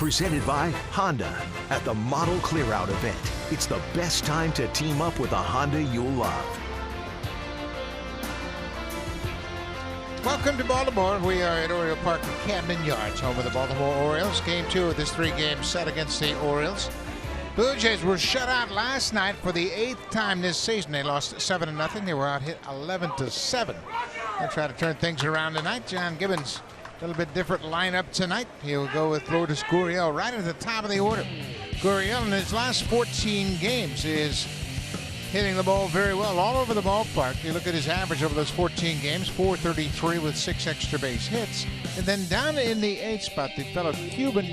Presented by Honda. At the Model Clearout event, it's the best time to team up with a Honda you'll love. Welcome to Baltimore. We are at Oriole Park at Camden Yards, home of the Baltimore Orioles. Game 2 of this 3-game set against the Orioles. Blue Jays were shut out last night for the 8th time this season. They lost 7-0. They were out hit 11-7. They'll try to turn things around tonight. John Gibbons, a little bit different lineup tonight. He'll go with Lourdes Gurriel right at the top of the order. Gurriel in his last 14 games is hitting the ball very well all over the ballpark. You look at his average over those 14 games, .433 with 6 extra base hits. And then down in the 8th spot, the fellow Cuban,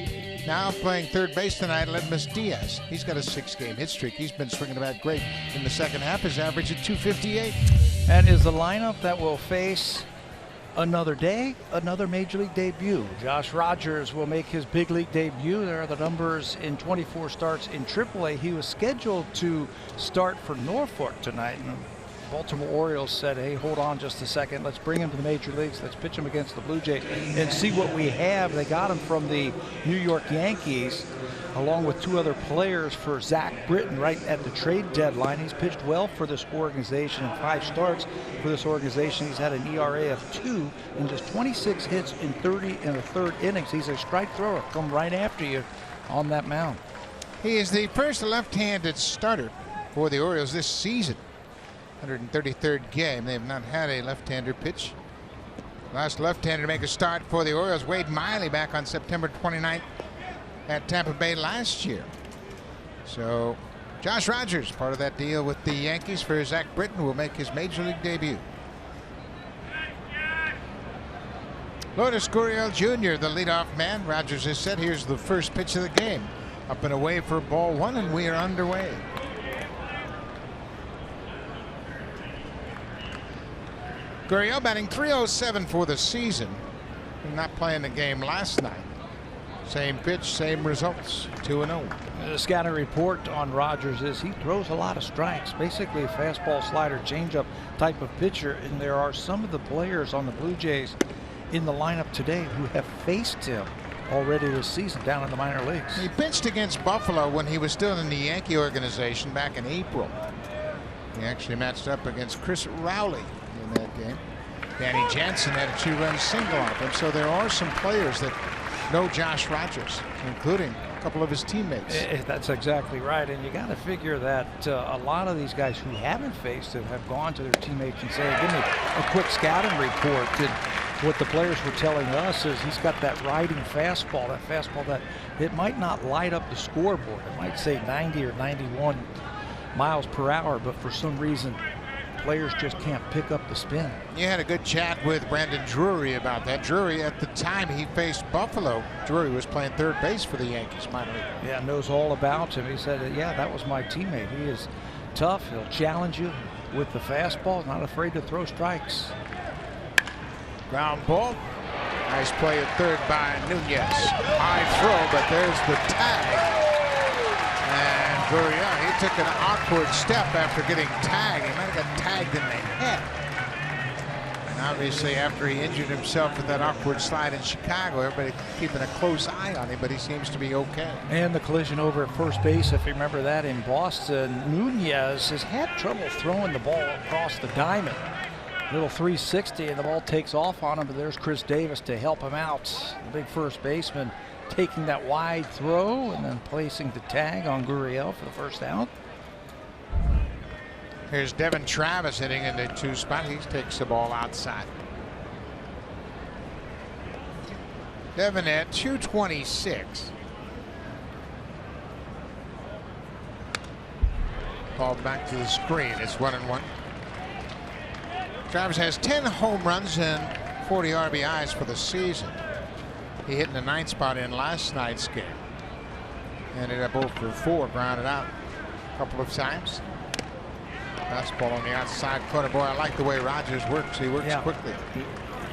now playing third base tonight, Ledmus Diaz. He's got a 6-game hit streak. He's been swinging the bat great in the second half. His average at .258. That is the lineup that will face another day, another Major League debut. Josh Rogers will make his big league debut. There are the numbers in 24 starts in AAA. He was scheduled to start for Norfolk tonight. And Baltimore Orioles said, hey, hold on just a second. Let's bring him to the major leagues. Let's pitch him against the Blue Jays and see what we have. They got him from the New York Yankees, along with 2 other players for Zach Britton right at the trade deadline. He's pitched well for this organization in 5 starts for this organization. He's had an ERA of 2 and just 26 hits in 30 and a third innings. He's a strike thrower. Come right after you on that mound. He is the first left-handed starter for the Orioles this season. 133rd game. They have not had a left-hander pitch. Last left-hander to make a start for the Orioles, Wade Miley, back on September 29th at Tampa Bay last year. So Josh Rogers, part of that deal with the Yankees for Zach Britton, will make his major league debut. Lourdes Gurriel Jr., the leadoff man. Rogers has said, here's the first pitch of the game. Up and away for ball 1, and we are underway. Gurriel batting .307 for the season. Not playing the game last night. Same pitch, same results, 2-0. The scouting report on Rogers is he throws a lot of strikes, basically a fastball, slider, changeup type of pitcher. And there are some of the players on the Blue Jays in the lineup today who have faced him already this season down in the minor leagues. He pitched against Buffalo when he was still in the Yankee organization back in April. He actually matched up against Chris Rowley in that game. Danny Jansen had a 2-run single off him. So there are some players that know Josh Rogers, including a couple of his teammates. That's exactly right. And you got to figure that a lot of these guys who haven't faced him have gone to their teammates and said, give me a quick scouting report. And what the players were telling us is he's got that riding fastball, that it might not light up the scoreboard. It might say 90 or 91 miles per hour, but for some reason players just can't pick up the spin. You had a good chat with Brandon Drury about that. Drury, at the time he faced Buffalo, Drury was playing third base for the Yankees minor league. Yeah, knows all about him. He said, yeah, that was my teammate. He is tough. He'll challenge you with the fastball, not afraid to throw strikes. Ground ball. Nice play at third by Nunez. High throw, but there's the tag. And Gurriel, he took an awkward step after getting tagged. He might have got tagged in the head. And obviously after he injured himself with that awkward slide in Chicago, everybody keeping a close eye on him, but he seems to be okay. And the collision over at first base, if you remember that in Boston, Nunez has had trouble throwing the ball across the diamond. Little 360 and the ball takes off on him, but there's Chris Davis to help him out. The big first baseman taking that wide throw and then placing the tag on Gurriel for the first out. Here's Devin Travis hitting in the 2 spot. He takes the ball outside. Devin at 226. Called back to the screen. It's 1-1. Travis has 10 home runs and 40 RBIs for the season. He hit in the 9th spot in last night's game. Ended up 0 for 4, grounded out a couple of times. Fastball on the outside corner. Boy, I like the way Rogers works. He works quickly.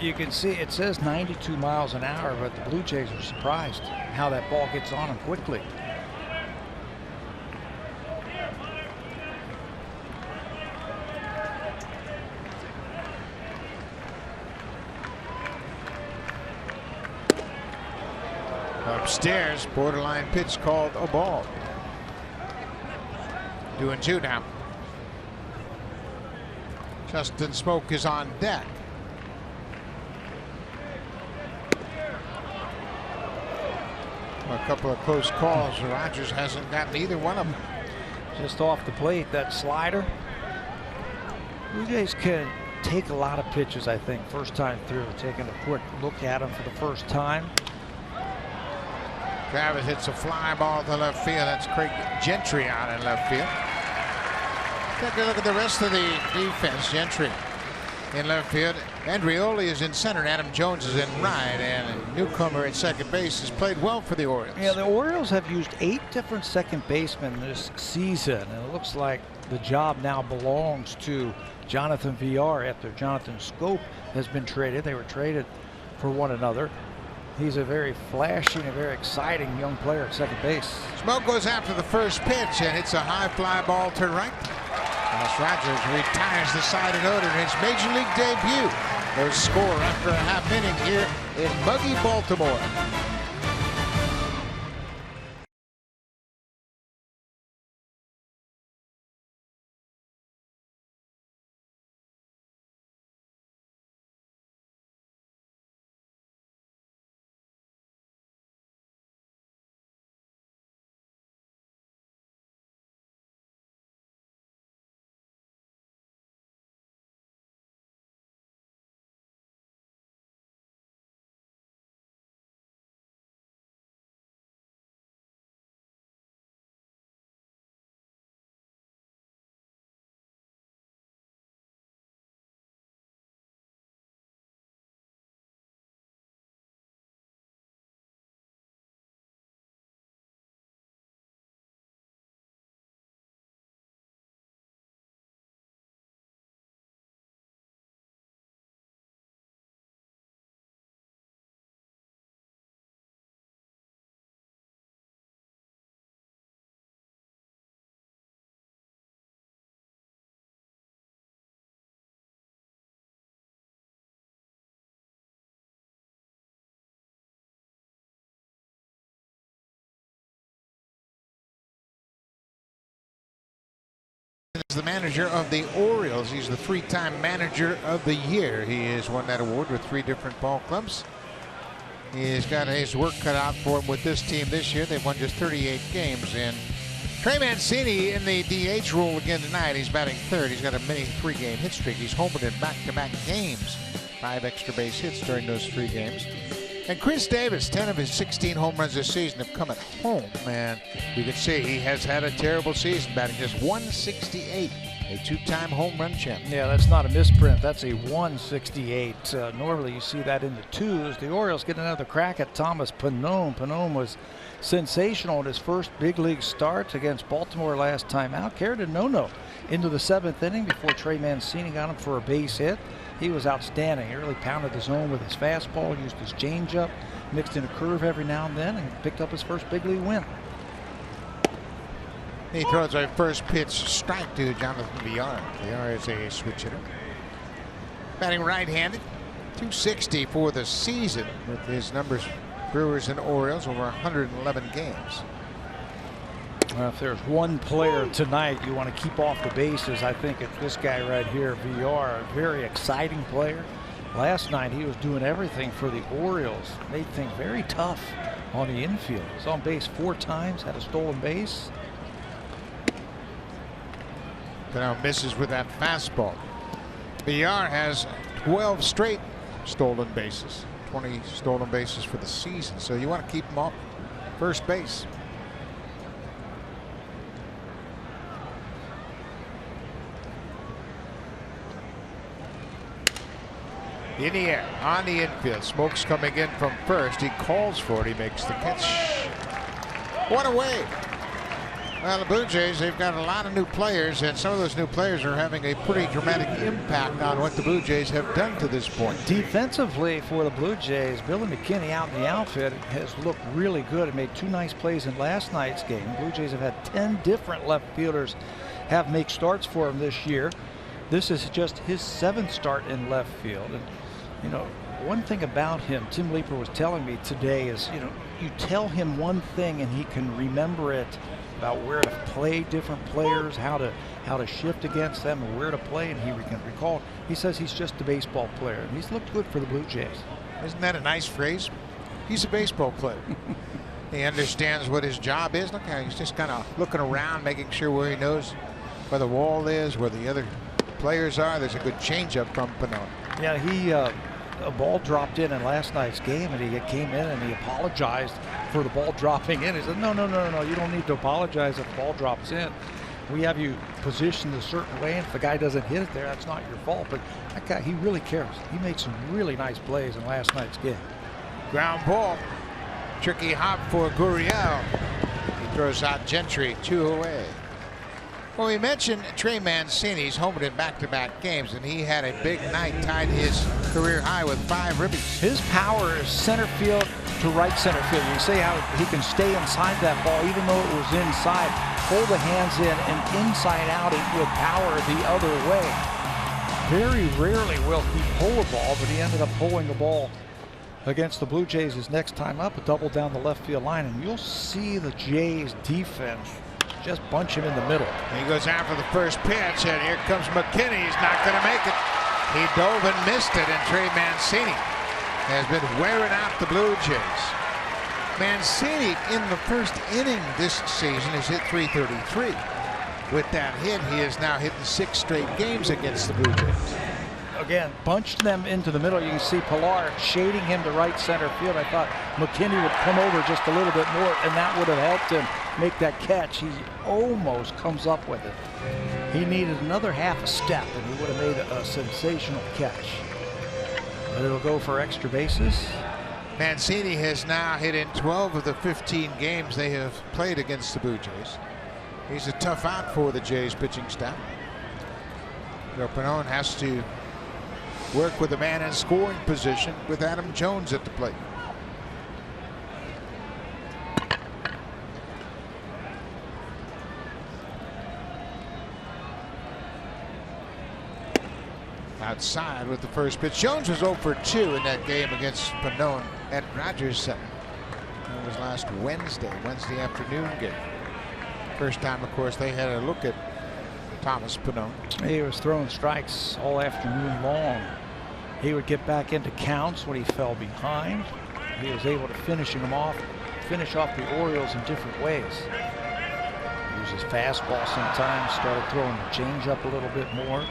You can see it says 92 miles an hour, but the Blue Jays are surprised how that ball gets on him quickly. upstairs. Borderline pitch called a ball. 2-2 now. Justin Smoke is on deck. A couple of close calls. Rogers hasn't gotten either one of them. Just off the plate, that slider. Blue Jays can take a lot of pitches, I think, first time through. Taking a quick look at them for the first time. Travis hits a fly ball to left field. That's Craig Gentry out in left field. Take a look at the rest of the defense. Gentry in left field. Andrioli is in center. And Adam Jones is in right. And a newcomer at second base has played well for the Orioles. Yeah, the Orioles have used 8 different second basemen this season. And it looks like the job now belongs to Jonathan Villar after Jonathan Scope has been traded. They were traded for one another. He's a very flashy and very exciting young player at second base. Smoke goes after the first pitch and hits a high fly ball to right. As Rogers retires the side and order in his major league debut. Their score after a half inning here in muggy Baltimore. Is the manager of the Orioles. He's the 3-time manager of the year. He has won that award with 3 different ball clubs. He's got his work cut out for him with this team this year. They've won just 38 games. And Trey Mancini in the DH role again tonight. He's batting third. He's got a mini 3-game hit streak. He's homered in back-to-back games. 5 extra base hits during those 3 games. And Chris Davis, 10 of his 16 home runs this season have come at home. And you can see he has had a terrible season, batting just 168, a 2-time home run champ. Yeah, that's not a misprint. That's a 168. Normally you see that in the 2s. The Orioles get another crack at Thomas Pannone. Pannone was sensational in his first big league start against Baltimore last time out. Carried a no-no into the 7th inning before Trey Mancini got him for a base hit. He was outstanding. He really pounded the zone with his fastball, used his changeup, mixed in a curve every now and then, and picked up his first big league win. He throws a first pitch strike to Jonathan Villar. Villar is a switch hitter. Batting right-handed, 260 for the season with his numbers. Brewers and Orioles over 111 games. Well, if there's one player tonight you want to keep off the bases, I think it's this guy right here, Villar, a very exciting player. Last night he was doing everything for the Orioles. Made things very tough on the infield. He was on base 4 times, had a stolen base. Now misses with that fastball. Villar has 12 straight stolen bases, 20 stolen bases for the season. So you want to keep him off first base. In the air, on the infield. Smoke's coming in from first. He calls for it. He makes the catch. One away. Well, the Blue Jays, they've got a lot of new players, and some of those new players are having a pretty dramatic impact on what the Blue Jays have done to this point. Defensively for the Blue Jays, Billy McKinney out in the outfield has looked really good and made 2 nice plays in last night's game. Blue Jays have had 10 different left fielders have make starts for him this year. This is just his 7th start in left field. And, you know, one thing about him, Tim Leeper was telling me today, is, you know, you tell him one thing and he can remember it, about where to play different players, how to shift against them, and where to play, and he can recall. He says he's just a baseball player, and he's looked good for the Blue Jays. Isn't that a nice phrase? He's a baseball player. He understands what his job is. Look how he's just kind of looking around, making sure where he knows where the wall is, where the other players are. There's a good changeup from Pannone. Yeah, a ball dropped in last night's game, and he came in and he apologized for the ball dropping in. He said, no, you don't need to apologize if the ball drops in. We have you positioned a certain way, and if the guy doesn't hit it there, that's not your fault. But that guy, he really cares. He made some really nice plays in last night's game. Ground ball. Tricky hop for Gurriel. He throws out Gentry, 2 away. Well, we mentioned Trey Mancini's homered in back-to-back games, and he had a big night, tied his career high with 5 ribbies. His power is center field to right center field. You see how he can stay inside that ball, even though it was inside, pull the hands in and inside out it with power the other way. Very rarely will he pull a ball, but he ended up pulling the ball against the Blue Jays his next time up, a double down the left field line, and you'll see the Jays defense just bunch him in the middle. He goes out for the first pitch, and here comes McKinney. He's not going to make it. He dove and missed it, and Trey Mancini has been wearing out the Blue Jays. Mancini in the first inning this season has hit .333. With that hit, he has now hit the 6 straight games against the Blue Jays. Again, bunched them into the middle. You can see Pilar shading him to right center field. I thought McKinney would come over just a little bit more, and that would have helped him make that catch. He almost comes up with it. He needed another half a step, and he would have made a sensational catch. But it'll go for extra bases. Mancini has now hit in 12 of the 15 games they have played against the Blue Jays. He's a tough out for the Jays pitching staff. Pannone has to work with a man in scoring position with Adam Jones at the plate. Outside with the first pitch. Jones was 0 for 2 in that game against Pannone at Rogers Center. That was last Wednesday afternoon game. First time, of course, they had a look at Thomas Pannone. He was throwing strikes all afternoon long. He would get back into counts when he fell behind. He was able to finish off the Orioles in different ways. Use his fastball sometimes, started throwing the changeup a little bit more.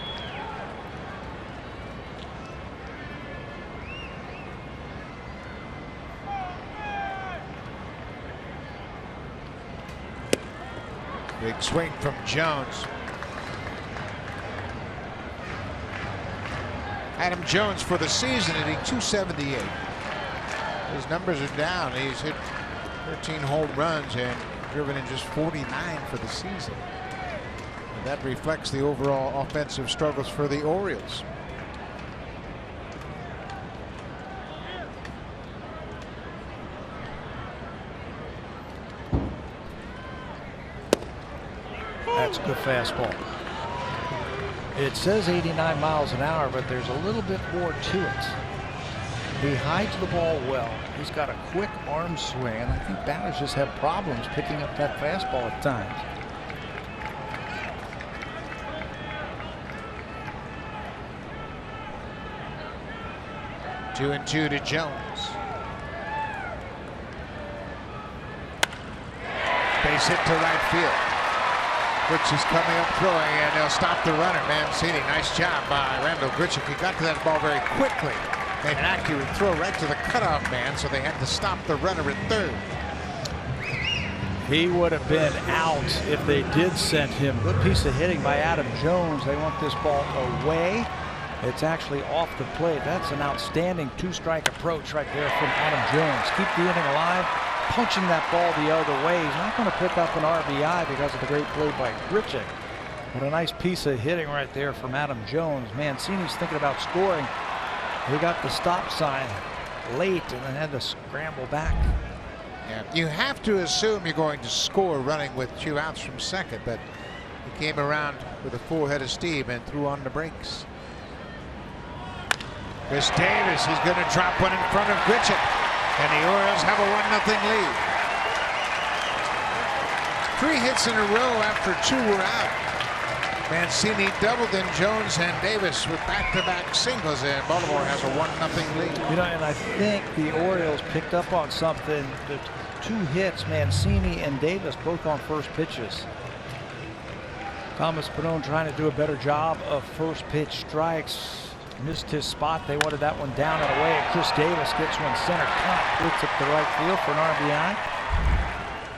Big swing from Jones. Adam Jones for the season hitting .278. His numbers are down. He's hit 13 home runs and driven in just 49 for the season. And that reflects the overall offensive struggles for the Orioles. That's a good fastball. It says 89 miles an hour, but there's a little bit more to it. He hides the ball well. He's got a quick arm swing, and I think batters just have problems picking up that fastball at times. Two and two to Jones. Base hit to right field. Rich is coming up throwing, and they'll stop the runner. Mancini, nice job by Randall Grichuk. He got to that ball very quickly. Made an accurate throw right to the cutoff man, so they had to stop the runner at third. He would have been out if they did send him. Good piece of hitting by Adam Jones. They want this ball away. It's actually off the plate. That's an outstanding 2-strike approach right there from Adam Jones. Keep the inning alive. Punching that ball the other way. He's not going to pick up an RBI because of the great play by Grichuk. But a nice piece of hitting right there from Adam Jones. Mancini's thinking about scoring. He got the stop sign late and then had to scramble back. Yeah, you have to assume you're going to score running with 2 outs from second, but he came around with a full head of steam and threw on the brakes. Chris Davis, he's going to drop one in front of Grichuk. And the Orioles have a 1-0 lead. 3 hits in a row after 2 were out. Mancini doubled, and Jones and Davis with back-to-back singles, and Baltimore has a 1-0 lead. You know, and I think the Orioles picked up on something. The 2 hits, Mancini and Davis, both on first pitches. Thomas Pannone trying to do a better job of first pitch strikes. Missed his spot. They wanted that one down and away. And Chris Davis gets one center cut. Puts it to right field for an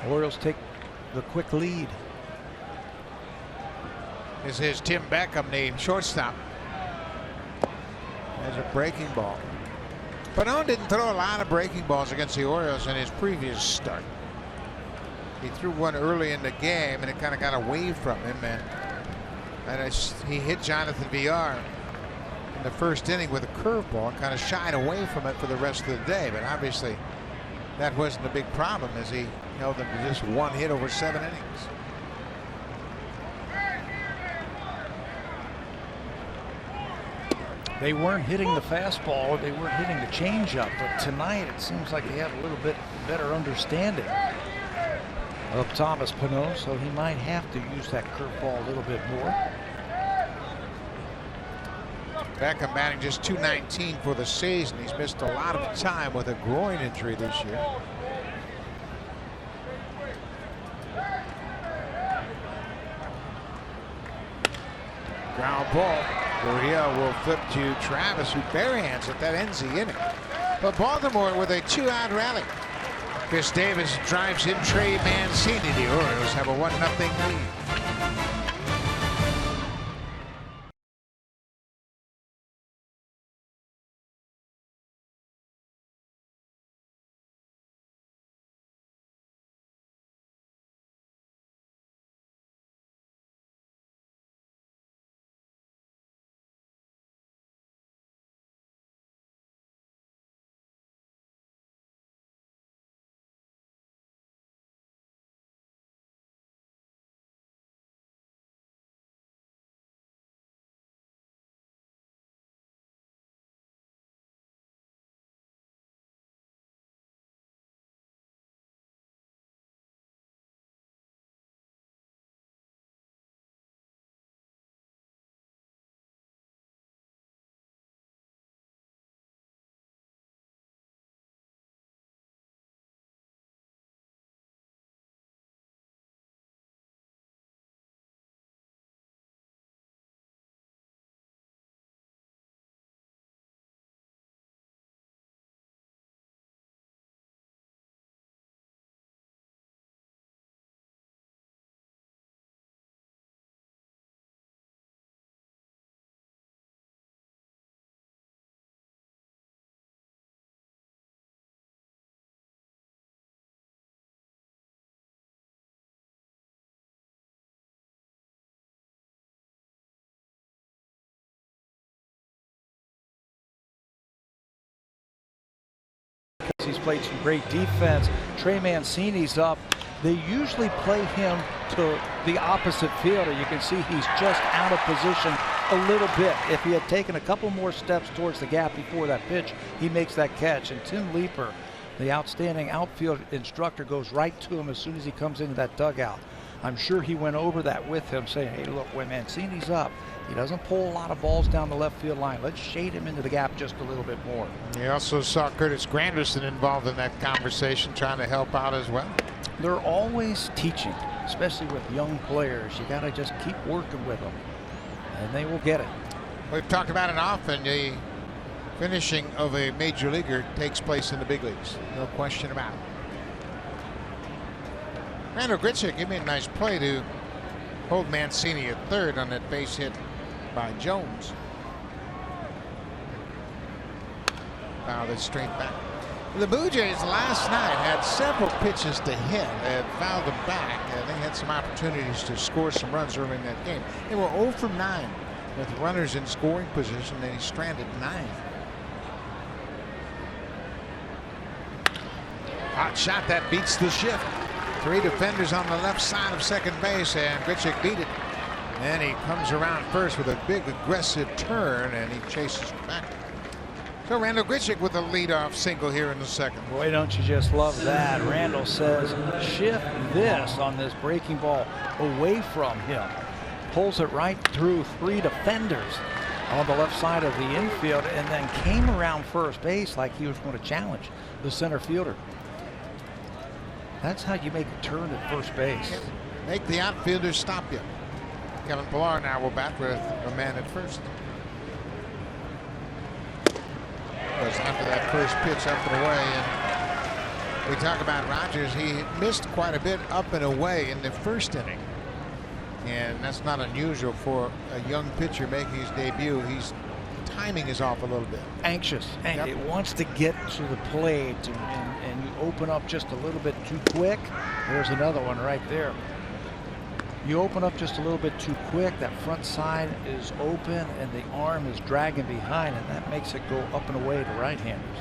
RBI. Orioles take the quick lead. This is Tim Beckham, the shortstop. There's a breaking ball. Pannone didn't throw a lot of breaking balls against the Orioles in his previous start. He threw one early in the game, and it kind of got away from him, and he hit Jonathan Villar in the first inning with a curveball and kind of shied away from it for the rest of the day. But obviously, that wasn't a big problem as he held him to just 1 hit over 7 innings. They weren't hitting the fastball, they weren't hitting the changeup, but tonight it seems like they have a little bit better understanding of Thomas Pannone, so he might have to use that curveball a little bit more. Beckham batting just .219 for the season. He's missed a lot of time with a groin injury this year. Ground ball. Gurriel will flip to Travis, who barehands it. That ends the inning. But Baltimore with a 2-out rally. Chris Davis drives in Trey Mancini. The Orioles have a 1-0 lead. He's played some great defense. Trey Mancini's up. They usually play him to the opposite fielder. You can see he's just out of position a little bit. If he had taken a couple more steps towards the gap before that pitch, he makes that catch. And Tim Leeper, the outstanding outfield instructor, goes right to him as soon as he comes into that dugout. I'm sure he went over that with him, saying, hey, look, when Mancini's up, he doesn't pull a lot of balls down the left field line. Let's shade him into the gap just a little bit more. You also saw Curtis Granderson involved in that conversation, trying to help out as well. They're always teaching, especially with young players. You got to just keep working with them, and they will get it. We've talked about it often. The finishing of a major leaguer takes place in the big leagues. No question about it. Randall Grichuk gave me a nice play to hold Mancini at third on that base hit by Jones. Fouled it straight back. The Blue Jays last night had several pitches to hit. They had fouled them back, and they had some opportunities to score some runs early in that game. They were 0 for 9 with runners in scoring position, and he stranded 9. Hot shot that beats the shift. 3 defenders on the left side of second base, and Grichuk beat it. And he comes around first with a big aggressive turn, and he chases back. So Randall Grichuk with a leadoff single here in the second. Boy, don't you just love that. Randall says, shift this on this breaking ball away from him. Pulls it right through 3 defenders on the left side of the infield and then came around first base like he was going to challenge the center fielder. That's how you make a turn at first base. Make the outfielders stop you. Kevin Pillar now will bat with a man at first. Was after that first pitch up and away, and we talk about Rogers. He missed quite a bit up and away in the first inning, and that's not unusual for a young pitcher making his debut. His timing is off a little bit. Anxious, and it wants to get to the plate, and you open up just a little bit too quick. There's another one right there. You open up just a little bit too quick, that front side is open and the arm is dragging behind, and that makes it go up and away to right-handers.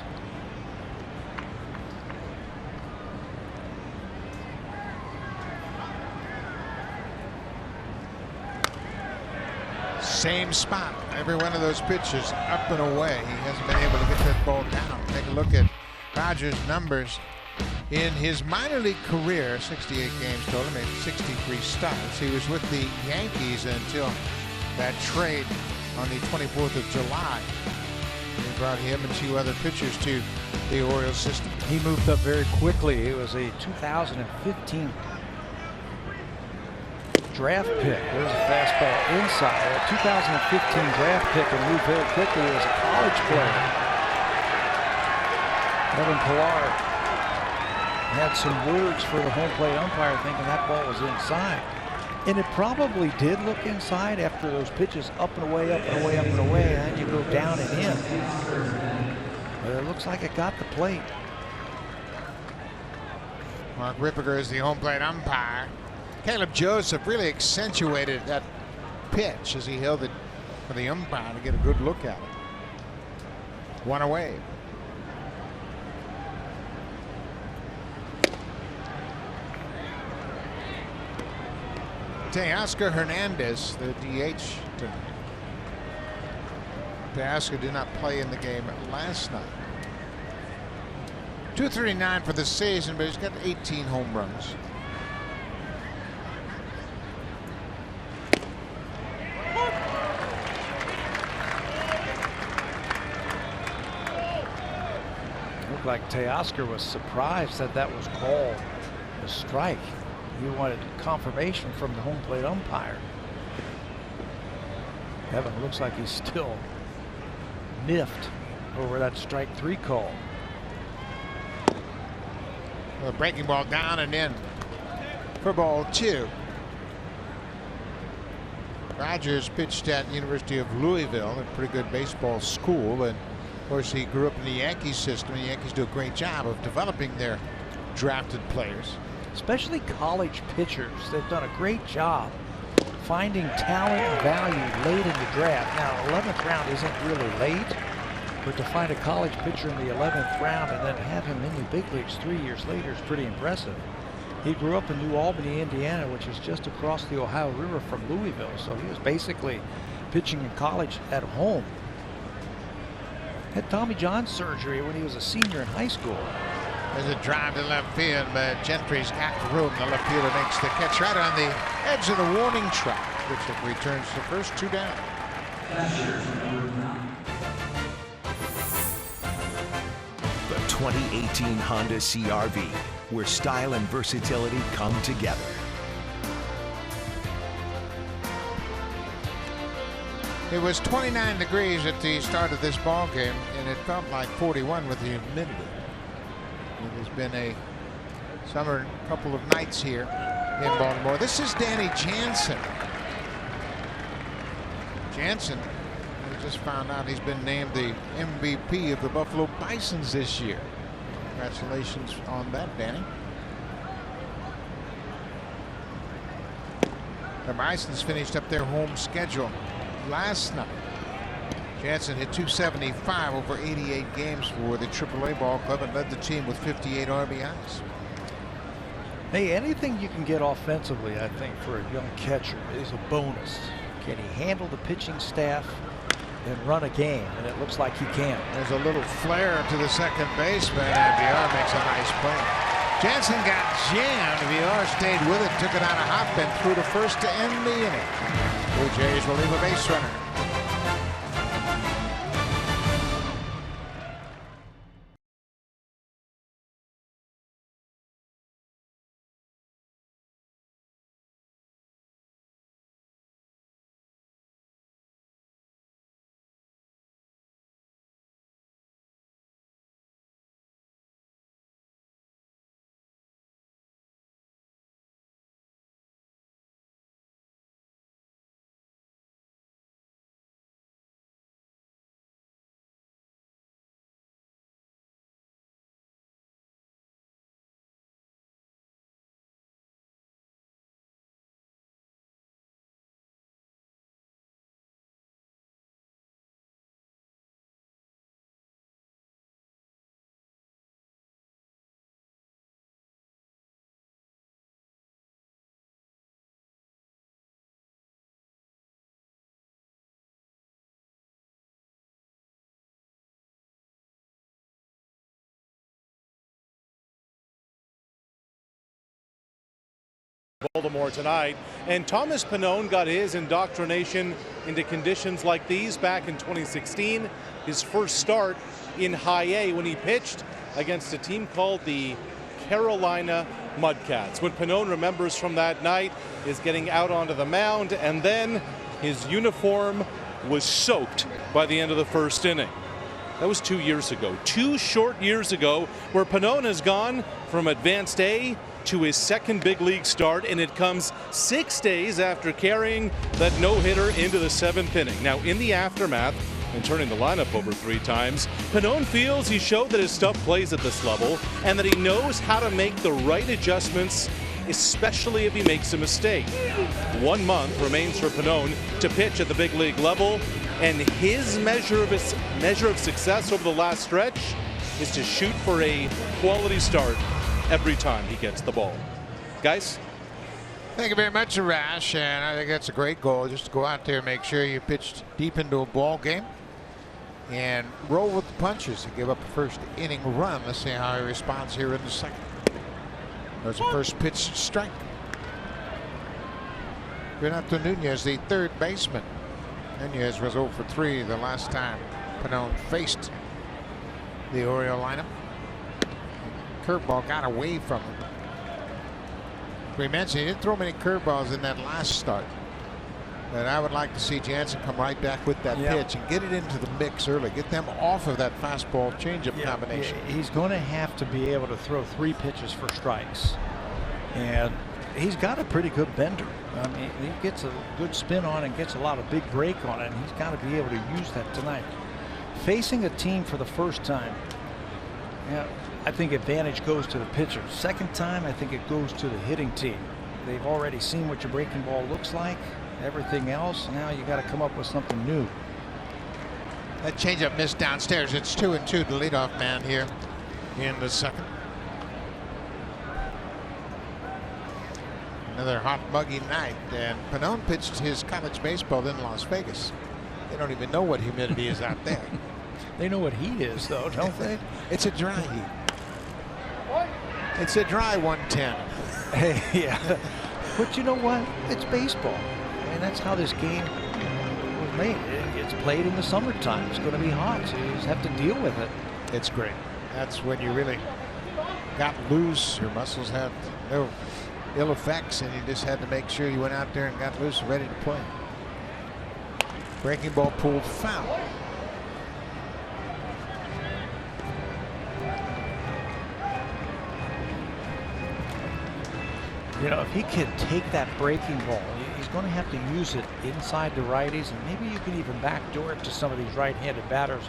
Same spot. Every one of those pitches up and away. He hasn't been able to get that ball down. Take a look at Rogers' numbers. In his minor league career, 68 games total, made 63 starts. He was with the Yankees until that trade on the 24th of July. They brought him and 2 other pitchers to the Orioles system. He moved up very quickly. He was a 2015 draft pick. There's a fastball inside. A 2015 draft pick and moved very quickly as a college player. Kevin Pillar had some words for the home plate umpire thinking that ball was inside. And it probably did look inside after those pitches up and away, up and away, up and away, and then you go down and in. But it looks like it got the plate. Mark Ripperger is the home plate umpire. Caleb Joseph really accentuated that pitch as he held it for the umpire to get a good look at it. 1 away. Teoscar Hernandez, the DH tonight. Teoscar did not play in the game last night. 239 for the season, but he's got 18 home runs. Looked like Teoscar was surprised that that was called a strike. He wanted confirmation from the home plate umpire. Evan looks like he's still miffed over that strike 3 call. The breaking ball down and in for ball 2. Rogers pitched at University of Louisville, a pretty good baseball school, and of course he grew up in the Yankees system. The Yankees do a great job of developing their drafted players. Especially college pitchers. They've done a great job finding talent and value late in the draft. Now, 11th round isn't really late, but to find a college pitcher in the 11th round and then have him in the big leagues 3 years later is pretty impressive. He grew up in New Albany, Indiana, which is just across the Ohio River from Louisville, so he was basically pitching in college at home. Had Tommy John surgery when he was a senior in high school. There's a drive to left field, but Gentry's got room. The left fielder makes the catch right on the edge of the warning track, which returns the first 2 down. The 2018 Honda CR-V, where style and versatility come together. It was 29 degrees at the start of this ball game, and it felt like 41 with the humidity. It has been a summer couple of nights here in Baltimore. This is Danny Jansen. Jansen, I just found out he's been named the MVP of the Buffalo Bisons this year. Congratulations on that, Danny. The Bisons finished up their home schedule last night. Jansen hit .275 over 88 games for the AAA ball club and led the team with 58 RBIs. Hey, anything you can get offensively, I think, for a young catcher is a bonus. Can he handle the pitching staff? and run a game, and it looks like he can. There's a little flare to the second baseman, and VR makes a nice play. Jansen got jammed. VR stayed with it, took it on a hop, and threw to first to end the inning. Blue Jays will leave a base runner. Baltimore tonight, and Thomas Pannone got his indoctrination into conditions like these back in 2016, his first start in High A when he pitched against a team called the Carolina Mudcats. What Pannone remembers from that night is getting out onto the mound, and then his uniform was soaked by the end of the first inning. That was 2 years ago, 2 short years ago, where Pannone has gone from Advanced A to his second big league start, and it comes 6 days after carrying that no-hitter into the 7th inning. Now, in the aftermath and turning the lineup over 3 times, Pannone feels he showed that his stuff plays at this level and that he knows how to make the right adjustments, especially if he makes a mistake. 1 month remains for Pannone to pitch at the big league level, and his measure of success over the last stretch is to shoot for a quality start every time he gets the ball. Guys? Thank you very much, Arash, and I think that's a great goal, just to go out there and make sure you pitched deep into a ball game and roll with the punches and give up a first inning run. Let's see how he responds here in the second. There's a first pitch strike. Renato Nunez, the third baseman. Nunez was 0 for 3 the last time Pannone faced the Oriole lineup. Curveball got away from him. We mentioned he didn't throw many curveballs in that last start. And I would like to see Jansen come right back with that pitch and get it into the mix early. Get them off of that fastball changeup combination. He's going to have to be able to throw 3 pitches for strikes. And he's got a pretty good bender. I mean, he gets a good spin on it and gets a lot of big break on it. And he's got to be able to use that tonight. Facing a team for the first time, I think advantage goes to the pitcher. Second time, I think it goes to the hitting team. They've already seen what your breaking ball looks like. Everything else, now you got to come up with something new. That changeup missed downstairs. It's 2-2 to leadoff man here in the second. Another hot, muggy night, and Pannone pitched his college baseball in Las Vegas. They don't even know what humidity is out there. They know what heat is, though, don't they? It's a dry heat. It's a dry 110. Hey, yeah. But you know what? It's baseball. I mean, that's how this game was made. It's played in the summertime. It's going to be hot, so you just have to deal with it. It's great. That's when you really got loose. Your muscles had no ill effects, and you just had to make sure you went out there and got loose and ready to play. Breaking ball pulled foul. You know, if he can take that breaking ball, he's going to have to use it inside the righties, and maybe you can even backdoor it to some of these right-handed batters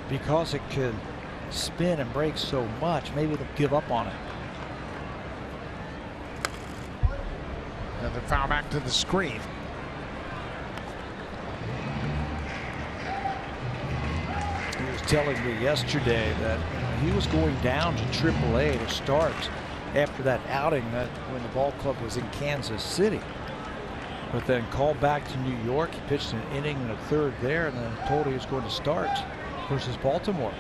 because it can spin and break so much. Maybe they'll give up on it. Another foul back to the screen. He was telling me yesterday that he was going down to AAA to start after that outing that when the ball club was in Kansas City. but then called back to New York. He pitched an inning and a third there, and then told he was going to start versus Baltimore.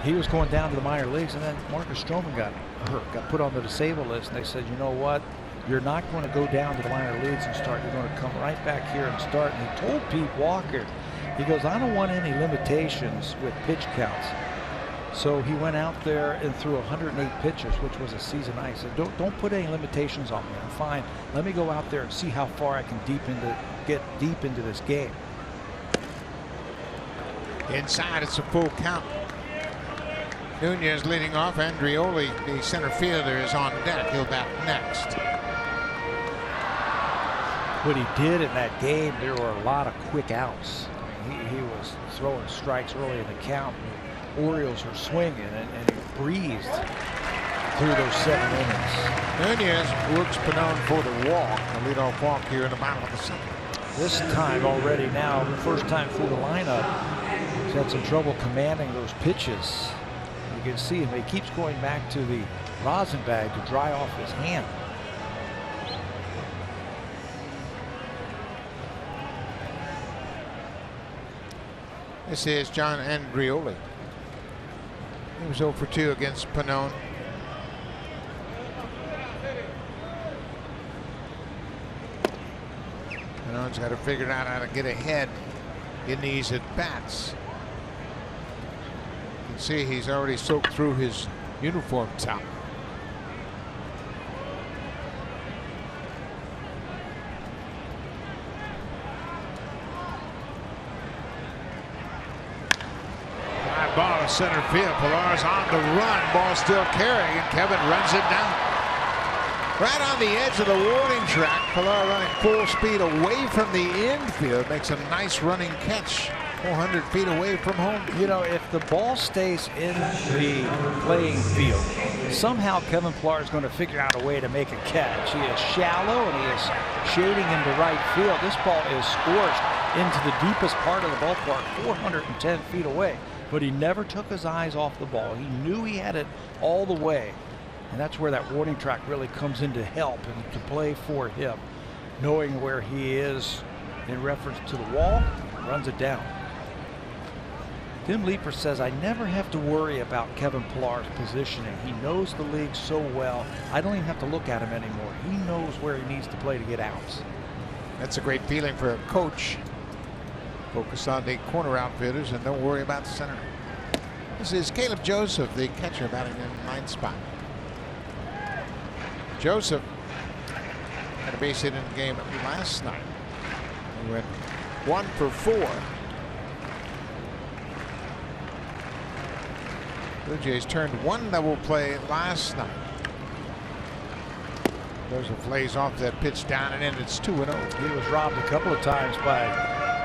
He was going down to the minor leagues, and then Marcus Stroman got hurt, got put on the disabled list, and they said, you know what? You're not going to go down to the minor leagues and start. You're going to come right back here and start. And he told Pete Walker, he goes, I don't want any limitations with pitch counts. So he went out there and threw 108 pitches, which was a season high. He said, don't put any limitations on me. I'm fine. Let me go out there and see how far I can get deep into this game. Inside, it's a full count. Nunez leading off. Andrioli, the center fielder, is on deck. He'll bat next. What he did in that game, there were a lot of quick outs. He was throwing strikes early in the count. The Orioles were swinging, and he breezed through those 7 innings. Nunez works Pannone for the walk, the leadoff walk here in the bottom of the 7th. This time already now, the first time through the lineup, he's had some trouble commanding those pitches. You can see him. He keeps going back to the rosin bag to dry off his hand. This is John Andrioli. He was 0 for 2 against Pannone. Pannone's got to figure out how to get ahead in these at-bats. You can see he's already soaked through his uniform top. Ball to center field. Pilar's on the run. Ball still carrying, and Kevin runs it down. Right on the edge of the warning track. Pilar running full speed away from the infield. Makes a nice running catch. 400 feet away from home. You know, if the ball stays in the playing field, somehow Kevin Pilar is going to figure out a way to make a catch. He is shallow, and he is shading into right field. This ball is scorched into the deepest part of the ballpark, 410 feet away. But he never took his eyes off the ball. He knew he had it all the way. And that's where that warning track really comes in to help and to play for him. Knowing where he is in reference to the wall, runs it down. Tim Leeper says, I never have to worry about Kevin Pilar's positioning. He knows the league so well. I don't even have to look at him anymore. He knows where he needs to play to get outs. That's a great feeling for a coach. Focus on the corner outfielders and don't worry about the center. This is Caleb Joseph, the catcher, batting in the 9th spot. Joseph had a base hit in the game last night. He went 1 for 4. Blue Jays turned 1 double play last night. Joseph lays off that pitch down and in. It's 2-0. He was robbed a couple of times by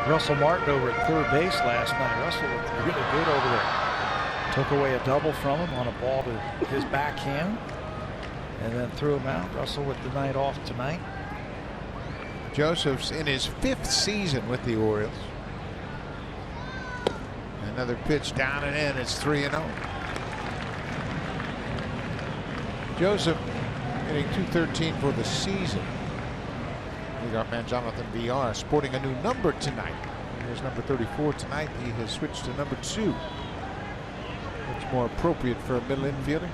Russell Martin over at third base last night. Russell looked really good over there. Took away a double from him on a ball to his backhand and then threw him out. Russell with the night off tonight. Joseph's in his 5th season with the Orioles. Another pitch down and in. It's 3-0. Joseph hitting .213 for the season. Leadoff man Jonathan VR sporting a new number tonight. Here's number 34 tonight. He has switched to number 2. Much more appropriate for a middle infielder.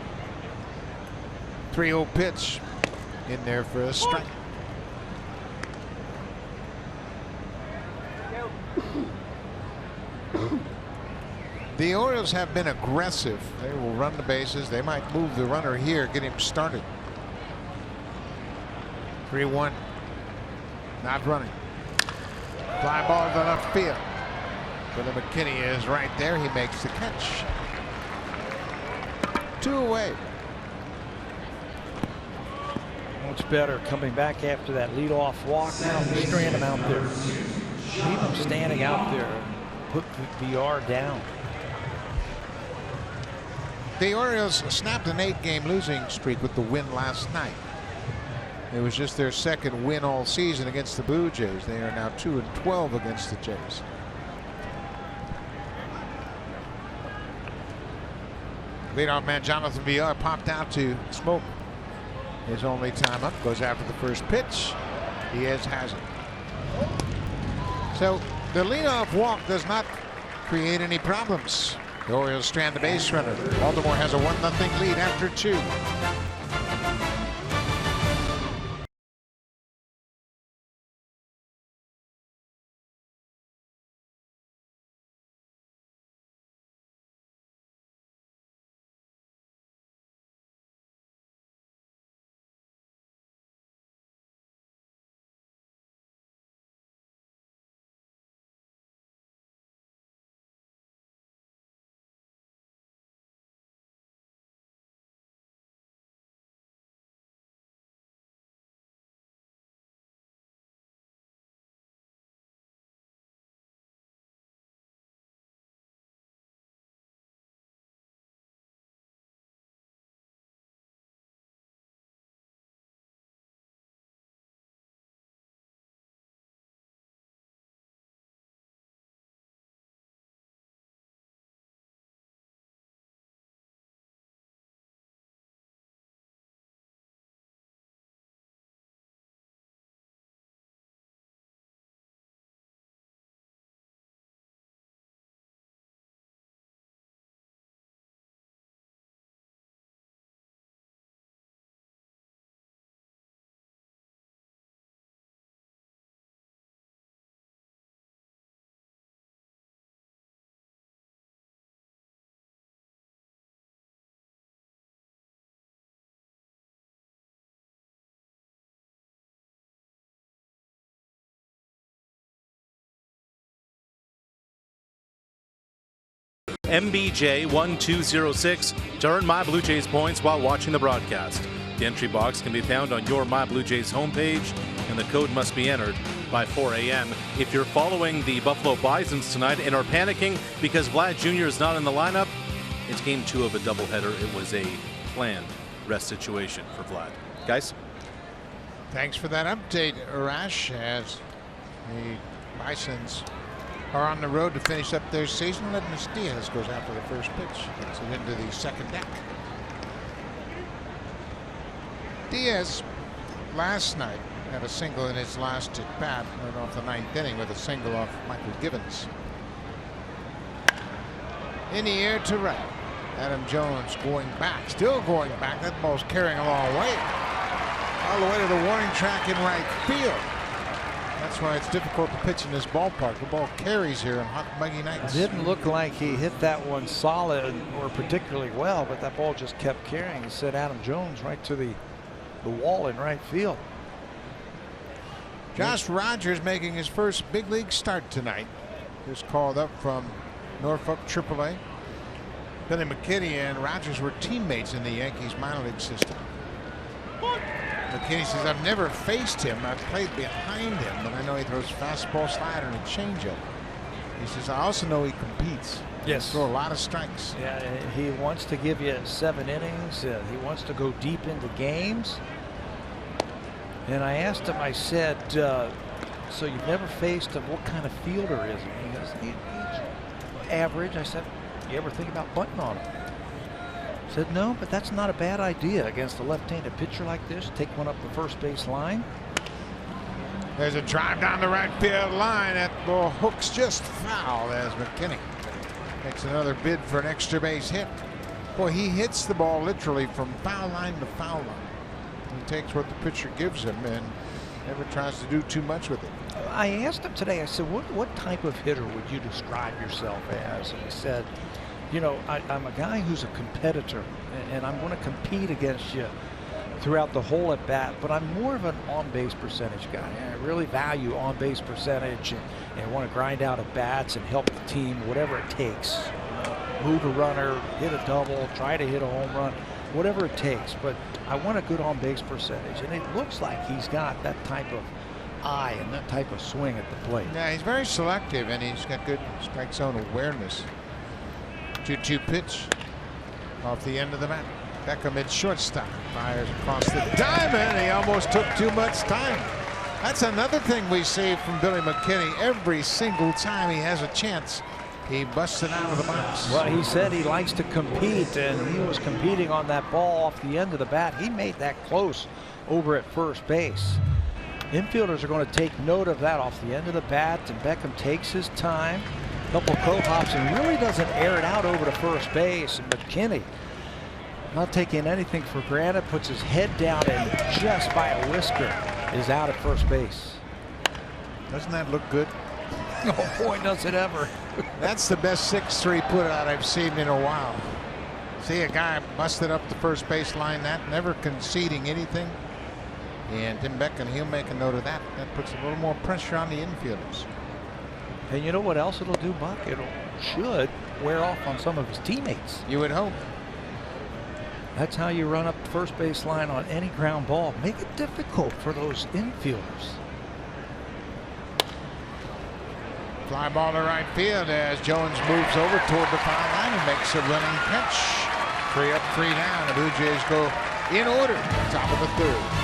3-0 pitch in there for a strike. The Orioles have been aggressive. They will run the bases. They might move the runner here, get him started. 3-1. Not running. Fly ball to left field. Billy McKinney is right there. He makes the catch. 2 away. Much better coming back after that leadoff walk. Now strand him out there. Leave him standing out there. Put VR down. The Orioles snapped an 8-game losing streak with the win last night. It was just their 2nd win all season against the Blue Jays. They are now 2-12 against the Jays. Leadoff man Jonathan VR popped out to smoke his only time up. Goes after the first pitch. Diaz has it. So the leadoff walk does not create any problems. The Orioles strand the base runner. Baltimore has a 1-0 lead after 2. MBJ1206 to earn My Blue Jays points while watching the broadcast. The entry box can be found on your My Blue Jays homepage, and the code must be entered by 4 a.m. If you're following the Buffalo Bisons tonight and are panicking because Vlad Jr. is not in the lineup, it's game 2 of a doubleheader. It was a planned rest situation for Vlad. Guys? Thanks for that update, Arash, as the Bisons are on the road to finish up their season. Ledmus Diaz goes after the first pitch. Gets it into the second deck. Diaz last night had a single in his last at bat, right off the 9th inning with a single off Michael Gibbons. In the air to right. Adam Jones going back, still going back. That ball's carrying a long way. All the way to the warning track in right field. That's why it's difficult to pitch in this ballpark. The ball carries here on hot, muggy nights. It didn't look like he hit that one solid or particularly well, but that ball just kept carrying. He sent Adam Jones right to the wall in right field. Josh Rogers making his first big league start tonight. Just called up from Norfolk AAA. Billy McKinney and Rogers were teammates in the Yankees minor league system. McKinney says, I've never faced him. I've played behind him, but I know he throws fastball, slider, and a changeup. He says, I also know he competes. Yes. He throws a lot of strikes. Yeah, he wants to give you 7 innings. He wants to go deep into games. And I asked him, I said, so you've never faced him, what kind of fielder is he? He goes, he's average. I said, you ever think about bunting on him? Said no, but that's not a bad idea against a left-handed pitcher like this. Take one up the first base line. There's a drive down the right field line. That ball hooks just foul as McKinney makes another bid for an extra base hit. Boy, he hits the ball literally from foul line to foul line. He takes what the pitcher gives him and never tries to do too much with it. I asked him today, I said, what type of hitter would you describe yourself as? And he said, you know, I'm a guy who's a competitor, and I'm going to compete against you throughout the whole at bat, but I'm more of an on-base percentage guy. I really value on-base percentage and want to grind out at bats and help the team, whatever it takes. Move a runner, hit a double, try to hit a home run, whatever it takes. But I want a good on-base percentage, and it looks like he's got that type of eye and that type of swing at the plate. Yeah, he's very selective, and he's got good strike zone awareness. 2-2 pitch off the end of the bat. Beckham at shortstop, fires across the diamond. He almost took too much time. That's another thing we see from Billy McKinney. Every single time he has a chance, he busts it out of the box. Well, he said he likes to compete, and he was competing on that ball off the end of the bat. He made that close over at first base. Infielders are going to take note of that off the end of the bat, and Beckham takes his time, couple crow hops, and really doesn't air it out over to first base. And McKinney, not taking anything for granted, puts his head down and just by a whisker is out at first base. Doesn't that look good? Oh boy, does it ever. That's the best 6-3 put out I've seen in a while. See a guy busted up the first base line, that never conceding anything. And Tim Beckham, he'll make a note of that. That puts a little more pressure on the infielders. And you know what else it'll do, Buck? It should wear off on some of his teammates. You would hope. That's how you run up the first base line on any ground ball. Make it difficult for those infielders. Fly ball to right field as Jones moves over toward the foul line and makes a running catch. 3 up, 3 down. The Blue Jays go in order, top of the third.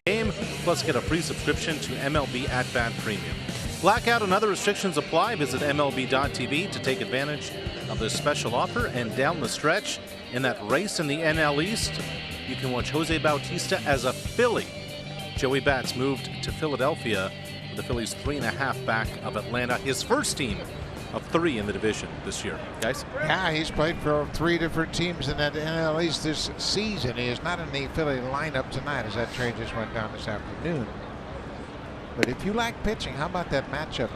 Game, plus get a free subscription to MLB At Bat Premium. Blackout and other restrictions apply. Visit MLB.tv to take advantage of this special offer. And down the stretch, in that race in the NL East, you can watch Jose Bautista as a Philly. Joey Bats moved to Philadelphia with the Phillies 3.5 back of Atlanta. His first team of 3 in the division this year. Guys? Yeah, he's played for 3 different teams in that NL East this season. He is not in the Philly lineup tonight as that trade just went down this afternoon. But if you like pitching, how about that matchup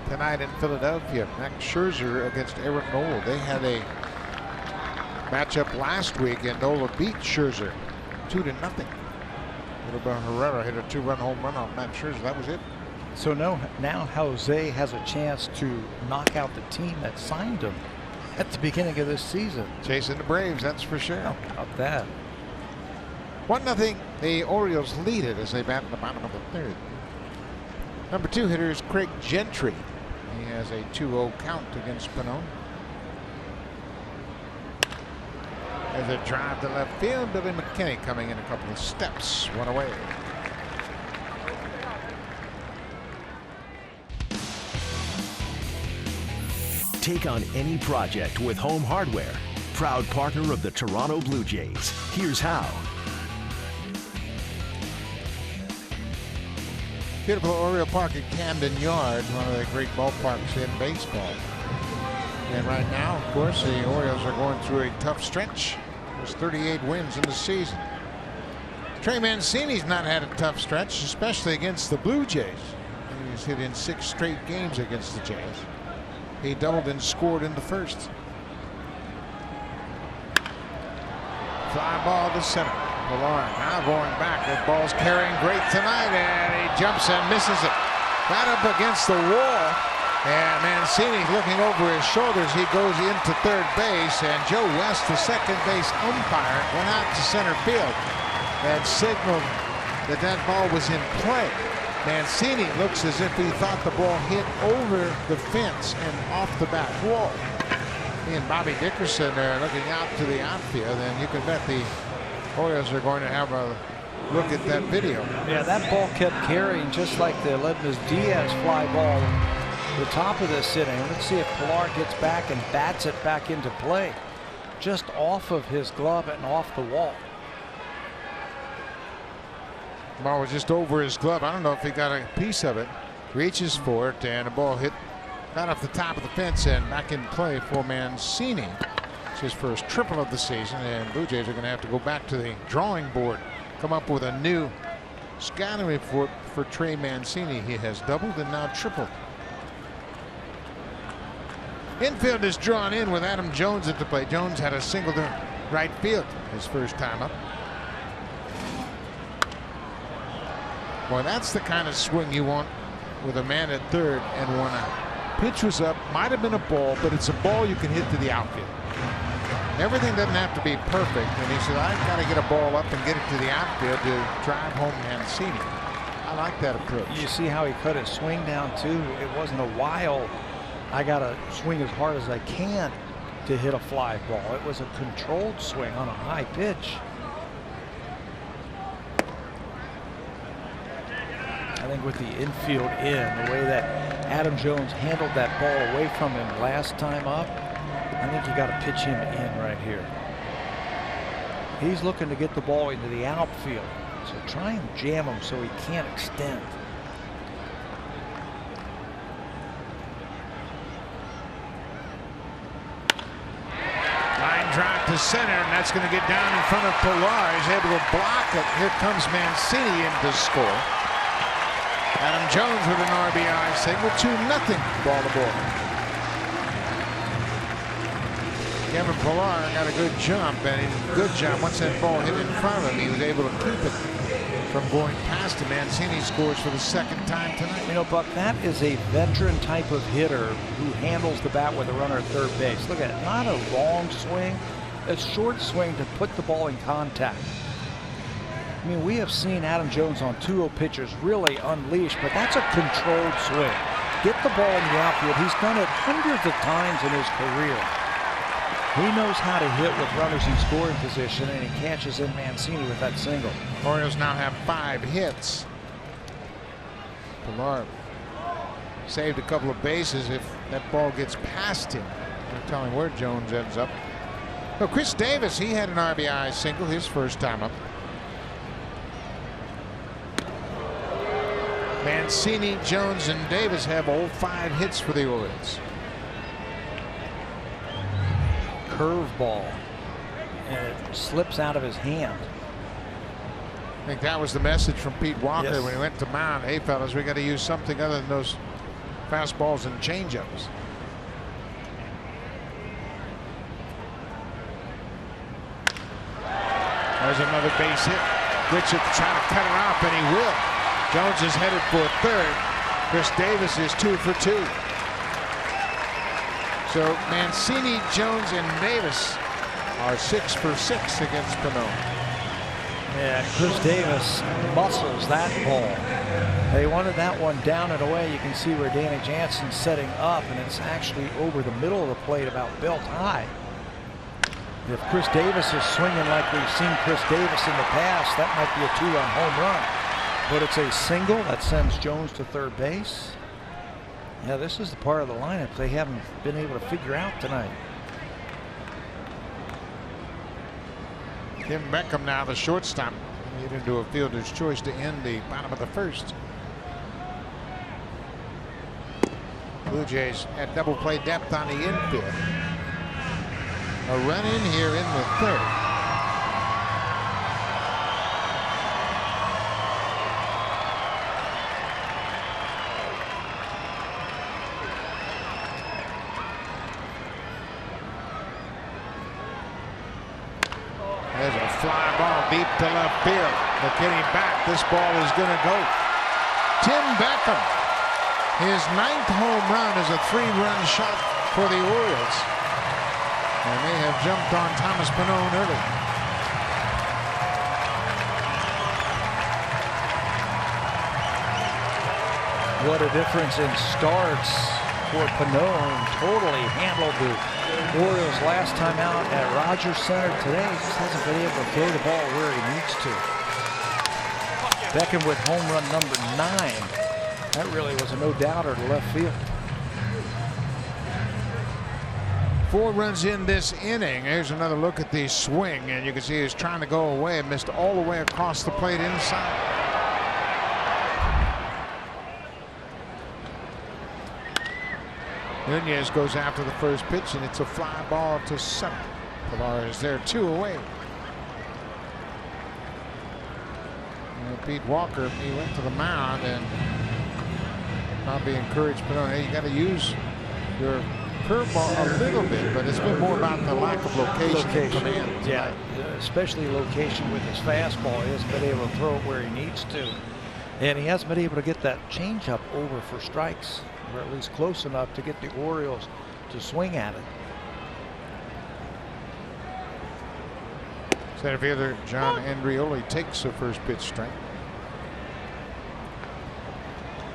tonight in Philadelphia? Max Scherzer against Aaron Nola. They had a matchup last week and Nola beat Scherzer 2-0. Wilber Herrera hit a 2-run home run on Max Scherzer. That was it. So now Jose has a chance to knock out the team that signed him at the beginning of this season. Chasing the Braves, that's for sure. How about that? 1-0. The Orioles lead it as they bat in the bottom of the third. Number 2 hitter is Craig Gentry. He has a 2-0 count against Pannone. There's a drive to left field. Billy McKinney coming in a couple of steps. 1 away. Take on any project with Home Hardware. Proud partner of the Toronto Blue Jays. Here's how. Beautiful Oriole Park at Camden Yards, one of the great ballparks in baseball. And right now, of course, the Orioles are going through a tough stretch. There's 38 wins in the season. Trey Mancini's not had a tough stretch, especially against the Blue Jays. He's hit in 6 straight games against the Jays. He doubled and scored in the first. Fly ball to center. Millar now going back. That ball's carrying great tonight, and he jumps and misses it. Right up against the wall, and Mancini's looking over his shoulders. He goes into third base, and Joe West, the second base umpire, went out to center field and signaled that that ball was in play. Mancini looks as if he thought the ball hit over the fence and off the back wall. He and Bobby Dickerson are looking out to the outfield, and you can bet the Orioles are going to have a look at that video. Yeah, that ball kept carrying just like the Ledmus Diaz fly ball. The top of this inning. Let's see if Pilar gets back and bats it back into play. Just off of his glove and off the wall. Ball was just over his glove. I don't know if he got a piece of it. Reaches for it, and the ball hit right off the top of the fence and back in play for Mancini. It's his first triple of the season, and Blue Jays are going to have to go back to the drawing board, come up with a new scouting report for Trey Mancini. He has doubled and now tripled. Infield is drawn in with Adam Jones at the plate. Jones had a single to right field his first time up. Boy, that's the kind of swing you want with a man at third and 1 out. Pitch was up, might have been a ball, but it's a ball you can hit to the outfield. Everything doesn't have to be perfect, and he said, I've got to get a ball up and get it to the outfield to drive home Mancini. I like that approach. You see how he cut his swing down too. It wasn't a wild, I got to swing as hard as I can to hit a fly ball. It was a controlled swing on a high pitch. I think with the infield in, the way that Adam Jones handled that ball away from him last time up, I think you got to pitch him in right here. He's looking to get the ball into the outfield, so try and jam him so he can't extend. Line drive to center, and that's going to get down in front of Pilar. He's able to block it. Here comes Mancini in to score. Adam Jones with an RBI single, 2-0 Baltimore. Kevin Pilar got a good jump, and a good job. Once that ball hit in front of him, he was able to keep it from going past him. Mancini scores for the second time tonight. You know, Buck, that is a veteran type of hitter who handles the bat with a runner at third base. Look at it, not a long swing, a short swing to put the ball in contact. I mean, we have seen Adam Jones on 2-0 pitchers really unleash, but that's a controlled swing. Get the ball in the outfield. He's done it hundreds of times in his career. He knows how to hit with runners in scoring position, and he catches in Mancini with that single. Orioles now have 5 hits. Pilar saved a couple of bases. If that ball gets past him, no telling where Jones ends up. Well, Chris Davis, he had an RBI single his first time up. Mancini, Jones, and Davis have all 5 hits for the Orioles. Curveball, and it slips out of his hand. I think that was the message from Pete Walker Yes. when he went to mound. Hey, fellas, we got to use something other than those fastballs and changeups. There's another base hit. Richard trying to cut it off, and he will. Jones is headed for third. Chris Davis is 2 for 2. So Mancini, Jones, and Davis are 6 for 6 against Pannone. Yeah, Chris Davis muscles that ball. They wanted that one down and away. You can see where Danny Jansen's setting up, and it's actually over the middle of the plate, about belt high. If Chris Davis is swinging like we've seen Chris Davis in the past, that might be a 2-run home run. But it's a single that sends Jones to third base. Yeah, this is the part of the lineup they haven't been able to figure out tonight. Tim Beckham now the shortstop. Get into a fielder's choice to end the bottom of the first. Blue Jays at double play depth on the infield. A run in here in the third. There's a fly ball deep to left field. But getting back, this ball is going to go. Tim Beckham, his 9th home run is a 3-run shot for the Orioles. And they have jumped on Thomas Pannone early. What a difference in starts for Pannone. Totally handled the Orioles last time out at Rogers Center today. Just hasn't been able to throw the ball where he needs to. Beckham with home run number 9. That really was a no-doubter to left field. 4 runs in this inning. Here's another look at the swing, and you can see he's trying to go away, missed all the way across the plate inside. Nunez goes after the first pitch, and it's a fly ball to center. Pilar is there 2 away. And Pete Walker, he went to the mound and probably encouraged Pannone, hey, you got to use your curveball a little bit, but it's been more about the lack of location. Yeah, especially location with his fastball. He hasn't been able to throw it where he needs to. And he hasn't been able to get that changeup over for strikes, or at least close enough to get the Orioles to swing at it. Center fielder John Andrioli takes the first pitch strike.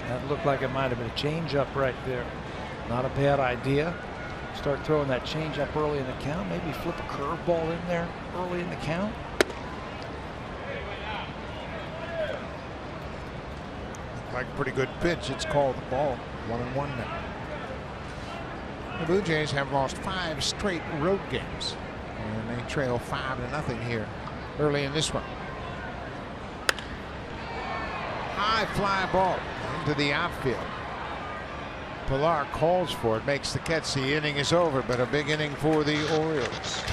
That looked like it might have been a changeup right there. Not a bad idea. Start throwing that changeup early in the count. Maybe flip a curveball in there early in the count. Like a pretty good pitch. It's called the ball. 1-1 now. The Blue Jays have lost 5 straight road games, and they trail 5-0 here early in this one. High fly ball into the outfield. Pilar calls for it, makes the catch. The inning is over, but a big inning for the Orioles.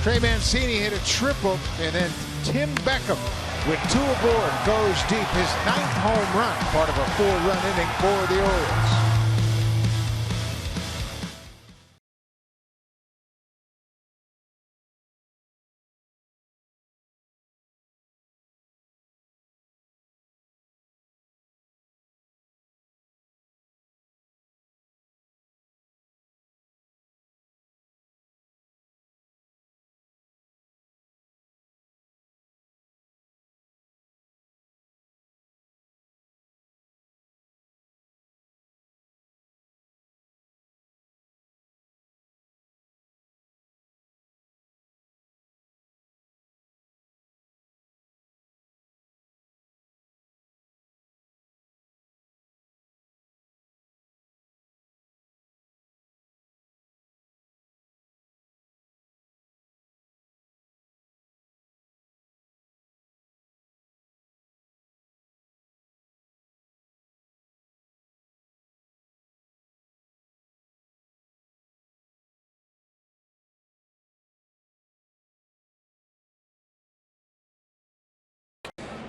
Trey Mancini hit a triple, and then Tim Beckham with 2 aboard goes deep. His 9th home run, part of a 4-run inning for the Orioles.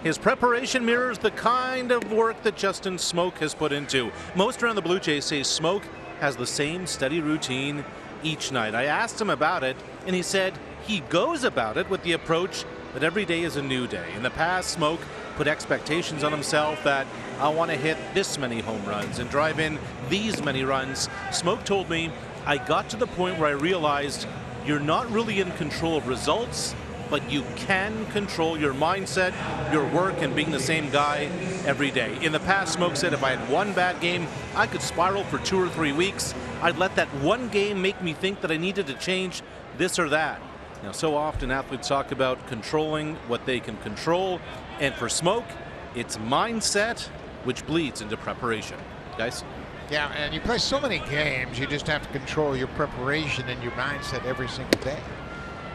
His preparation mirrors the kind of work that Justin Smoak has put into. Most around the Blue Jays say Smoak has the same steady routine each night. I asked him about it, and he said he goes about it with the approach that every day is a new day. In the past, Smoak put expectations on himself that I want to hit this many home runs and drive in these many runs. Smoak told me, I got to the point where I realized you're not really in control of results, but you can control your mindset, your work, and being the same guy every day. In the past, Smoak said if I had one bad game, I could spiral for 2 or 3 weeks. I'd let that one game make me think that I needed to change this or that. Now, so often athletes talk about controlling what they can control, and for Smoak, it's mindset, which bleeds into preparation. Guys? Yeah, and you play so many games, you just have to control your preparation and your mindset every single day.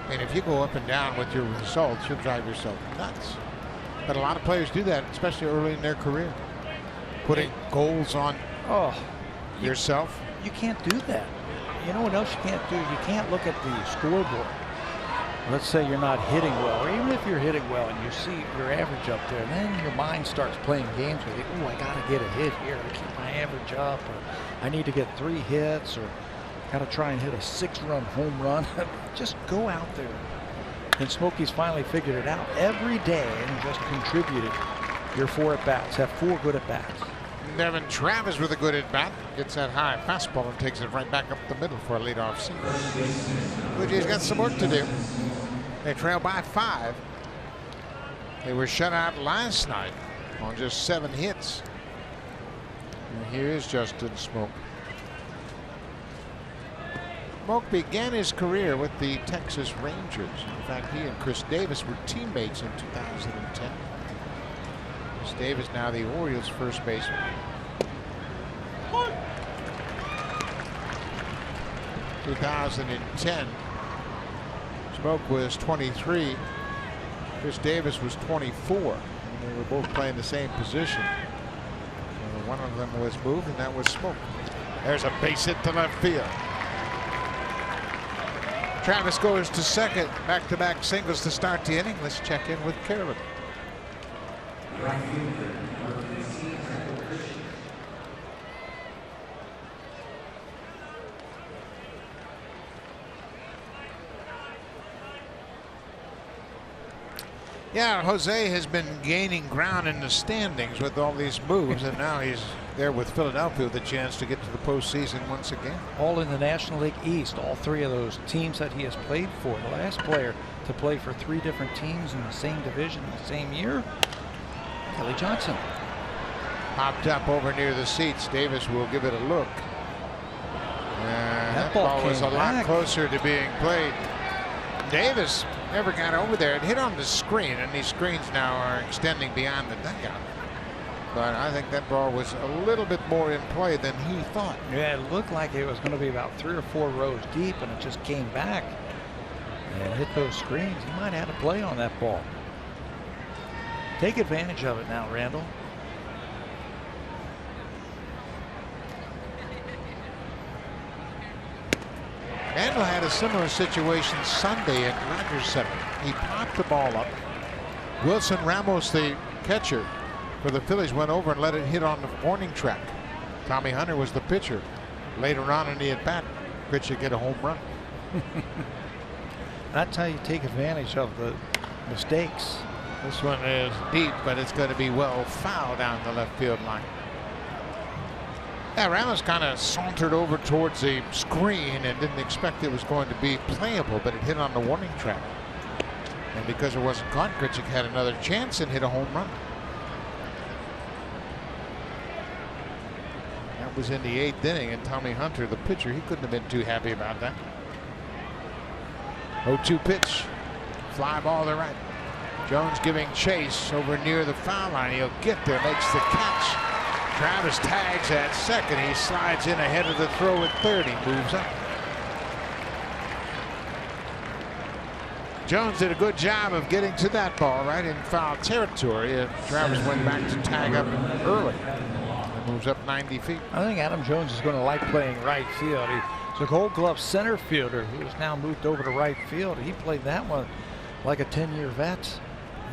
I mean, if you go up and down with your results, you'll drive yourself nuts. But a lot of players do that, especially early in their career. Putting goals on yourself. You can't do that. You know what else you can't do? You can't look at the scoreboard. Let's say you're not hitting well, or even if you're hitting well and you see your average up there, and then your mind starts playing games with you. Oh, I got to get a hit here to keep my average up, or I need to get 3 hits, or got to try and hit a 6-run home run. Just go out there. And Smokey's finally figured it out every day and just contributed your 4 at-bats. Have 4 good at-bats. Devin Travis with a good at-bat. Gets that high fastball and takes it right back up the middle for a leadoff single. Blue Jays got some work to do. They trail by 5. They were shut out last night on just 7 hits. here is Justin Smoke. Smoke began his career with the Texas Rangers. In fact, he and Chris Davis were teammates in 2010. Chris Davis now the Orioles first baseman. 2010, Smoke was 23. Chris Davis was 24. And they were both playing the same position. So one of them was moved, and that was Smoke. There's a base hit to left field. Travis goes to second. Back-to-back singles to start the inning. Let's check in with Carolyn. Yeah, Jose has been gaining ground in the standings with all these moves, and now he's there with Philadelphia with a chance to get to the postseason once again. All in the National League East, all three of those teams that he has played for. The last player to play for three different teams in the same division in the same year, Kelly Johnson. Popped up over near the seats. Davis will give it a look. That ball was a lot closer to being played. Davis never got over there. It hit on the screen, and these screens now are extending beyond the dugout. But I think that ball was a little bit more in play than he thought. Yeah, it looked like it was going to be about 3 or 4 rows deep, and it just came back and hit those screens. He might have had a play on that ball. Take advantage of it now, Randall. Randall had a similar situation Sunday at Rogers Center. He popped the ball up. Wilson Ramos, the catcher for the Phillies, went over and let it hit on the warning track. Tommy Hunter was the pitcher. Later on in the at-bat, Rich should get a home run. That's how you take advantage of the mistakes. This one is deep, but it's going to be well foul down the left field line. Yeah, Ramos kind of sauntered over towards the screen and didn't expect it was going to be playable, but it hit on the warning track. And because it wasn't caught, Grichuk had another chance and hit a home run. That was in the 8th inning, and Tommy Hunter, the pitcher, he couldn't have been too happy about that. 0-2 pitch. Fly ball to right. Jones giving chase over near the foul line. He'll get there, makes the catch. Travis tags at second. He slides in ahead of the throw at third. He moves up. Jones did a good job of getting to that ball right in foul territory. And Travis went back to tag up early. And moves up 90 feet. I think Adam Jones is going to like playing right field. He's a Gold Glove center fielder who has now moved over to right field. He played that one like a 10-year vet.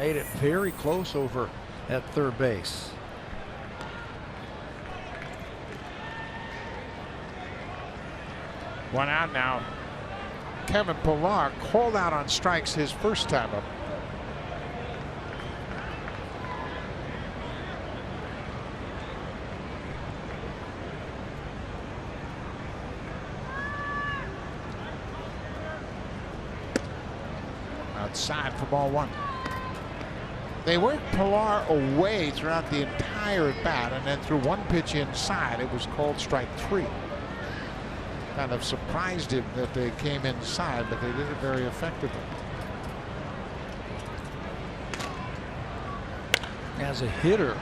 Made it very close over at third base. One out now. Kevin Pillar called out on strikes his first time up. Outside for ball one. They worked Pillar away throughout the entire at bat, and then threw one pitch inside. It was called strike 3. Kind of surprised him that they came inside, but they did it very effectively. As a hitter,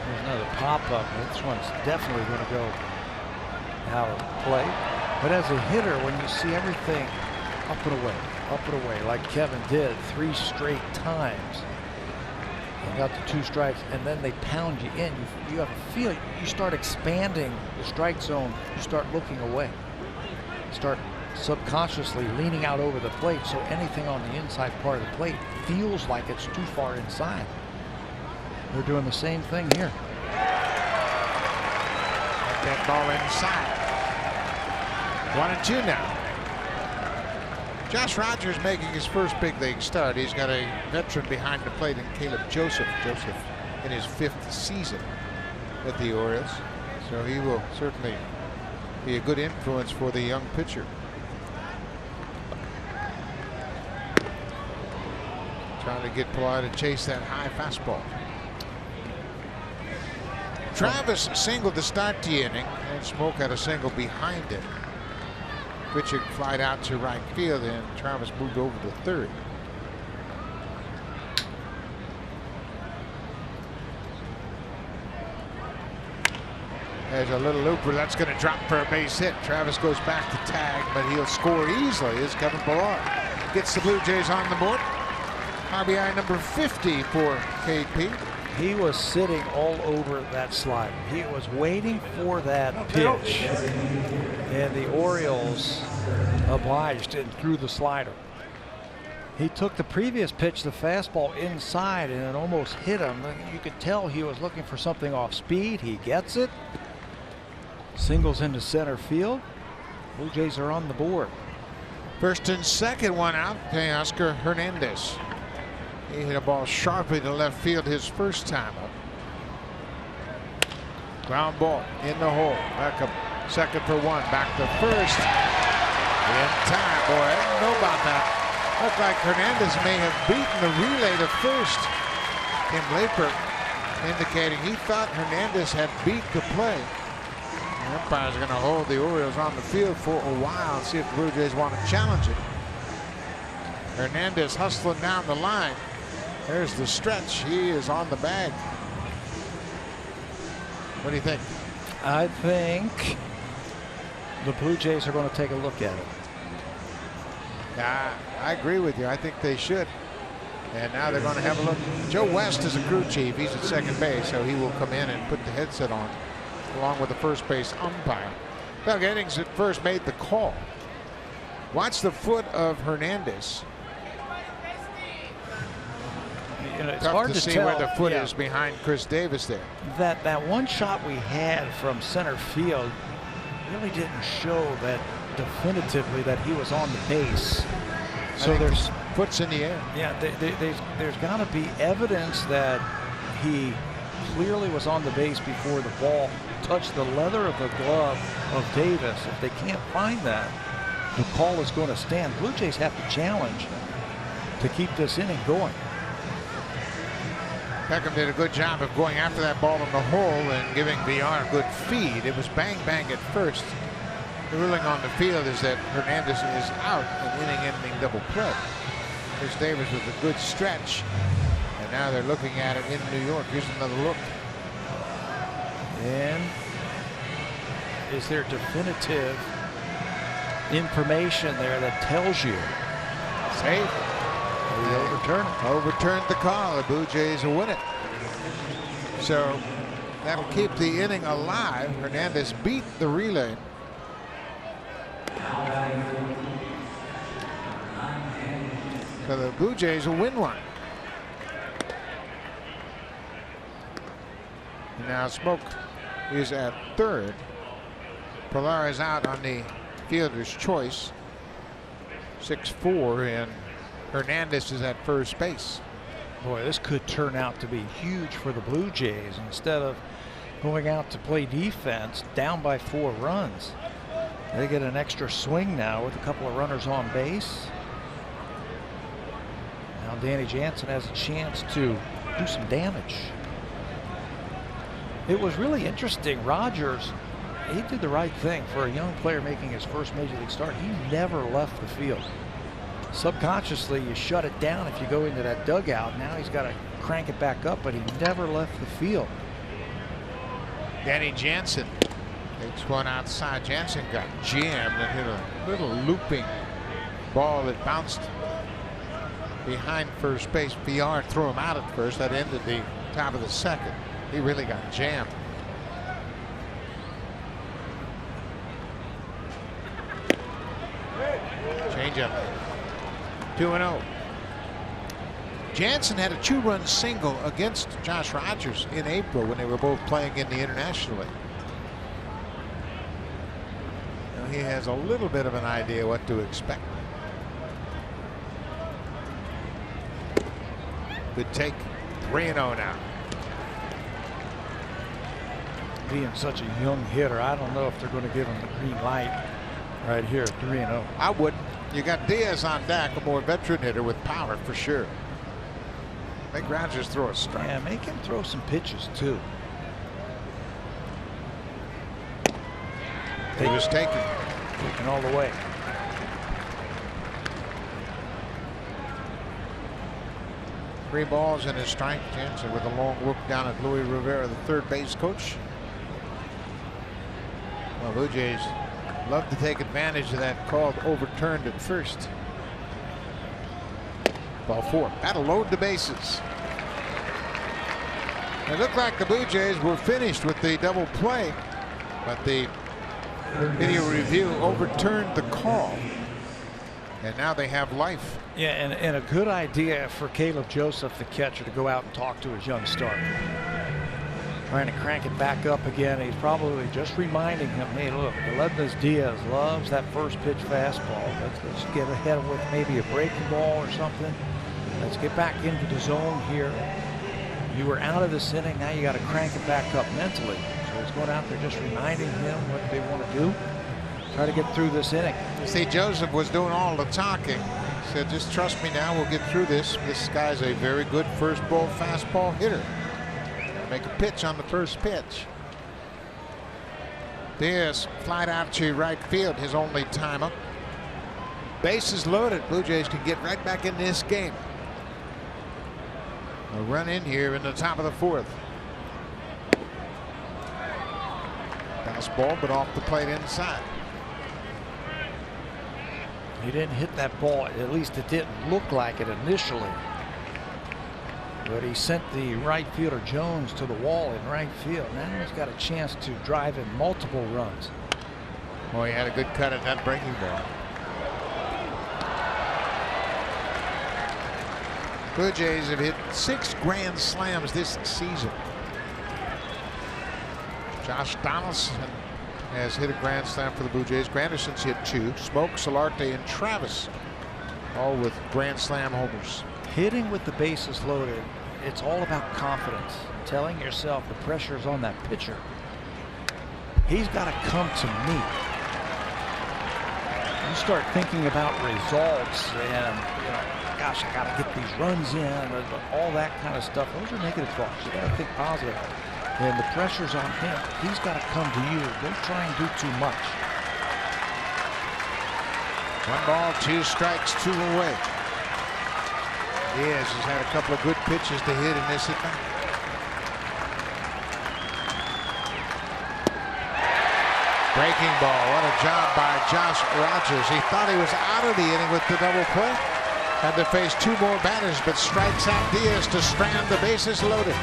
there's another pop-up. This one's definitely going to go out of play. But as a hitter, when you see everything up and away, like Kevin did 3 straight times, and got the 2 strikes, and then they pound you in, you have a feel. You start expanding the strike zone. You start looking away. Start subconsciously leaning out over the plate, so anything on the inside part of the plate feels like it's too far inside. They're doing the same thing here. Get that ball inside. 1-2 now. Josh Rogers making his first big league start. He's got a veteran behind the plate in Caleb Joseph. Joseph in his 5th season with the Orioles, so he will certainly be a good influence for the young pitcher. Trying to get Pillar to chase that high fastball. Travis singled to start the inning, and Smoke had a single behind it. Pitch had flied out to right field, and Travis moved over to third. There's a little looper that's going to drop for a base hit. Travis goes back to tag, but he'll score easily as Kevin Pillar gets the Blue Jays on the board. RBI number 50 for KP. He was sitting all over that slider. He was waiting for that pitch, and the Orioles obliged and threw the slider. He took the previous pitch, the fastball, inside, and it almost hit him. You could tell he was looking for something off speed. He gets it. Singles into center field. Blue Jays are on the board. First and second, one out. Oscar Hernandez. He hit a ball sharply to left field his first time up. Ground ball in the hole. Back up second for one. Back to first. In time. Boy, I didn't know about that. Looked like Hernandez may have beaten the relay to first. Tim Laper indicating he thought Hernandez had beat the play. The umpire's going to hold the Orioles on the field for a while and see if the Blue Jays want to challenge it. Hernandez hustling down the line. There's the stretch. He is on the bag. What do you think? I think the Blue Jays are going to take a look at it. I agree with you. I think they should. And now they're going to have a look. Joe West is a crew chief. He's at second base, so he will come in and put the headset on along with the first base umpire. Doug Eddings at first made the call. Watch the foot of Hernandez. You know, it's Tough hard to to see tell where the foot yeah, is behind Chris Davis there. That one shot we had from center field really didn't show that definitively that he was on the base. So there's foot's in the air. Yeah, there's got to be evidence that he clearly was on the base before the ball touched the leather of the glove of Davis. If they can't find that, the call is going to stand. Blue Jays have to challenge to keep this inning going. Peckham did a good job of going after that ball in the hole and giving VR a good feed. It was bang bang at first. The ruling on the field is that Hernandez is out, an inning-ending double play. Chris Davis with a good stretch, and now they're looking at it in New York. Here's another look. And is there definitive information there that tells you? Safe. They overturn it. Overturned the call. The Blue Jays will win it. So that'll keep the inning alive. Hernandez beat the relay. So the Blue Jays will win one. And now Smoke is at third. Pillar is out on the fielder's choice. 6'4", and Hernandez is at first base. Boy, this could turn out to be huge for the Blue Jays. Instead of going out to play defense, down by 4 runs, they get an extra swing now with a couple of runners on base. Now Danny Jansen has a chance to do some damage. It was really interesting. Rogers, he did the right thing for a young player making his first major league start. He never left the field. Subconsciously, you shut it down if you go into that dugout. Now he's got to crank it back up, but he never left the field. Danny Jansen takes one outside. Jansen got jammed and hit a little looping ball that bounced behind first base. VR threw him out at first. That ended the top of the second. He really got jammed. Changeup. 2-0. Jansen had a 2-run single against Josh Rogers in April when they were both playing in the International League. Now he has a little bit of an idea what to expect. Good take. 3-0 now. Being such a young hitter, I don't know if they're going to give him the green light right here, 3-0. I wouldn't. You got Diaz on deck, a more veteran hitter with power for sure. Make Rogers throw a strike. Yeah, make him throw some pitches too. He was taken all the way. Three balls in his strike. Jansen with a long look down at Louis Rivera, the third base coach. Well, Blue Jays love to take advantage of that call overturned at first. Ball four. That'll load the bases. It looked like the Blue Jays were finished with the double play, but the video review overturned the call, and now they have life. Yeah, and a good idea for Caleb Joseph, the catcher, to go out and talk to his young star. Trying to crank it back up again. He's probably just reminding him, hey, look, Melendez Diaz loves that first pitch fastball. Let's get ahead of with maybe a breaking ball or something. Let's get back into the zone here. You were out of this inning, now you got to crank it back up mentally. So he's going out there just reminding him what they want to do. Try to get through this inning. You see, Joseph was doing all the talking. He said, just trust me now, we'll get through this. This guy's a very good first ball fastball hitter. Make a pitch on the first pitch. Diaz flied out to right field, his only time up. Bases loaded. Blue Jays can get right back in this game. A run in here in the top of the fourth. Fastball, but off the plate inside. He didn't hit that ball, at least it didn't look like it initially. But he sent the right fielder Jones to the wall in right field. Now he's got a chance to drive in multiple runs. Well, he had a good cut at that breaking ball. Blue Jays have hit 6 grand slams this season. Josh Donaldson has hit a grand slam for the Blue Jays. Granderson's hit 2. Smoke, Solarte, and Travis, all with grand slam homers. Hitting with the bases loaded, it's all about confidence. Telling yourself the pressure's on that pitcher. He's got to come to me. You start thinking about results and, you know, gosh, I got to get these runs in, all that kind of stuff. Those are negative thoughts. You got to think positive. And the pressure's on him. He's got to come to you. Don't try and do too much. 1 ball, 2 strikes, 2 away. Diaz has had a couple of good pitches to hit in this at-bat. Breaking ball. What a job by Josh Rogers. He thought he was out of the inning with the double play. Had to face 2 more batters, but strikes out Diaz to strand the bases loaded.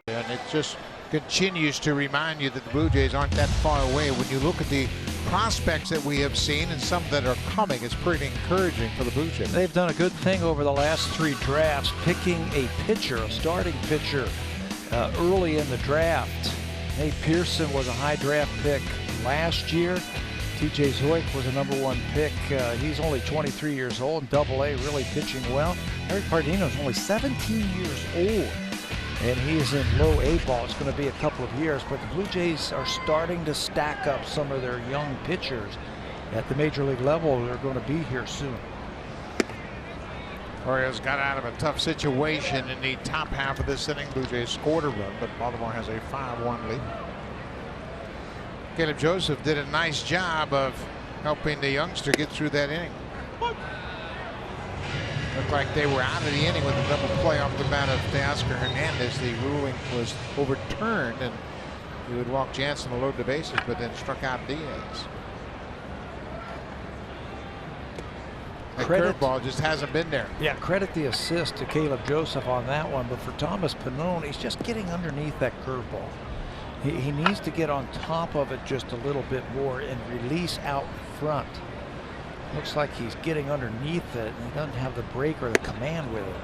And it just continues to remind you that the Blue Jays aren't that far away. When you look at the prospects that we have seen and some that are coming, it's pretty encouraging for the Blue Jays. They've done a good thing over the last 3 drafts, picking a pitcher, a starting pitcher, early in the draft. Nate Pearson was a high draft pick last year. TJ Zoik was a #1 pick. He's only 23 years old, Double-A, really pitching well. Eric Pardino's only 17 years old, and he's in low A ball. It's going to be a couple of years, but the Blue Jays are starting to stack up some of their young pitchers at the major league level. They're going to be here soon. Orioles got out of a tough situation in the top half of this inning. Blue Jays scored a run, but Baltimore has a 5-1 lead. Caleb Joseph did a nice job of helping the youngster get through that inning. Looked like they were out of the inning with a double play off the bat of Teoscar Hernandez. The ruling was overturned, and he would walk Jansen to load the bases, but then struck out Diaz. The curveball just hasn't been there. Yeah, credit the assist to Caleb Joseph on that one, but for Thomas Pannone, he's just getting underneath that curveball. He needs to get on top of it just a little bit more and release out front. Looks like he's getting underneath it, and he doesn't have the break or the command with it.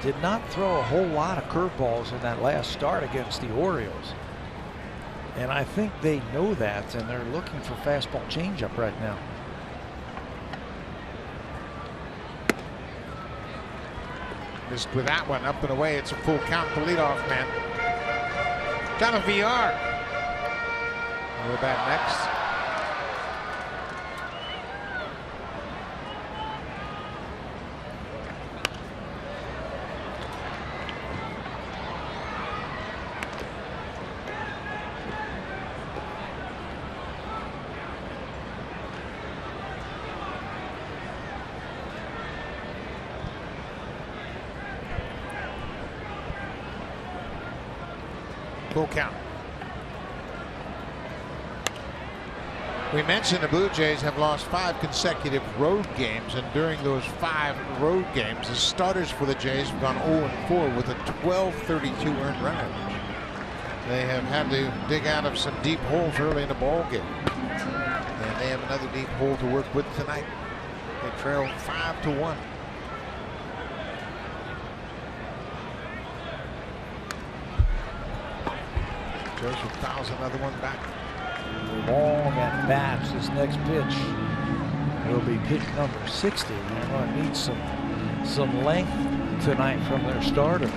Did not throw a whole lot of curveballs in that last start against the Orioles. And I think they know that, and they're looking for fastball changeup right now. Missed with that one, up and away. It's a full count to leadoff man. Jonathan VR. We're back next. Full count. We mentioned the Blue Jays have lost 5 consecutive road games, and during those 5 road games, the starters for the Jays have gone 0-4 with a 12.32 earned run average. They have had to dig out of some deep holes early in the ball game, and they have another deep hole to work with tonight. They trail 5-1. Joseph fouls another one back. Long at bats. This next pitch will be pitch number 60. They're going to need some length tonight from their starter.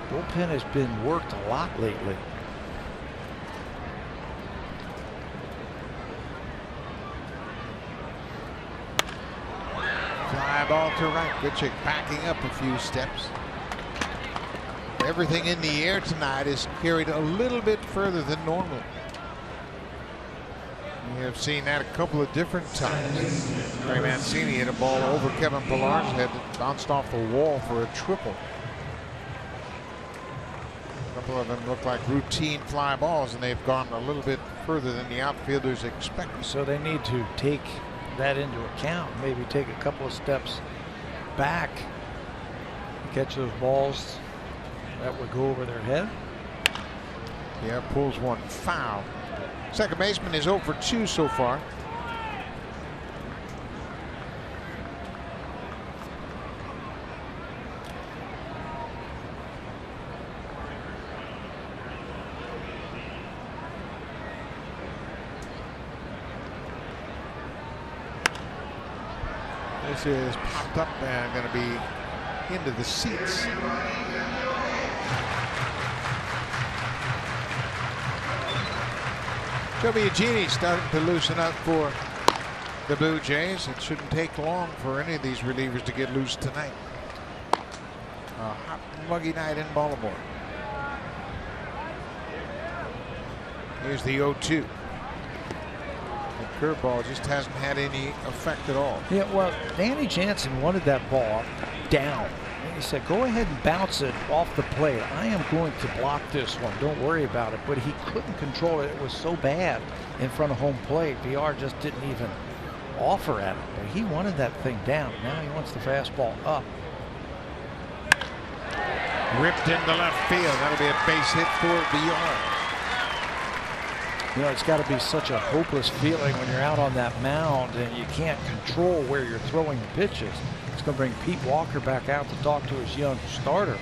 Bullpen has been worked a lot lately. Fly ball to right. Bitchick backing up a few steps. Everything in the air tonight is carried a little bit further than normal. We have seen that a couple of different times. Trey Mancini hit a ball over Kevin Pillar's head that bounced off the wall for a triple. A couple of them look like routine fly balls, and they've gone a little bit further than the outfielders expected. So they need to take that into account. Maybe take a couple of steps back, catch those balls that would go over their head. Yeah, pulls one foul. Second baseman is 0 for 2 so far. This is popped up and going to be into the seats. Joe Biagini starting to loosen up for the Blue Jays. It shouldn't take long for any of these relievers to get loose tonight. A hot, muggy night in Baltimore. Here's the 0-2. The curveball just hasn't had any effect at all. Yeah, well, Danny Jansen wanted that ball down. And he said, go ahead and bounce it off the plate. I am going to block this one. Don't worry about it. But he couldn't control it. It was so bad in front of home plate. VR just didn't even offer at it. But he wanted that thing down. Now he wants the fastball up. Ripped into left field. That'll be a base hit for VR. You know, it's got to be such a hopeless feeling when you're out on that mound and you can't control where you're throwing the pitches. It's going to bring Pete Walker back out to talk to his young starter.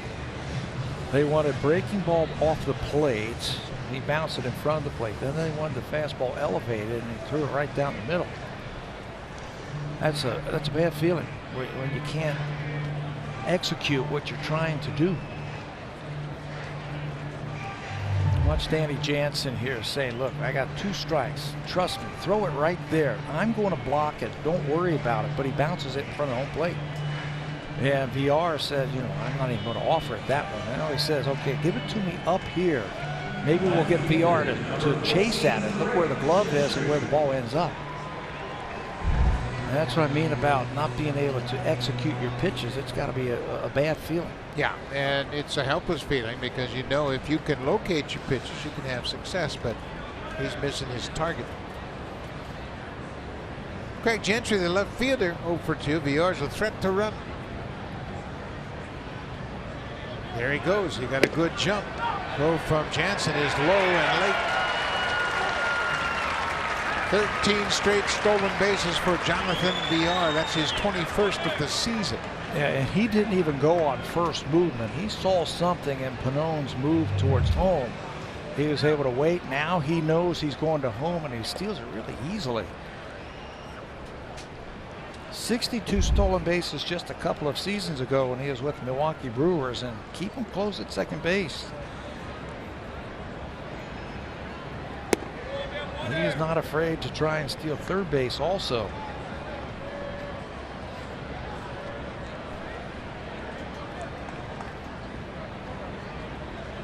They wanted breaking ball off the plate. He bounced it in front of the plate. Then they wanted the fastball elevated, and he threw it right down the middle. That's a bad feeling when you can't execute what you're trying to do. Watch Danny Jansen here saying, look, I got 2 strikes. Trust me, throw it right there. I'm going to block it. Don't worry about it. But he bounces it in front of the home plate. And VR said, you know, I'm not even going to offer it that one. And he says, okay, give it to me up here. Maybe we'll get VR to chase at it. Look where the glove is and where the ball ends up. And that's what I mean about not being able to execute your pitches. It's got to be a bad feeling. Yeah, and it's a helpless feeling because you know if you can locate your pitches, you can have success, but he's missing his target. Craig Gentry, the left fielder, 0 for 2. VR's a threat to run. There he goes. He got a good jump. Throw from Jansen is low and late. 13 straight stolen bases for Jonathan VR. That's his 21st of the season. Yeah, and he didn't even go on first movement. He saw something in Panone's move towards home. He was able to wait. Now he knows he's going to home, and he steals it really easily. 62 stolen bases just a couple of seasons ago when he was with Milwaukee Brewers, and keep him close at second base. He is not afraid to try and steal third base also.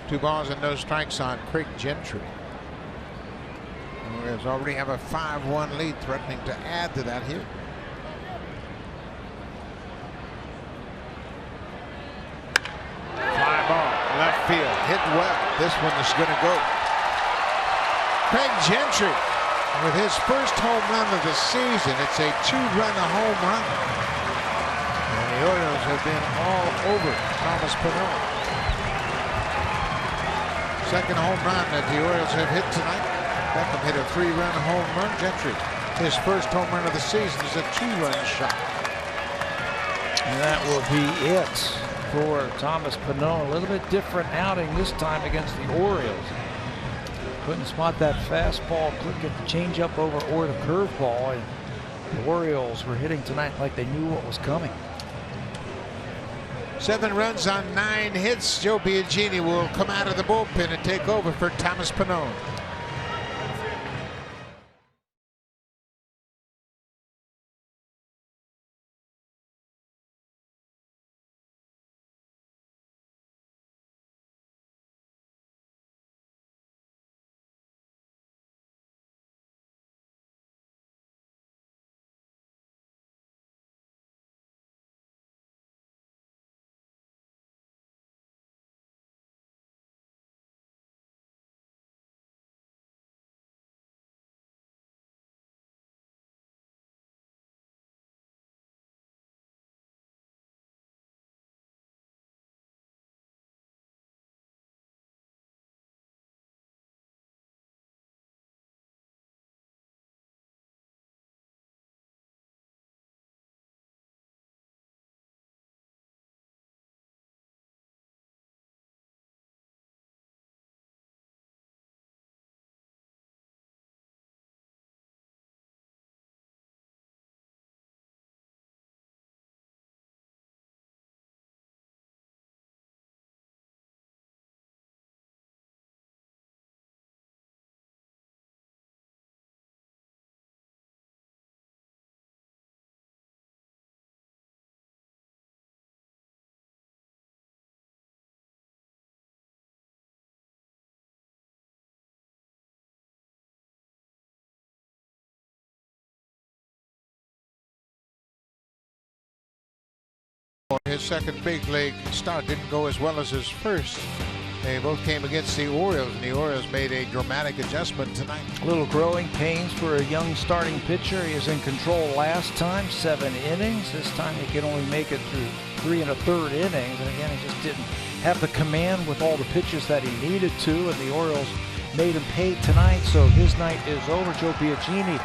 Two balls and no strikes on Craig Gentry. Warriors already have a 5-1 lead, threatening to add to that here. Fly ball, left field, hit well. This one is going to go. Craig Gentry with his first home run of the season. It's a 2-run home run. And the Orioles have been all over Thomas Panone. Second home run that the Orioles have hit tonight. Beckham hit a 3-run home run. Gentry, his first home run of the season, is a 2-run shot. And that will be it for Thomas Panone. A little bit different outing this time against the Orioles. Couldn't spot that fastball, couldn't get the changeup over or the curveball, and the Orioles were hitting tonight like they knew what was coming. 7 runs on 9 hits. Joe Biagini will come out of the bullpen and take over for Thomas Panone. His second big league start didn't go as well as his first. They both came against the Orioles, and the Orioles made a dramatic adjustment tonight. A little growing pains for a young starting pitcher. He was in control last time, 7 innings. This time he could only make it through 3 1/3 innings. And again, he just didn't have the command with all the pitches that he needed to, and the Orioles made him pay tonight, so his night is over. Joe Biagini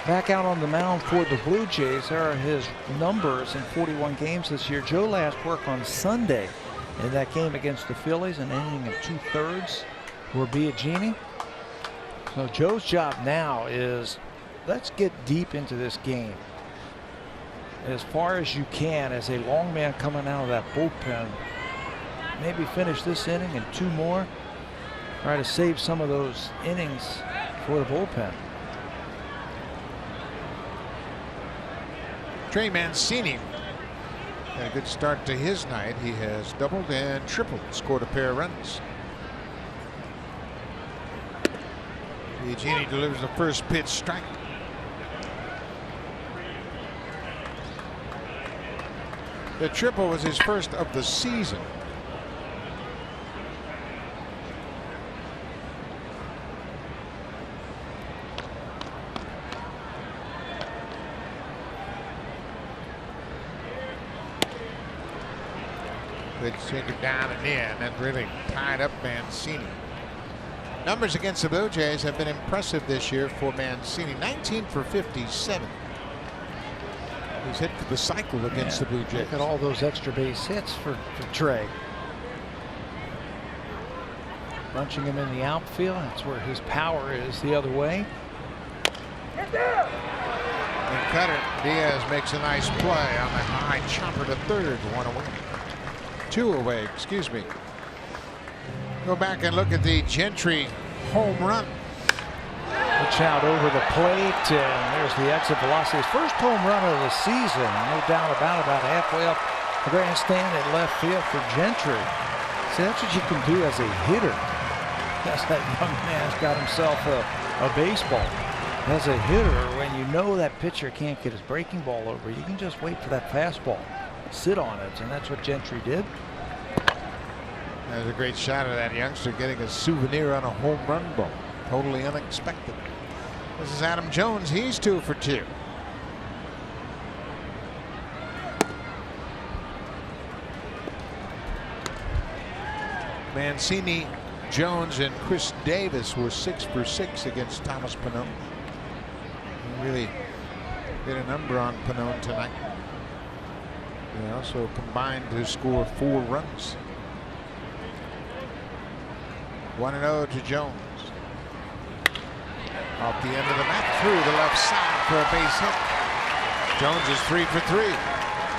back out on the mound for the Blue Jays. There are his numbers in 41 games this year. Joe last worked on Sunday in that game against the Phillies, an inning and 2/3 for Biagini. So Joe's job now is, let's get deep into this game as far as you can as a long man coming out of that bullpen. Maybe finish this inning and 2 more. Try to save some of those innings for the bullpen. Trey Mancini had a good start to his night. He has doubled and tripled, scored a pair of runs. Biagini delivers the first pitch strike. The triple was his first of the season. Good sinker down and in. That really tied up Mancini. Numbers against the Blue Jays have been impressive this year for Mancini. 19 for 57. He's hit for the cycle against the Blue Jays. Look at all those extra base hits for Trey. Bunching him in the outfield. That's where his power is, the other way. And cutter Diaz makes a nice play on the high chopper to third. 1 away. 2 away, excuse me. Go back and look at the Gentry home run. Pitch out over the plate, and there's the exit velocity. His first home run of the season, no doubt about halfway up the grandstand at left field for Gentry. See, that's what you can do as a hitter. Yes, that young man's got himself a baseball. As a hitter, when you know that pitcher can't get his breaking ball over, you can just wait for that fastball, sit on it, and that's what Gentry did. That was a great shot of that youngster getting a souvenir on a home run ball. Totally unexpected. This is Adam Jones. He's 2 for 2. Mancini, Jones, and Chris Davis were 6 for 6 against Thomas Pannone. He really did a number on Pannone tonight. They also combined to score 4 runs. 1-0 to Jones. Off the end of the mat through the left side for a base hit. Jones is 3 for 3.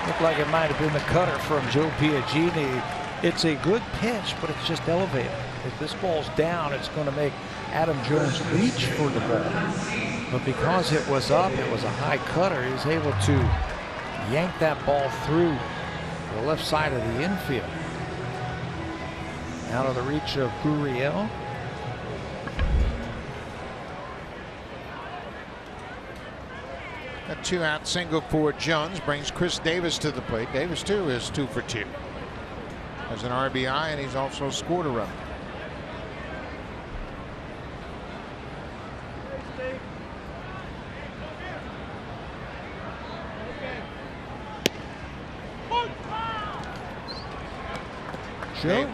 Looked like it might have been the cutter from Joe Biagini. It's a good pitch, but it's just elevated. If this ball's down, it's going to make Adam Jones reach for the ball. But because it was up, it was a high cutter, he was able to yank that ball through the left side of the infield. Out of the reach of Gurriel. A 2-out single for Jones brings Chris Davis to the plate. Davis too is 2 for 2. Has an RBI, and he's also scored a run. Joe,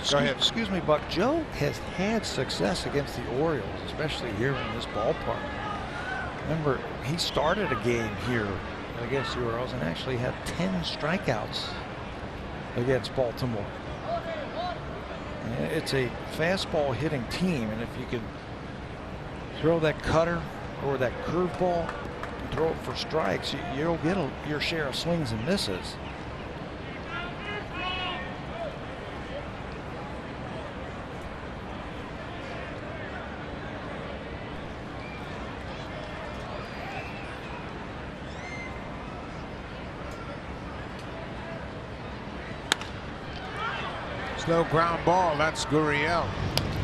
go ahead. Excuse me, Buck. Joe has had success against the Orioles, especially here in this ballpark. Remember, he started a game here against the Orioles and actually had 10 strikeouts against Baltimore. And it's a fastball hitting team, and if you can throw that cutter or that curveball and throw it for strikes, you'll get your share of swings and misses. Slow ground ball. That's Gurriel.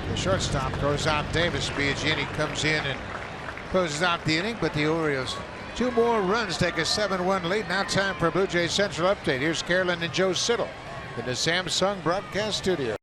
The shortstop throws out Davis. Biagini comes in and closes out the inning, but the Orioles 2 more runs, take a 7-1 lead. Now time for a Blue Jays Central update. Here's Carolyn and Joe Siddall in the Samsung broadcast studio.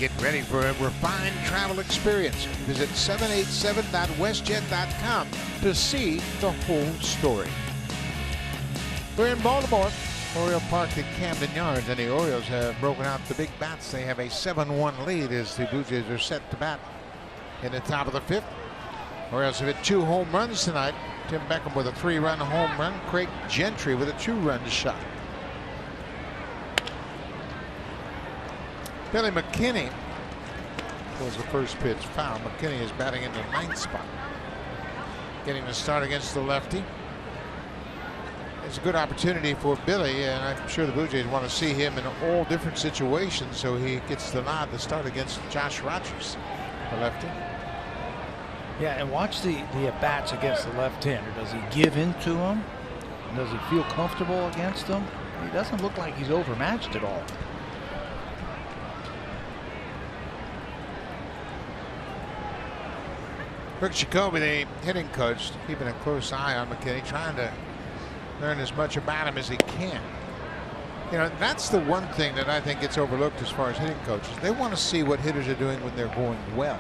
Get ready for a refined travel experience. Visit 787.westjet.com to see the whole story. We're in Baltimore, Oriole Park at Camden Yards, and the Orioles have broken out the big bats. They have a 7-1 lead as the Blue Jays are set to bat in the top of the 5th. Orioles have hit 2 home runs tonight. Tim Beckham with a 3-run home run. Craig Gentry with a 2-run shot. Billy McKinney was the first pitch foul. McKinney is batting in the 9th spot. Getting the start against the lefty. It's a good opportunity for Billy, and I'm sure the Blue Jays want to see him in all different situations, so he gets the nod to start against Josh Rogers, the lefty. Yeah, and watch the at-bats against the left-hander. Does he give in to him? Does he feel comfortable against him? He doesn't look like he's overmatched at all. Rick Jacoby, the hitting coach, keeping a close eye on McKinney, trying to learn as much about him as he can. You know, that's the one thing that I think gets overlooked as far as hitting coaches. They want to see what hitters are doing when they're going well.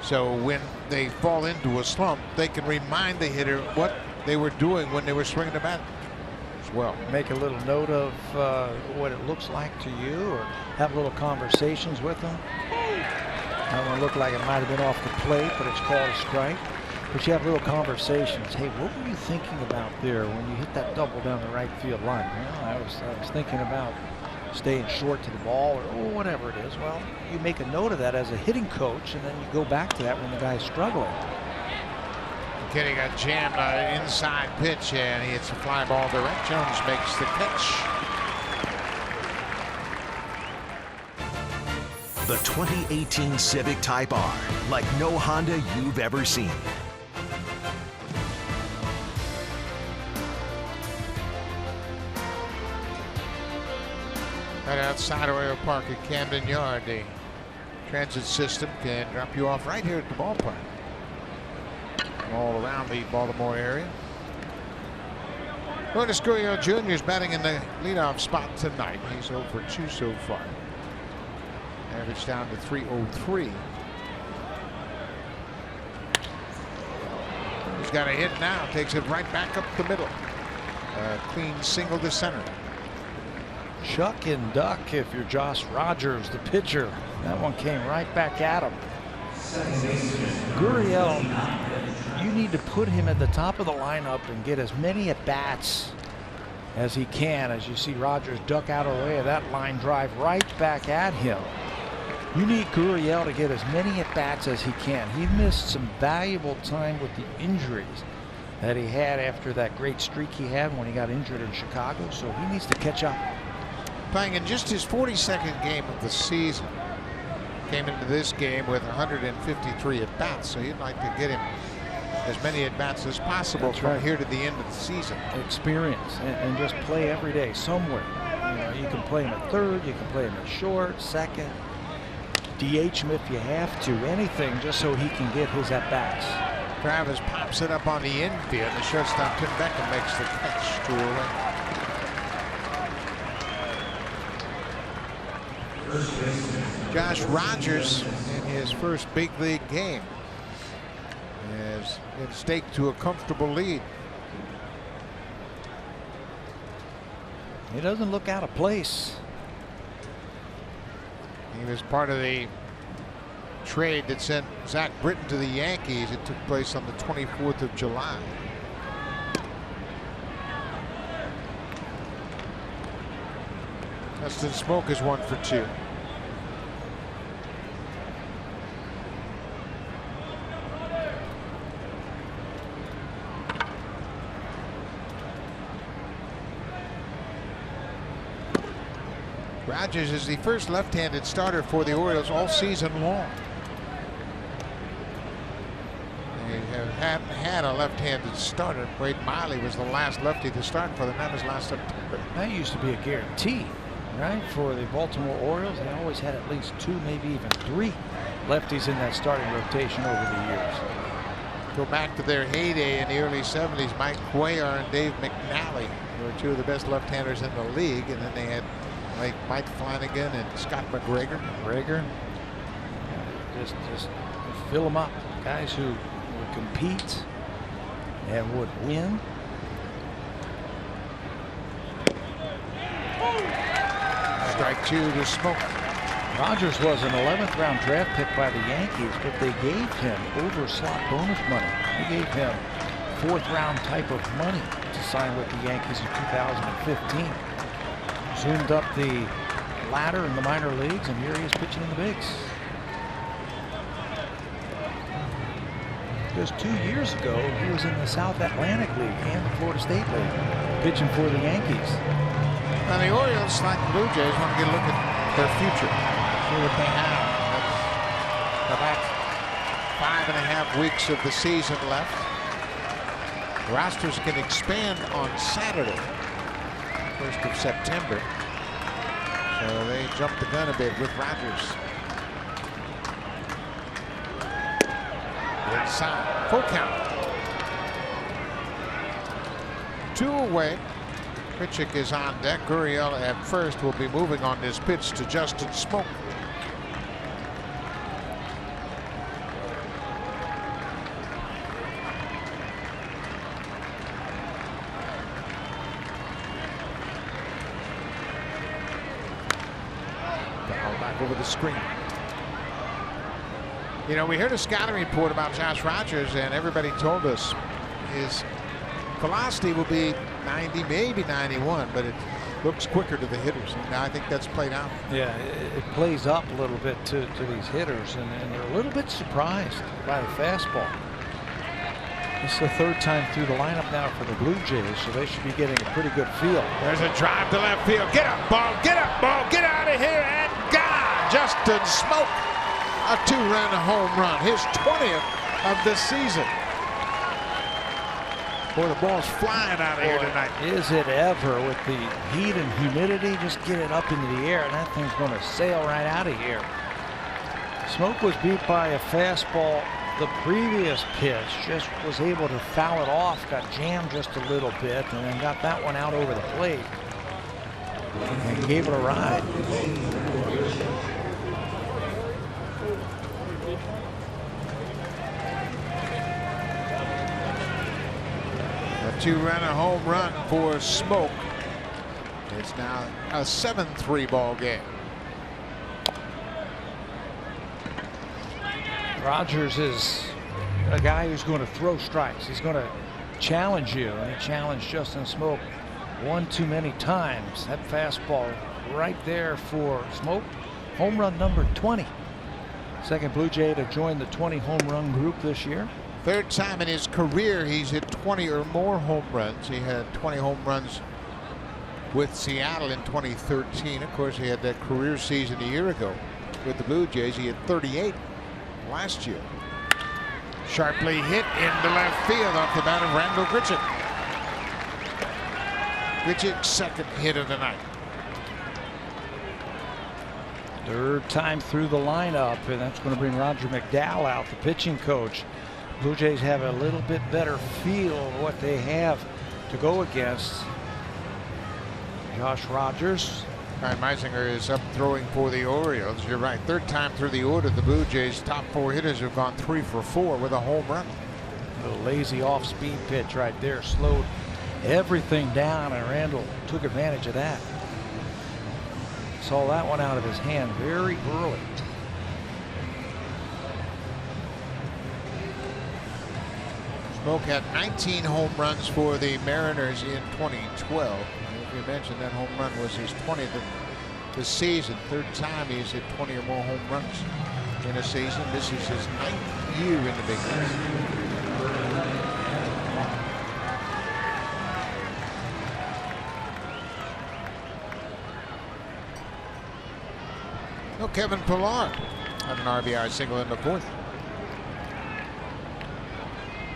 So when they fall into a slump, they can remind the hitter what they were doing when they were swinging the bat as well. Make a little note of what it looks like to you, or have little conversations with them. That one looked like it might have been off the plate, but it's called a strike. But you have little conversations. Hey, what were you thinking about there when you hit that double down the right field line? Well, I was thinking about staying short to the ball, or whatever it is. Well, you make a note of that as a hitting coach, and then you go back to that when the guy's struggling. McKinney got jammed on an inside pitch, and he hits a fly ball direct. Jones makes the catch. The 2018 Civic Type R, like no Honda you've ever seen. Right outside Oriole Park at Camden Yard, the transit system can drop you off right here at the ballpark. All around the Baltimore area. Lourdes Gurriel Jr. is batting in the leadoff spot tonight. He's 0 for 2 so far. Average down to 303. He's got a hit now. Takes it right back up the middle. Clean single to center. Chuck and duck if you're Josh Rogers, the pitcher. That one came right back at him. Gurriel, you need to put him at the top of the lineup and get as many at-bats as he can. As you see Rogers duck out of the way of that line drive right back at him. You need Gurriel to get as many at-bats as he can. He missed some valuable time with the injuries that he had after that great streak he had when he got injured in Chicago, so he needs to catch up. Playing in just his 42nd game of the season. Came into this game with 153 at-bats, so you'd like to get him as many at-bats as possible. That's from right. Here to the end of the season. Experience and just play every day somewhere. You know, you can play him at third, you can play him at short, second. DH him if you have to, anything just so he can get his at-bats. Travis pops it up on the infield. The shortstop Tim Beckham makes the catch to away. Josh Rogers in his first big league game has been staked to a comfortable lead. He doesn't look out of place. He was part of the trade that sent Zach Britton to the Yankees. It took place on the 24th of July. Dustin Smoke is 1 for 2. Rogers is the first left-handed starter for the Orioles all season long. They haven't had a left-handed starter. Wade Miley was the last lefty to start for them. That was last September. That used to be a guarantee, right? For the Baltimore Orioles, they always had at least 2, maybe even 3 lefties in that starting rotation over the years. Go back to their heyday in the early 70s. Mike Cuellar and Dave McNally were 2 of the best left-handers in the league, and then they had like Mike Flanagan and Scott McGregor. Just fill them up. Guys who would compete and would win. Strike two to Smoke. Rogers was an 11th round draft pick by the Yankees, but they gave him over slot bonus money. They gave him 4th round type of money to sign with the Yankees in 2015. Zoomed up the ladder in the minor leagues, and here he is pitching in the bigs. Just 2 years ago, he was in the South Atlantic League and the Florida State League, pitching for the Yankees. Now the Orioles, like the Blue Jays, want to get a look at their future. See what they have. About 5.5 weeks of the season left. Rosters can expand on Saturday, 1st of September. So they jumped the gun a bit with Rogers. Inside, full count. 2 away. Pitchick is on deck. Gurriel at first will be moving on this pitch to Justin Smoke. Foul back over the screen. You know, we heard a scouting report about Josh Rogers, and everybody told us his velocity will be 90, maybe 91, but it looks quicker to the hitters. And now I think that's played out. Yeah, it plays up a little bit to these hitters, and they're a little bit surprised by the fastball. This is the 3rd time through the lineup now for the Blue Jays, so they should be getting a pretty good feel. There's a drive to left field. Get up, ball, get up, ball, get out of here, and gone! Justin Smoke, a 2-run home run, his 20th of the season. Boy, the ball's flying out of here tonight. Is it ever, with the heat and humidity? Just get it up into the air, and that thing's going to sail right out of here. Smoke was beat by a fastball the previous pitch, just was able to foul it off, got jammed just a little bit, and then got that one out over the plate and gave it a ride. A 2-run home run for Smoke. It's now a 7-3 ball game. Rogers is a guy who's going to throw strikes. He's going to challenge you, and he challenged Justin Smoke one too many times. That fastball right there for Smoke. Home run number 20. Second Blue Jay to join the 20 home run group this year. 3rd time in his career he's hit 20 or more home runs. He had 20 home runs with Seattle in 2013. Of course, he had that career season a year ago with the Blue Jays. He had 38 last year. Sharply hit into left field off the bat of Randall Grichuk. Grichuk's 2nd hit of the night. 3rd time through the lineup, and that's going to bring Roger McDowell out, the pitching coach. Blue Jays have a little bit better feel of what they have to go against. Josh Rogers. Ryan Meisinger is up throwing for the Orioles. You're right. 3rd time through the order. The Blue Jays' top 4 hitters have gone 3 for 4 with a home run. A little lazy off-speed pitch right there. Slowed everything down, and Randall took advantage of that. Saw that one out of his hand very early. Smoke had 19 home runs for the Mariners in 2012. As we mentioned, that home run was his 20th of the season. 3rd time he's hit 20 or more home runs in a season. This is his 9th year in the big leagues. No, Kevin Pillar had an RBI single in the 4th.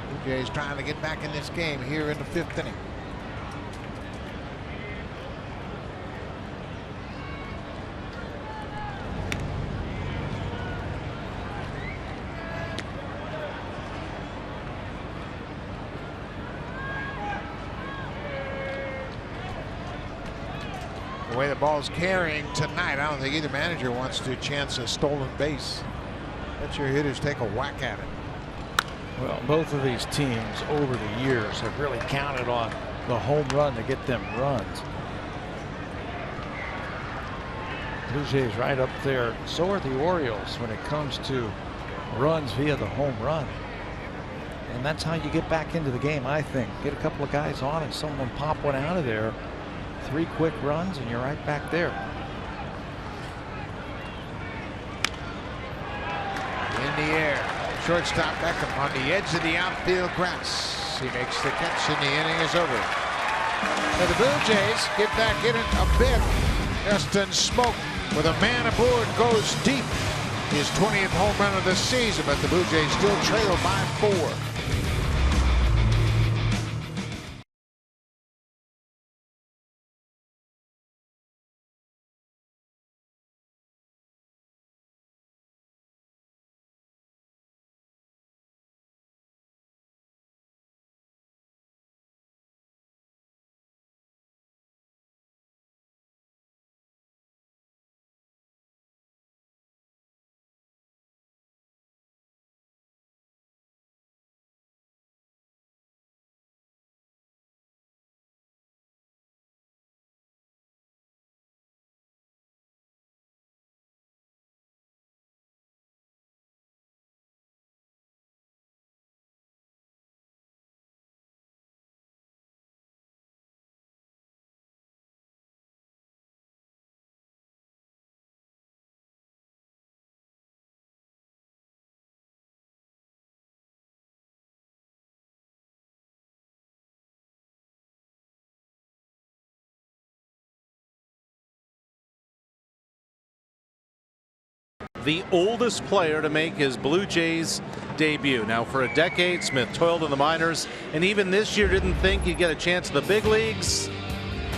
Blue Jays trying to get back in this game here in the 5th inning. The way the ball's carrying tonight, I don't think either manager wants to chance a stolen base. Let your hitters take a whack at it. Well, both of these teams over the years have really counted on the home run to get them runs. Blue Jays right up there. So are the Orioles when it comes to runs via the home run. And that's how you get back into the game, I think. Get a couple of guys on and someone pop one out of there. 3 quick runs and you're right back there. In the air. Shortstop Beckham on the edge of the outfield grass. He makes the catch and the inning is over. Now the Blue Jays get back in it a bit. Justin Smoke with a man aboard goes deep. His 20th home run of the season, but the Blue Jays still trail by 4. The oldest player to make his Blue Jays debut. Now, for a decade, Smith toiled in the minors, and even this year didn't think he'd get a chance in the big leagues.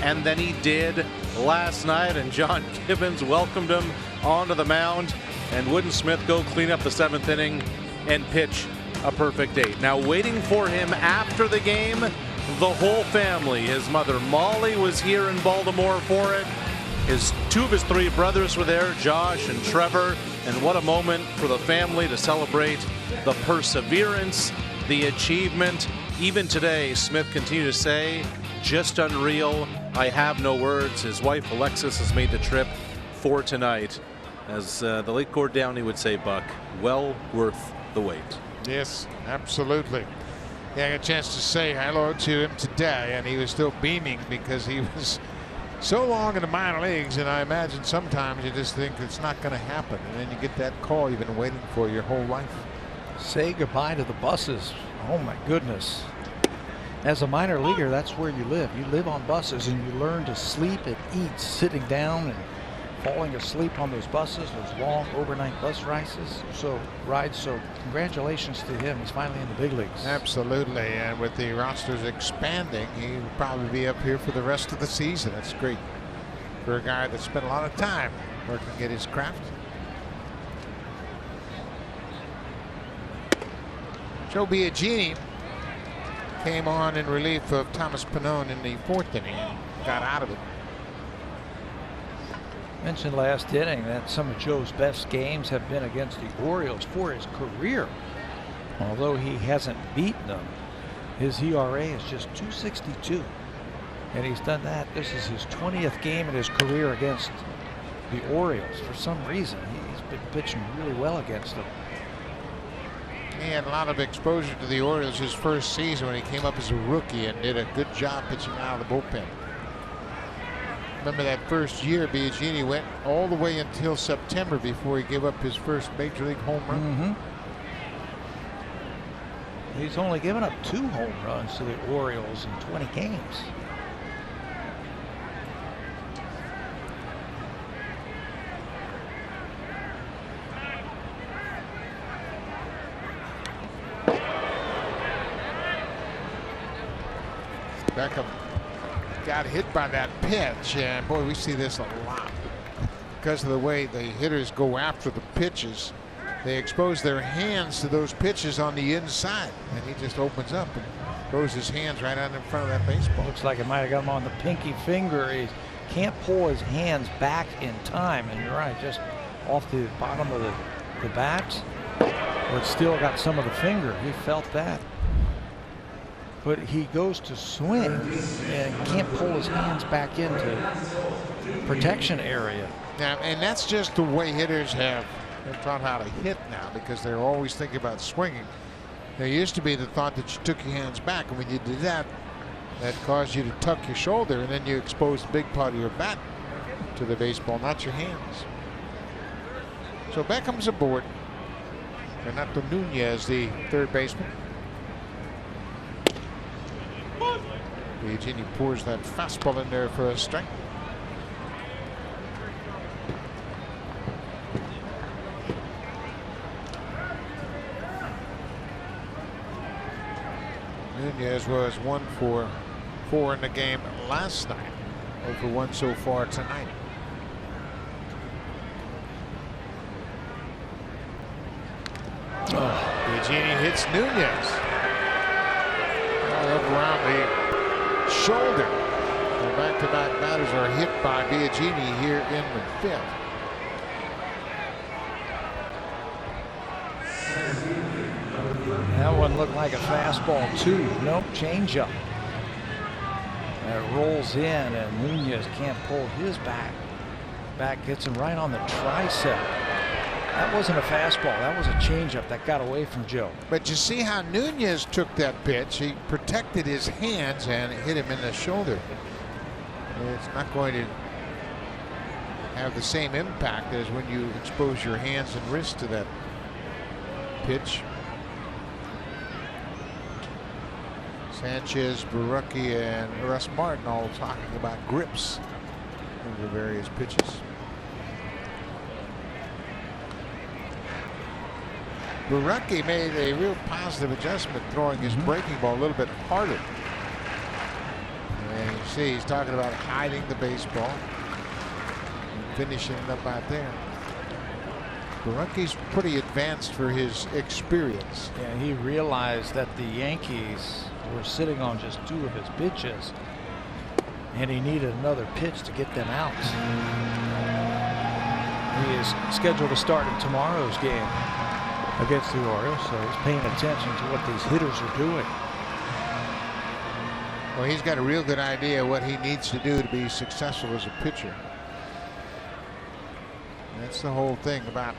And then he did last night, and John Gibbons welcomed him onto the mound. And wouldn't Smith go clean up the 7th inning and pitch a perfect 8? Now, waiting for him after the game, the whole family. His mother Molly was here in Baltimore for it. Two of his 3 brothers were there, Josh and Trevor. And what a moment for the family to celebrate the perseverance, the achievement. Even today, Smith continued to say, just unreal. I have no words. His wife Alexis has made the trip for tonight. As the late Gord Downey would say, Buck, well worth the wait. Yes, absolutely. Yeah, I got a chance to say hello to him today, and he was still beaming because he was so long in the minor leagues, and I imagine sometimes you just think it's not going to happen, and then you get that call you've been waiting for your whole life. Say goodbye to the buses. Oh my goodness. As a minor leaguer, that's where you live. You live on buses and you learn to sleep and eat sitting down and falling asleep on those buses, those long overnight bus rides. So congratulations to him. He's finally in the big leagues. Absolutely, and with the rosters expanding, he'll probably be up here for the rest of the season. That's great for a guy that spent a lot of time working at his craft. Joe Biagini came on in relief of Thomas Pannone in the 4th inning and got out of it. Mentioned last inning that some of Joe's best games have been against the Orioles for his career. Although he hasn't beaten them, his ERA is just .262. And he's done that. This is his 20th game in his career against the Orioles. For some reason, he's been pitching really well against them. He had a lot of exposure to the Orioles his first season when he came up as a rookie and did a good job pitching out of the bullpen. Remember that first year, Biagini went all the way until September before he gave up his first major league home run. He's only given up 2 home runs to the Orioles in 20 games. Beckham got hit by that pitch, and boy, we see this a lot because of the way the hitters go after the pitches. They expose their hands to those pitches on the inside, and he just opens up and throws his hands right out in front of that baseball. Looks like it might have got him on the pinky finger. He can't pull his hands back in time. And you're right, just off the bottom of the bat, but still got some of the finger. He felt that. But he goes to swing and can't pull his hands back into protection area. Yeah, and that's just the way hitters have taught how to hit now, because they're always thinking about swinging. There used to be the thought that you took your hands back, and when you did that, that caused you to tuck your shoulder, and then you exposed a big part of your bat to the baseball, not your hands. So back comes aboard. Renato Nunez, the third baseman. Biagini pours that fastball in there for a strike. Nunez was 1 for 4 in the game last night. 0 for 1 so far tonight. Biagini hits Nunez. Up around the shoulder. The back-to-back batters are hit by Biagini here in the fifth. That one looked like a fastball too. Nope, changeup. It rolls in, and Nunez can't pull his back. Back gets him right on the tricep. That wasn't a fastball. That was a changeup that got away from Joe. But you see how Nunez took that pitch. He protected his hands and hit him in the shoulder. It's not going to have the same impact as when you expose your hands and wrist to that pitch. Sanchez, Barucki, and Russ Martin all talking about grips of the various pitches. Barucki made a real positive adjustment, throwing his breaking ball a little bit harder. And you see he's talking about hiding the baseball and finishing it up out there. Barucki's pretty advanced for his experience. Yeah, he realized that the Yankees were sitting on just 2 of his pitches, and he needed another pitch to get them out. He is scheduled to start in tomorrow's game against the Orioles, so he's paying attention to what these hitters are doing. Well, he's got a real good idea what he needs to do to be successful as a pitcher. And that's the whole thing about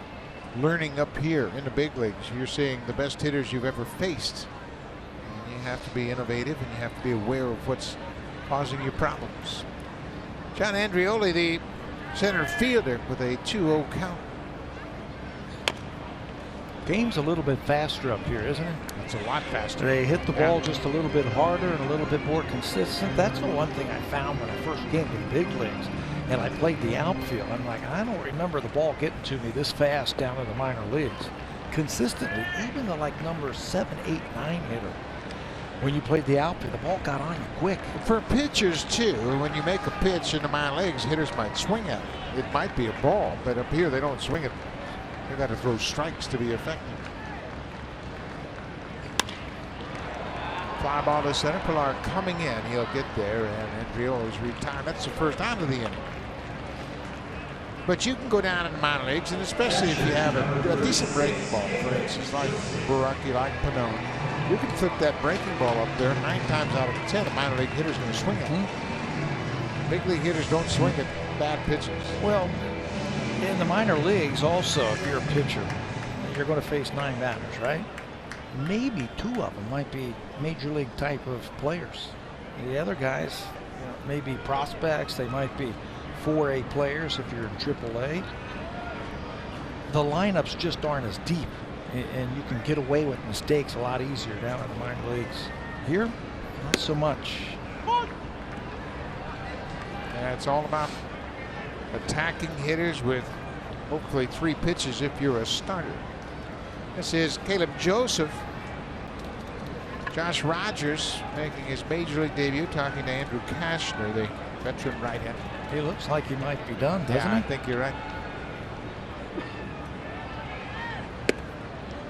learning up here in the big leagues. You're seeing the best hitters you've ever faced. And you have to be innovative, and you have to be aware of what's causing you problems. John Andrioli, the center fielder, with a 2-0 count. Game's a little bit faster up here, isn't it? It's a lot faster. They hit the ball just a little bit harder and a little bit more consistent. That's the one thing I found when I first came to the big leagues and I played the outfield. I'm like, I don't remember the ball getting to me this fast down in the minor leagues. Consistently, even the number 7, 8, 9 hitter, when you played the outfield, the ball got on you quick. For pitchers too, when you make a pitch in the minor leagues, hitters might swing at it. It might be a ball, but up here they don't swing it. They got to throw strikes to be effective. Fly ball to center. Pilar coming in. He'll get there, and Andrioli's retired. That's the first out of the inning. But you can go down in the minor leagues, and especially if you have a decent breaking ball, for instance, like Barucki, like Pannone, you can flip that breaking ball up there. 9 times out of 10, a minor league hitter's going to swing it. Big league hitters don't swing at bad pitches. Well, in the minor leagues also, if you're a pitcher, you're going to face 9 batters, right? Maybe 2 of them might be major league type of players. The other guys, may be prospects. They might be 4A players if you're in AAA. The lineups just aren't as deep, and you can get away with mistakes a lot easier down in the minor leagues. Here, not so much. Yeah, it's all about attacking hitters with hopefully 3 pitches if you're a starter. This is Caleb Joseph. Josh Rogers making his major league debut, talking to Andrew Kashner, the veteran right-hander. He looks like he might be done, doesn't he? I think you're right.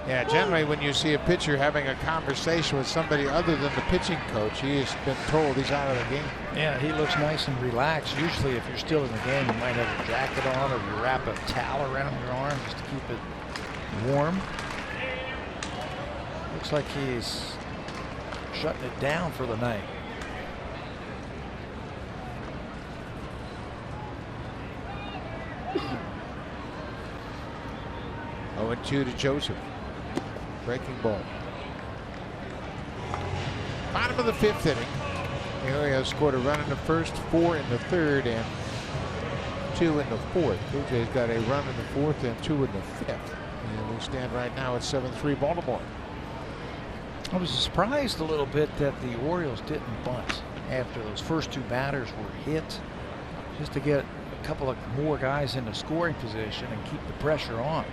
Yeah, generally when you see a pitcher having a conversation with somebody other than the pitching coach, he has been told he's out of the game. Yeah, he looks nice and relaxed. Usually if you're still in the game, you might have a jacket on or you wrap a towel around your arm just to keep it warm. Looks like he's shutting it down for the night. Oh, 2 to Joseph. Breaking ball. Bottom of the 5th inning. The Orioles scored a run in the first, 4 in the 3rd, and 2 in the 4th. Blue Jays got a run in the 4th and 2 in the 5th. And we stand right now at 7-3 Baltimore. I was surprised a little bit that the Orioles didn't bunt after those first 2 batters were hit, just to get a couple of more guys in the scoring position and keep the pressure on.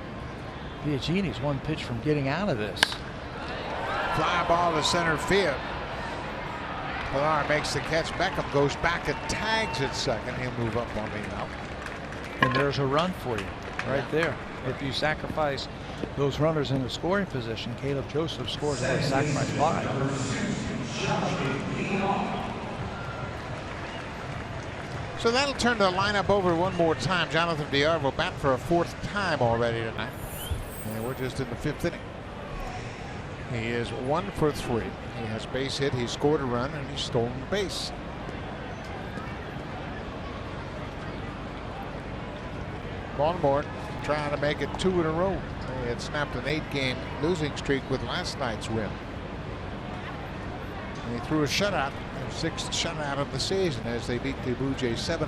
Biagini's 1 pitch from getting out of this. Fly ball to center field. Pilar makes the catch. Beckham goes back and tags at second. He'll move up on the out. And there's a run for you right there. If you sacrifice those runners in the scoring position, Caleb Joseph scores on a sacrifice fly. So that'll turn the lineup over one more time. Jonathan Villar will bat for a 4th time already tonight. And we're just in the 5th inning. He is 1 for 3. He has base hit, he scored a run, and he's stolen the base. Baltimore trying to make it 2 in a row. They had snapped an 8-game losing streak with last night's win. And he threw a shutout, their 6th shutout of the season as they beat the Blue Jays 7-0.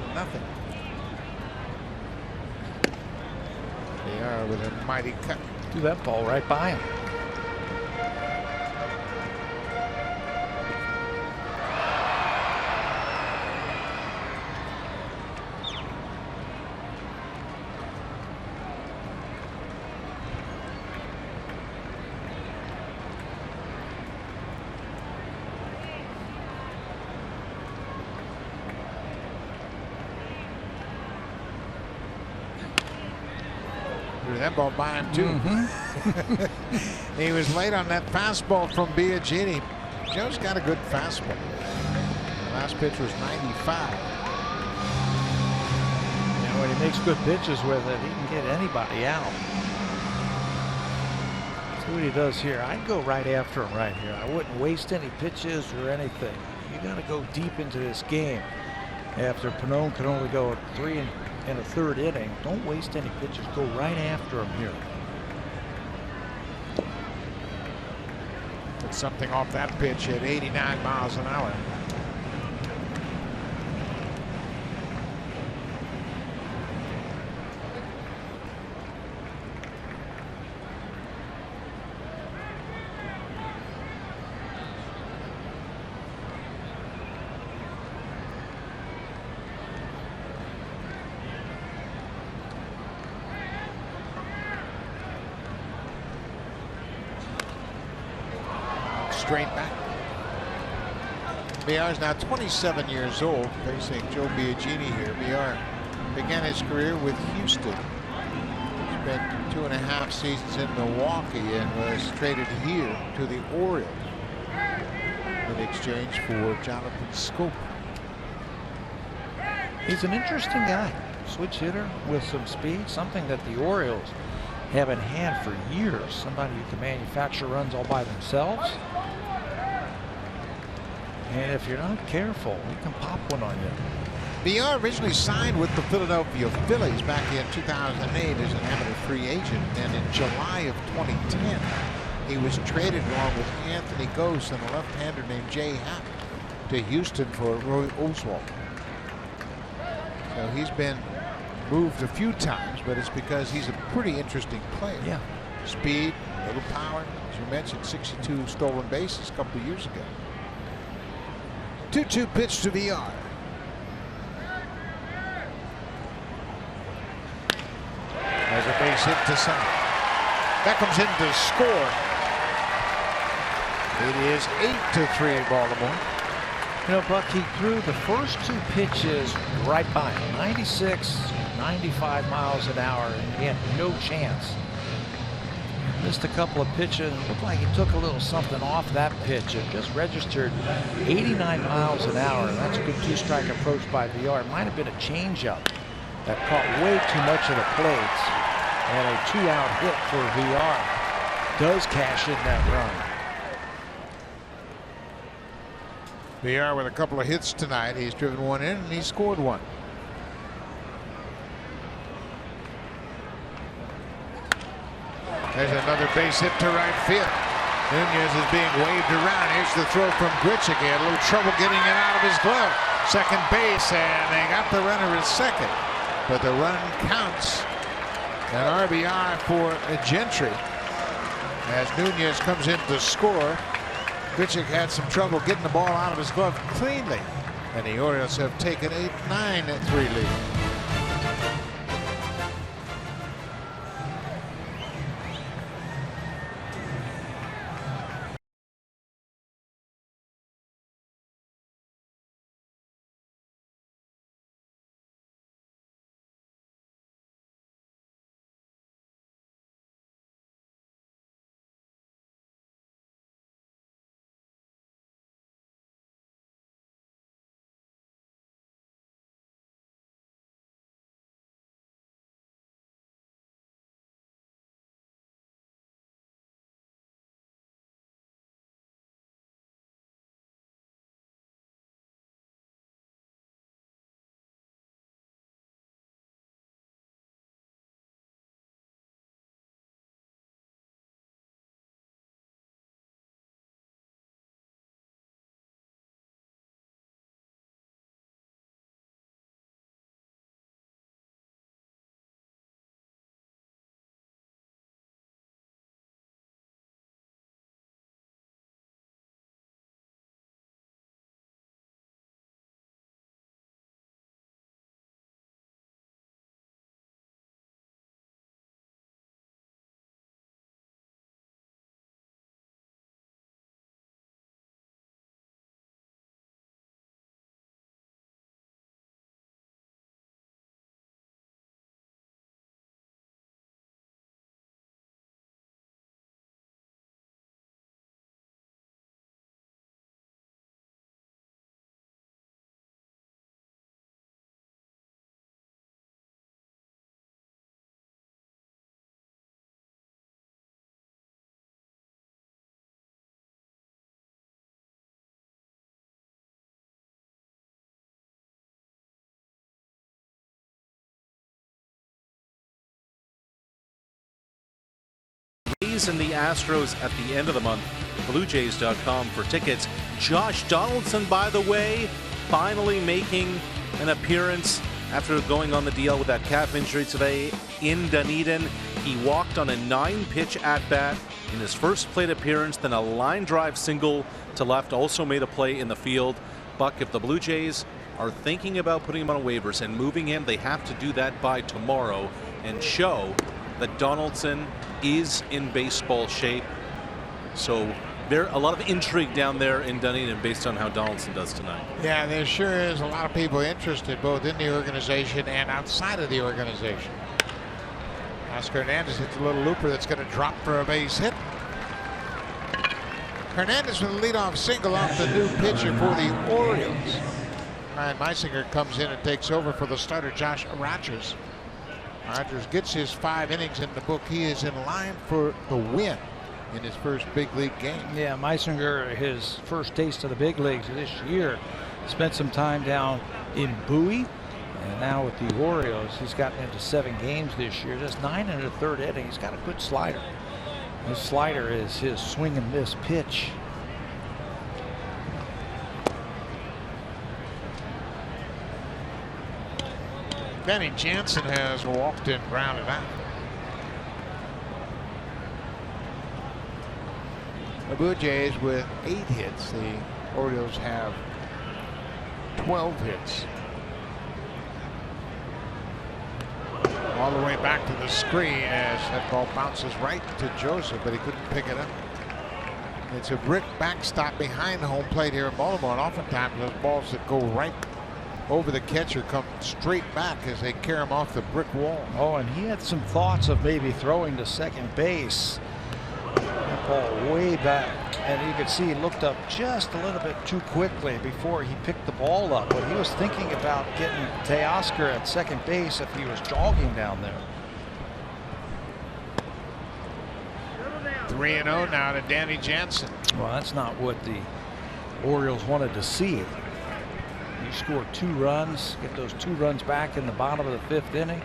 They are with a mighty cut. Threw that ball right by him. That ball by him too. He was late on that fastball from Biagini. Joe's got a good fastball. The last pitch was 95. And when he makes good pitches with it, he can get anybody out. See what he does here. I'd go right after him right here. I wouldn't waste any pitches or anything. You got to go deep into this game. After Pannone could only go 3 in a 3rd inning, don't waste any pitches. Go right after him here. Put something off that pitch at 89 miles an hour. Straight back. Villar is now 27 years old, facing Joe Biagini here. Villar began his career with Houston. Spent 2.5 seasons in Milwaukee and was traded here to the Orioles in exchange for Jonathan Scope. He's an interesting guy. Switch hitter with some speed, something that the Orioles haven't had for years. Somebody who can manufacture runs all by themselves. And if you're not careful, he can pop one on you. Villar originally signed with the Philadelphia Phillies back in 2008 as an amateur free agent, and in July of 2010 he was traded along with Anthony Gose and a left-hander named Jay Happ to Houston for Roy Oswalt. So he's been moved a few times, but it's because he's a pretty interesting player. Yeah. Speed, a little power. As you mentioned, 62 stolen bases a couple of years ago. 2-2 pitch to Villar. As a base hit to center. Beckham's in to score. It is 8-3 Baltimore. You know, Buck, he threw the first 2 pitches right by him. 96, 95 miles an hour, and he had no chance Missed a couple of pitches. It looked like he took a little something off that pitch. It just registered 89 miles an hour. That's a good two-strike approach by VR. It might have been a changeup that caught way too much of the plates. And a 2-out hit for VR. Does cash in that run. VR with a couple of hits tonight. He's driven one in and he scored one. There's another base hit to right field. Nunez is being waved around. Here's the throw from Grichuk. He had a little trouble getting it out of his glove. Second base, and they got the runner at second. But the run counts. An RBI for Gentry. As Nunez comes in to score, Grichuk had some trouble getting the ball out of his glove cleanly. And the Orioles have taken a 9-3 lead. And the Astros at the end of the month. BlueJays.com for tickets. Josh Donaldson, by the way, finally making an appearance after going on the DL with that calf injury today in Dunedin. He walked on a 9-pitch at-bat in his first plate appearance, then a line drive single to left, also made a play in the field. Buck, if the Blue Jays are thinking about putting him on waivers and moving him, they have to do that by tomorrow and show that Donaldson is in baseball shape. So there's a lot of intrigue down there in Dunedin based on how Donaldson does tonight. Yeah, there sure is a lot of people interested both in the organization and outside of the organization. Oscar Hernandez hits a little looper that's going to drop for a base hit. Hernandez with a leadoff single off the new pitcher for the Orioles. Ryan Meisinger comes in and takes over for the starter Josh Rogers. Rogers gets his 5 innings in the book. He is in line for the win in his first big league game. Yeah, Meisinger, his first taste of the big leagues this year, spent some time down in Bowie, and now with the Orioles, he's gotten into 7 games this year. Just 9 1/3 inning. He's got a good slider. His slider is his swing and miss pitch. Benny Jansen has walked and grounded out. The Blue Jays with 8 hits. The Orioles have 12 hits. All the way back to the screen as that ball bounces right to Joseph, but he couldn't pick it up. It's a brick backstop behind home plate here in Baltimore, and oftentimes those balls that go right over the catcher come straight back as they carry him off the brick wall. Oh, and he had some thoughts of maybe throwing to second base. fastball way back. And you could see he looked up just a little bit too quickly before he picked the ball up. But he was thinking about getting Teoscar at second base if he was jogging down there. 3-0 now to Danny Jansen. Well, that's not what the Orioles wanted to see. You score 2 runs, get those 2 runs back in the bottom of the 5th inning.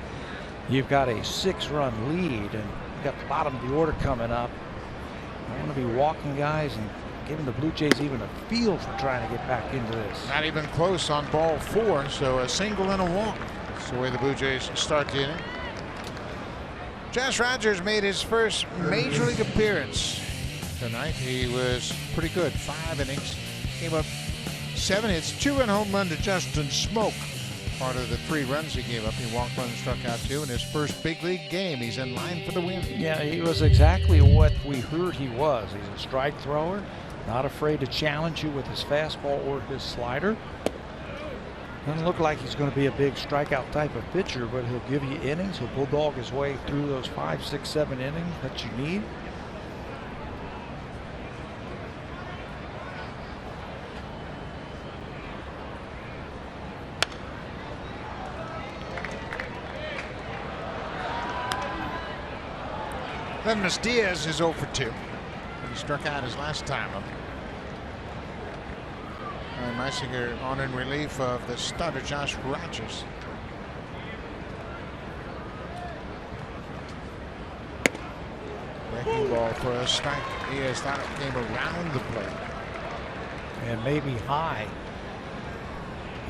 You've got a 6-run lead, and you've got the bottom of the order coming up. I want to be walking guys and giving the Blue Jays even a feel for trying to get back into this. Not even close on ball 4, so a single and a walk. That's the way the Blue Jays start the inning. Josh Rogers made his first major league appearance tonight. He was pretty good. 5 innings, came up 7 hits, 2-run home run to Justin Smoke. Part of the 3 runs he gave up. He walked 1 and struck out 2 in his first big league game. He's in line for the win. Yeah, he was exactly what we heard he was. He's a strike thrower, not afraid to challenge you with his fastball or his slider. Doesn't look like he's going to be a big strikeout type of pitcher, but he'll give you innings. He'll bulldog his way through those 5, 6, 7 innings that you need. Leonidas Diaz is 0 for 2. He struck out his last time up. Meisinger on in relief of the starter Josh Rogers. Breaking ball for a strike. Diaz thought it came around the plate. And maybe high.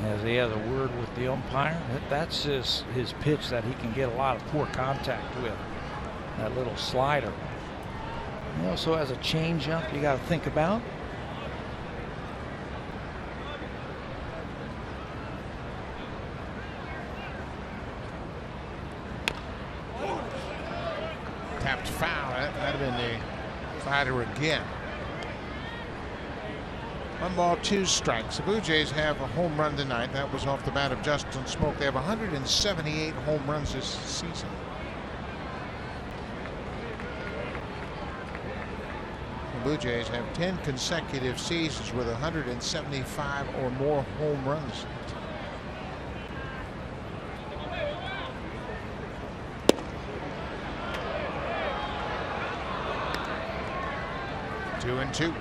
As he has a word with the umpire. That's his pitch that he can get a lot of poor contact with. That little slider. He also has a changeup you got to think about. Tapped foul. That'd have been the slider again. 1 ball, 2 strikes. The Blue Jays have a home run tonight. That was off the bat of Justin Smoke. They have 178 home runs this season. The Blue Jays have 10 consecutive seasons with 175 or more home runs. Two and 2.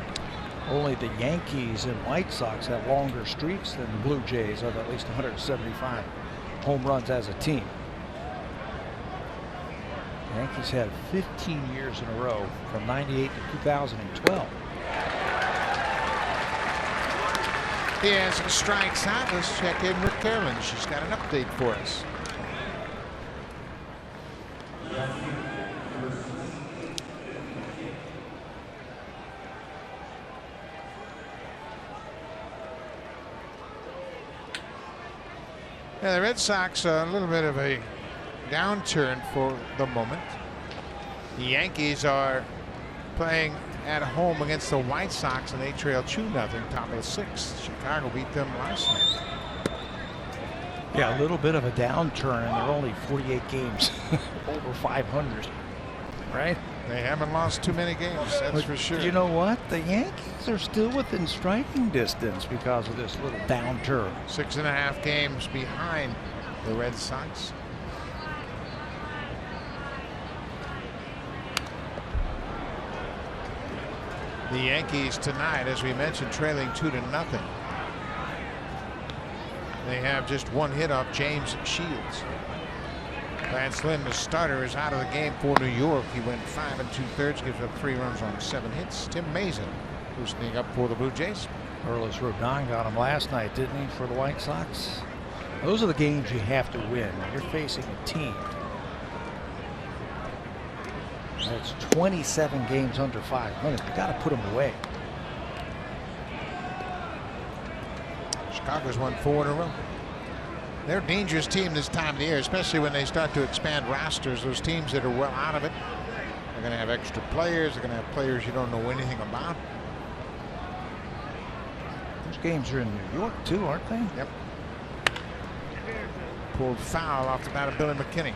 Only the Yankees and White Sox have longer streaks than the Blue Jays of at least 175 home runs as a team. The Yankees had 15 years in a row from 98 to 2012. Diaz strikes out. Let's check in with Carolyn. She's got an update for us. Yeah, the Red Sox a little bit of a downturn for the moment. The Yankees are playing at home against the White Sox, and they trail 2-0, top of the 6th. Chicago beat them last night. Yeah, a little bit of a downturn, and they're only 48 games over 500, right? They haven't lost too many games, that's But for sure. you know what? The Yankees are still within striking distance because of this little downturn. 6.5 games behind the Red Sox. The Yankees tonight, as we mentioned, trailing 2-0. They have just 1 hit off James Shields. Lance Lynn, the starter, is out of the game for New York. He went 5 2/3, gives up 3 runs on 7 hits. Tim Mason loosening up for the Blue Jays. Carlos Rodon got him last night, didn't he, for the White Sox? Those are the games you have to win. You're facing a team that's 27 games under 500. You got to put them away. Chicago's won 4 in a row. They're a dangerous team this time of the year, especially when they start to expand rosters. Those teams that are well out of it, they're going to have extra players. They're going to have players you don't know anything about. Those games are in New York, too, aren't they? Yep. Pulled foul off the bat of Billy McKinney.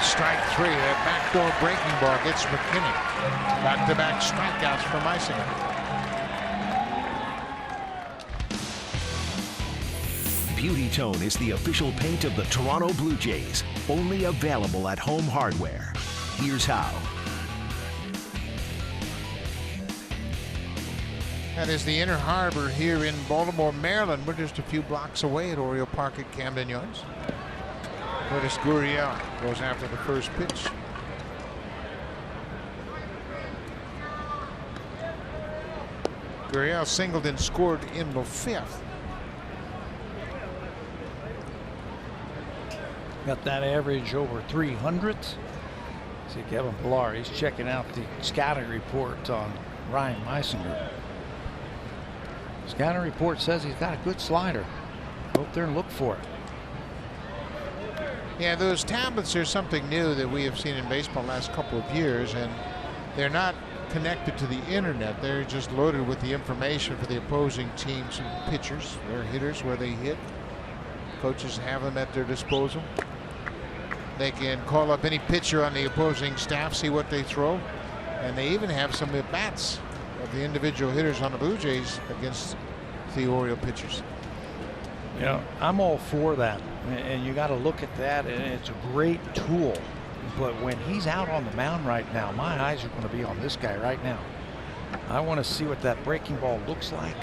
strike three. That backdoor breaking ball gets McKinney. Back-to-back strikeouts for Meisinger. Beauty Tone is the official paint of the Toronto Blue Jays. Only available at Home Hardware. Here's how. That is the Inner Harbor here in Baltimore, Maryland. We're just a few blocks away at Oriole Park at Camden Yards. Curtis Gurriel goes after the first pitch. Gurriel singled and scored in the fifth. Got that average over 300. See Kevin Pillar, he's checking out the scouting report on Ryan Meisinger. Scouting report says he's got a good slider. Go up there and look for it. Yeah, those tablets are something new that we have seen in baseball the last couple of years, and they're not connected to the internet. They're just loaded with the information for the opposing teams and pitchers, their hitters, where they hit. Coaches have them at their disposal. They can call up any pitcher on the opposing staff, see what they throw, and they even have some at bats of the individual hitters on the Blue Jays against the Oriole pitchers. You know, I'm all for that, and you got to look at that, and it's a great tool. But when he's out on the mound right now, my eyes are going to be on this guy right now. I want to see what that breaking ball looks like.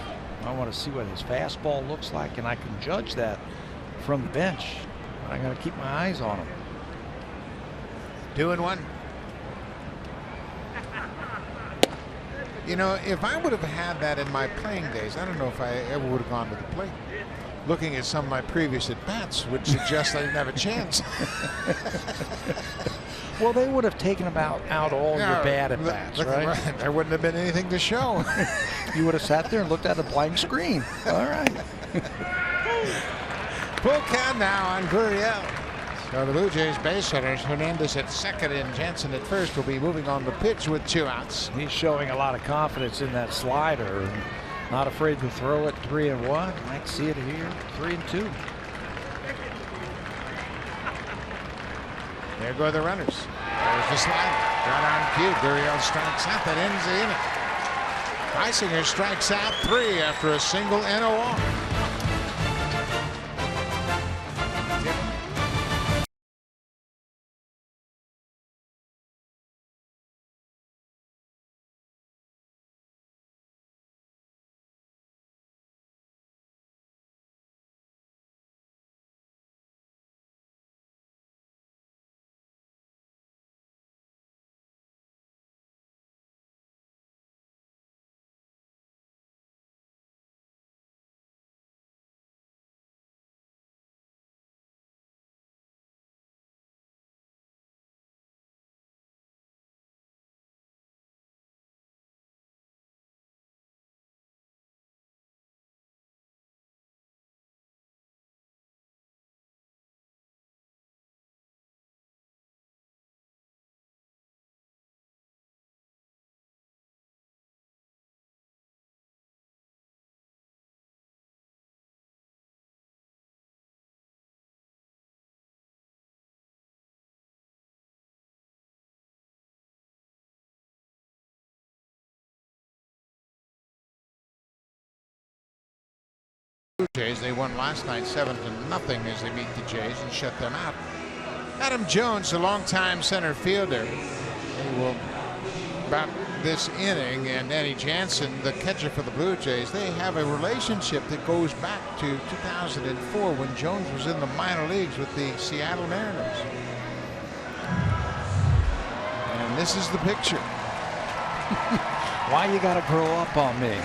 I want to see what his fastball looks like, and I can judge that from the bench. I got to keep my eyes on him. 2-1. You know, if I would have had that in my playing days, I don't know if I ever would have gone to the plate. Looking at some of my previous at-bats would suggest I didn't have a chance. Well, they would have taken out all your bad at-bats, right? There wouldn't have been anything to show. You would have sat there and looked at a blank screen. All right. Full count now on Gurriel. So the Blue Jays base runners, Hernandez at second and Jansen at first, will be moving on the pitch with 2 outs. He's showing a lot of confidence in that slider. And not afraid to throw it. 3-1. Might see it here. 3-2. There go the runners. There's the slider. Right on cue. Gurriel strikes out. That ends the inning. Meisinger strikes out 3 after a single and a walk. Jays, they won last night 7-0 as they beat the Jays and shut them out. Adam Jones, a longtime center fielder, he will bat this inning, and Danny Jansen, the catcher for the Blue Jays. They have a relationship that goes back to 2004 when Jones was in the minor leagues with the Seattle Mariners. And this is the picture. Why you got to grow up on me,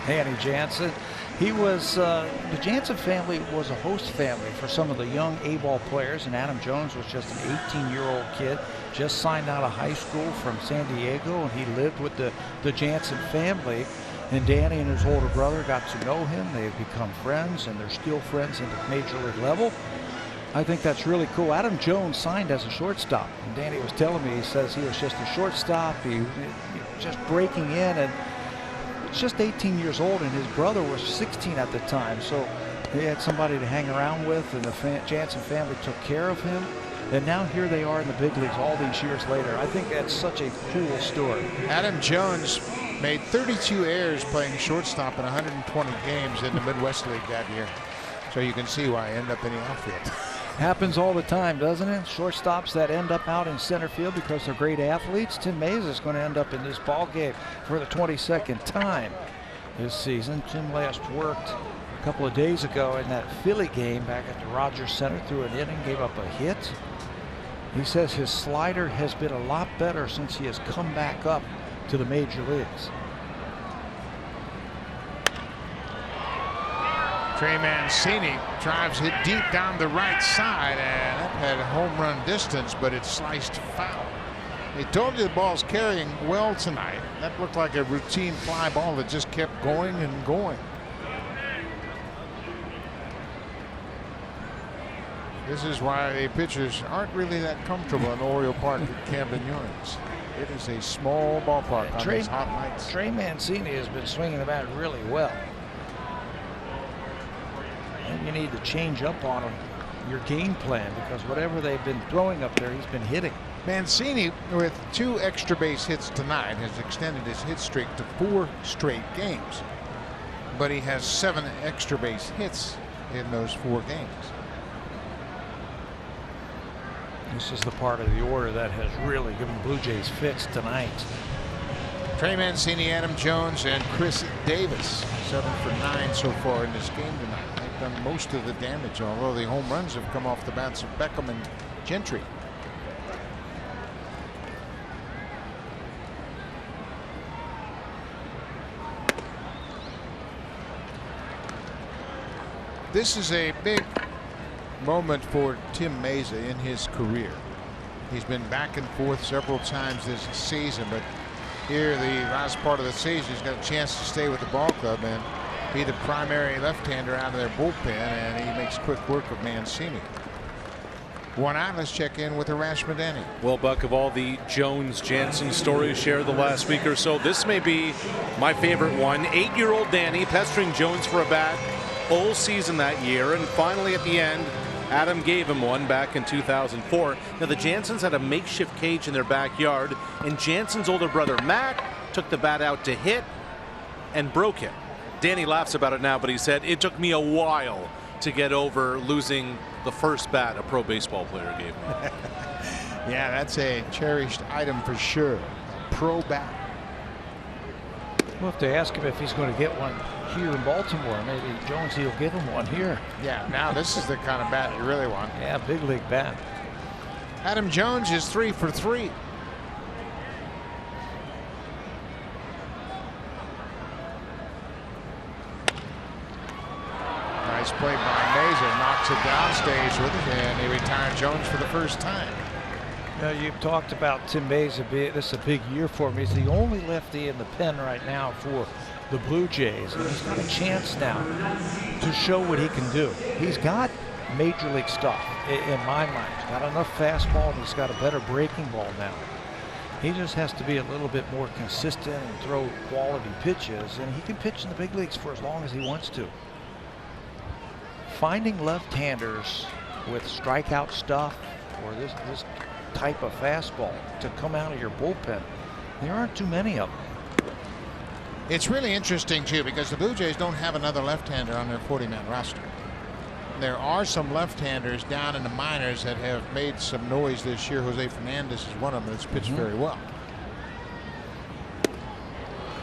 Danny Jansen? He was, the Jansen family was a host family for some of the young A-ball players, and Adam Jones was just an 18-year-old kid, just signed out of high school from San Diego, and he lived with the Jansen family. And Danny and his older brother got to know him. They've become friends, and they're still friends at the major league level. I think that's really cool. Adam Jones signed as a shortstop, and Danny was telling me, he says he was just a shortstop. He was just breaking in, and just 18 years old, and his brother was 16 at the time, so he had somebody to hang around with, and the Jansen family took care of him. And now here they are in the big leagues all these years later. I think that's such a cool story. Adam Jones made 32 errors playing shortstop in 120 games in the Midwest League that year. So you can see why I end up in the outfield. Happens all the time, doesn't it? Shortstops that end up out in center field because they're great athletes. Tim Mayza is going to end up in this ball game for the 22nd time this season. Tim last worked a couple of days ago in that Philly game back at the Rogers Center, threw an inning, gave up a hit. He says his slider has been a lot better since he has come back up to the major leagues. Trey Mancini drives it deep down the right side, and that had a home run distance, but it sliced foul. They told you the ball's carrying well tonight. That looked like a routine fly ball that just kept going and going. This is why the pitchers aren't really that comfortable in Oriole Park at Camden Yards. It is a small ballpark on these hot nights. Trey Mancini has been swinging the bat really well. And you need to change up on him, your game plan, because whatever they've been throwing up there, he's been hitting. Mancini, with 2 extra base hits tonight, has extended his hit streak to 4 straight games. But he has 7 extra base hits in those 4 games. This is the part of the order that has really given Blue Jays fits tonight. Trey Mancini, Adam Jones, and Chris Davis, 7 for 9 so far in this game tonight. They've done most of the damage, although the home runs have come off the bats of Beckham and Gentry. This is a big moment for Tim Mayza in his career. He's been back and forth several times this season, but here the last part of the season he's got a chance to stay with the ball club and be the primary left-hander out of their bullpen, and he makes quick work of Mancini. 1 out. Let's check in with Arash Madani. Well, Buck, of all the Jones-Jansen stories shared the last week or so, this may be my favorite one. 8-year-old Danny pestering Jones for a bat all season that year, and finally at the end Adam gave him one back in 2004. Now the Jansens had a makeshift cage in their backyard, and Jansen's older brother Matt took the bat out to hit and broke it. Danny laughs about it now, but he said, "It took me a while to get over losing the first bat a pro baseball player gave me." Yeah, that's a cherished item for sure. Pro bat. We'll have to ask him if he's going to get one here in Baltimore. Maybe Jones, he'll give him one here. Yeah, now this is the kind of bat you really want. Yeah, big league bat. Adam Jones is 3 for 3. Nice play by Mayza, knocks it down, stays with it, and he retired Jones for the first time. Now, you've talked about Tim Mayza. This is a big year for him. He's the only lefty in the pen right now for the Blue Jays, and he's got a chance now to show what he can do. He's got major league stuff in my mind. He's got enough fastball, and he's got a better breaking ball now. He just has to be a little bit more consistent and throw quality pitches, and he can pitch in the big leagues for as long as he wants to. Finding left-handers with strikeout stuff or this type of fastball to come out of your bullpen, there aren't too many of them. It's really interesting too, because the Blue Jays don't have another left-hander on their 40-man roster. There are some left-handers down in the minors that have made some noise this year. Jose Fernandez is one of them that's pitched very well.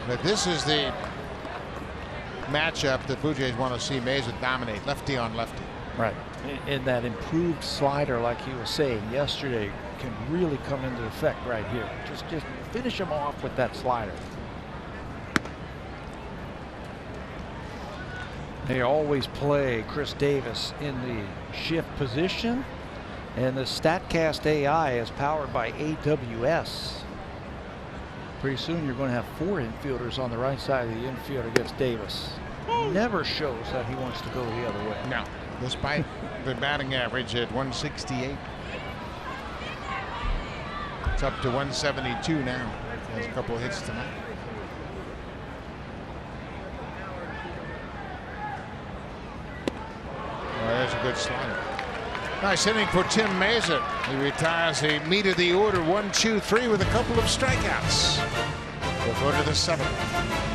But this is the matchup that Blue Jays want to see Mayza dominate, lefty on lefty. Right. And that improved slider, like he was saying yesterday, can really come into effect right here. Just finish him off with that slider. They always play Chris Davis in the shift position, and the StatCast AI is powered by AWS. Pretty soon you're going to have 4 infielders on the right side of the infield against Davis. Never shows that he wants to go the other way. No, despite the batting average at 168. It's up to 172 now. Has a couple of hits tonight. Well, there's a good slider. Nice inning for Tim Mason. He retires the meat of the order 1, 2, 3 with a couple of strikeouts. We'll go to the 7th.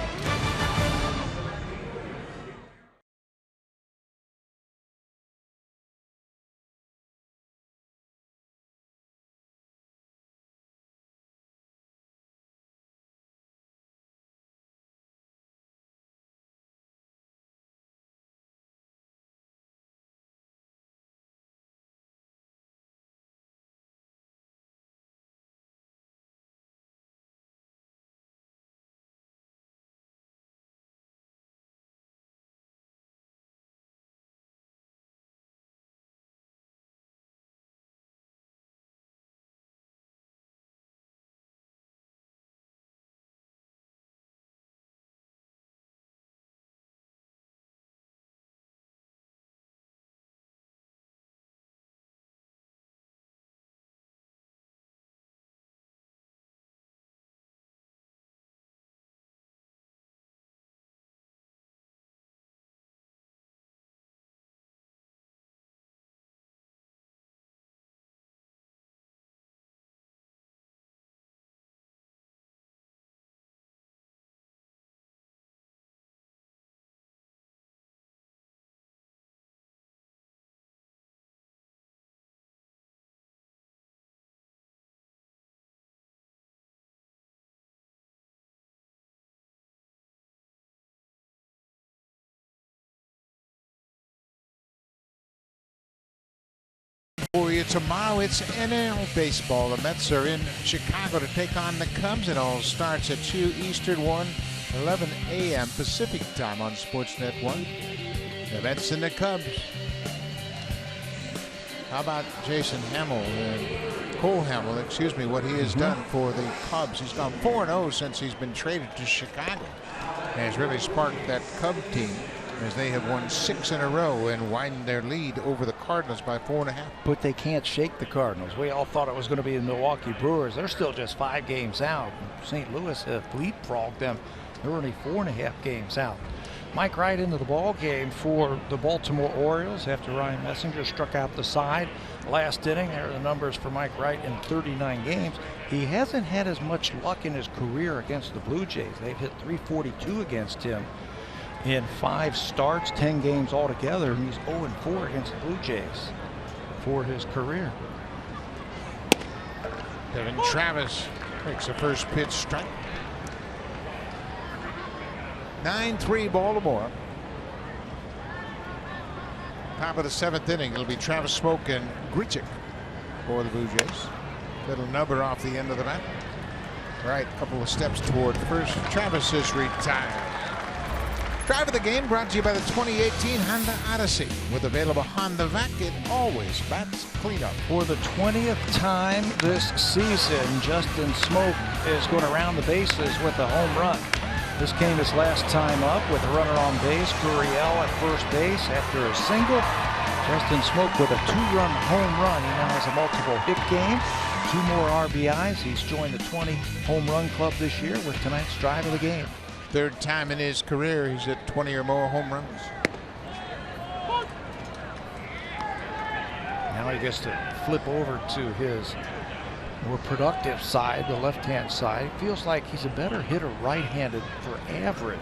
For you tomorrow, it's NL baseball. The Mets are in Chicago to take on the Cubs. It all starts at 2 Eastern, 11 a.m. Pacific time on Sportsnet 1. The Mets and the Cubs. How about Jason Cole Hamill, excuse me, what he has done for the Cubs. He's gone 4-0 since he's been traded to Chicago. And has really sparked that Cub team, as they have won 6 in a row and widened their lead over the Cardinals by 4.5. But they can't shake the Cardinals. We all thought it was going to be the Milwaukee Brewers. They're still just 5 games out. St. Louis have leapfrogged them. They're only 4.5 games out. Mike Wright into the ball game for the Baltimore Orioles after Ryan Messinger struck out the side last inning. There are the numbers for Mike Wright in 39 games. He hasn't had as much luck in his career against the Blue Jays. They've hit .342 against him in 5 starts, 10 games altogether, and he's 0-4 against the Blue Jays for his career. Devin Travis takes the first pitch strike. 9-3 Baltimore. Top of the 7th inning. It'll be Travis Smoke and Grichuk for the Blue Jays. Little nubber off the end of the bat. Right, a couple of steps toward first. Travis is retired. Drive of the game brought to you by the 2018 Honda Odyssey. With available Honda Vac, it always bats cleanup. For the 20th time this season, Justin Smoke is going to round the bases with a home run. This came his last time up with a runner on base, Gurriel at first base after a single. Justin Smoke with a 2-run home run. He now has a multiple hit game, 2 more RBIs. He's joined the 20 home run club this year with tonight's drive of the game. 3rd time in his career he's hit 20 or more home runs. Now he gets to flip over to his more productive side, the left-hand side. Feels like he's a better hitter right-handed for average,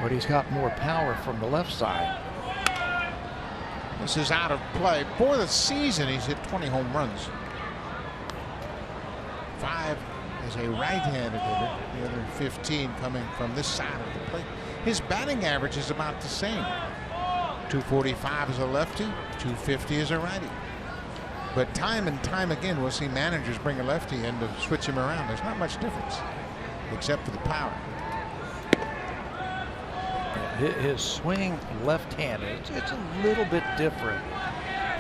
but he's got more power from the left side. This is out of play. For the season, he's hit 20 home runs. 5 as a right-handed hitter, the other 15 coming from this side of the plate. His batting average is about the same. 245 as a lefty, 250 as a righty. But time and time again, we'll see managers bring a lefty in to switch him around. There's not much difference, except for the power. His swing left-handed, it's a little bit different.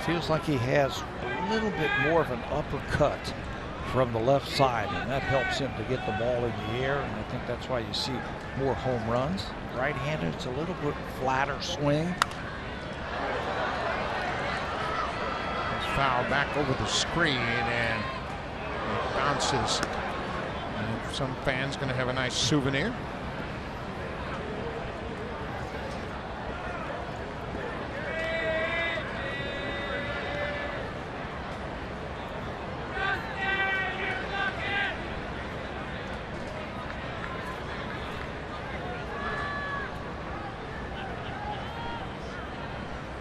Feels like he has a little bit more of an uppercut from the left side, and that helps him to get the ball in the air, and I think that's why you see more home runs. Right-handed, it's a little bit flatter swing. Foul back over the screen, and it bounces. And some fans going to have a nice souvenir.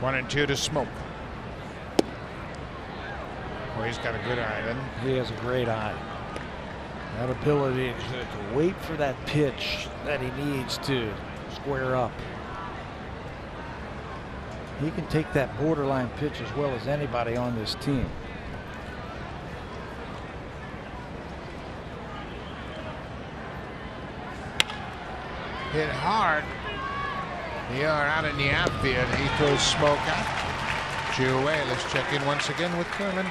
1-2 to Smoke. Well, he's got a good eye then. He has a great eye. That ability to wait for that pitch that he needs to square up. He can take that borderline pitch as well as anybody on this team. Hit hard. They are out in the outfield. He throws Smoke out. 2 away. Let's check in once again with Cameron.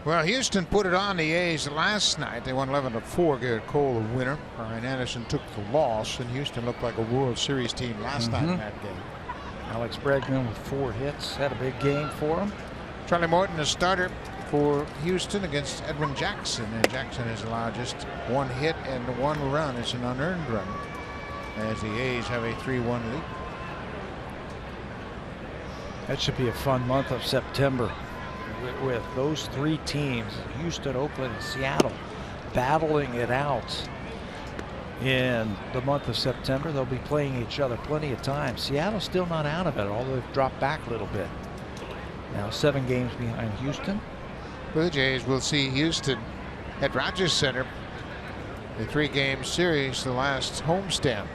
Well, Houston put it on the A's last night. They won 11-4. Garrett Cole the winner. Brian Anderson took the loss, and Houston looked like a World Series team last night in that game. Alex Bregman with 4 hits. Had a big game for him. Charlie Morton, the starter for Houston against Edwin Jackson. And Jackson has allowed just 1 hit and 1 run. It's an unearned run as the A's have a 3-1 lead. That should be a fun month of September with those 3 teams, Houston, Oakland, and Seattle, battling it out in the month of September. They'll be playing each other plenty of times. Seattle's still not out of it, although they've dropped back a little bit. Now 7 games behind Houston. Blue Jays will see Houston at Rogers Center. The 3-game series, the last homestand.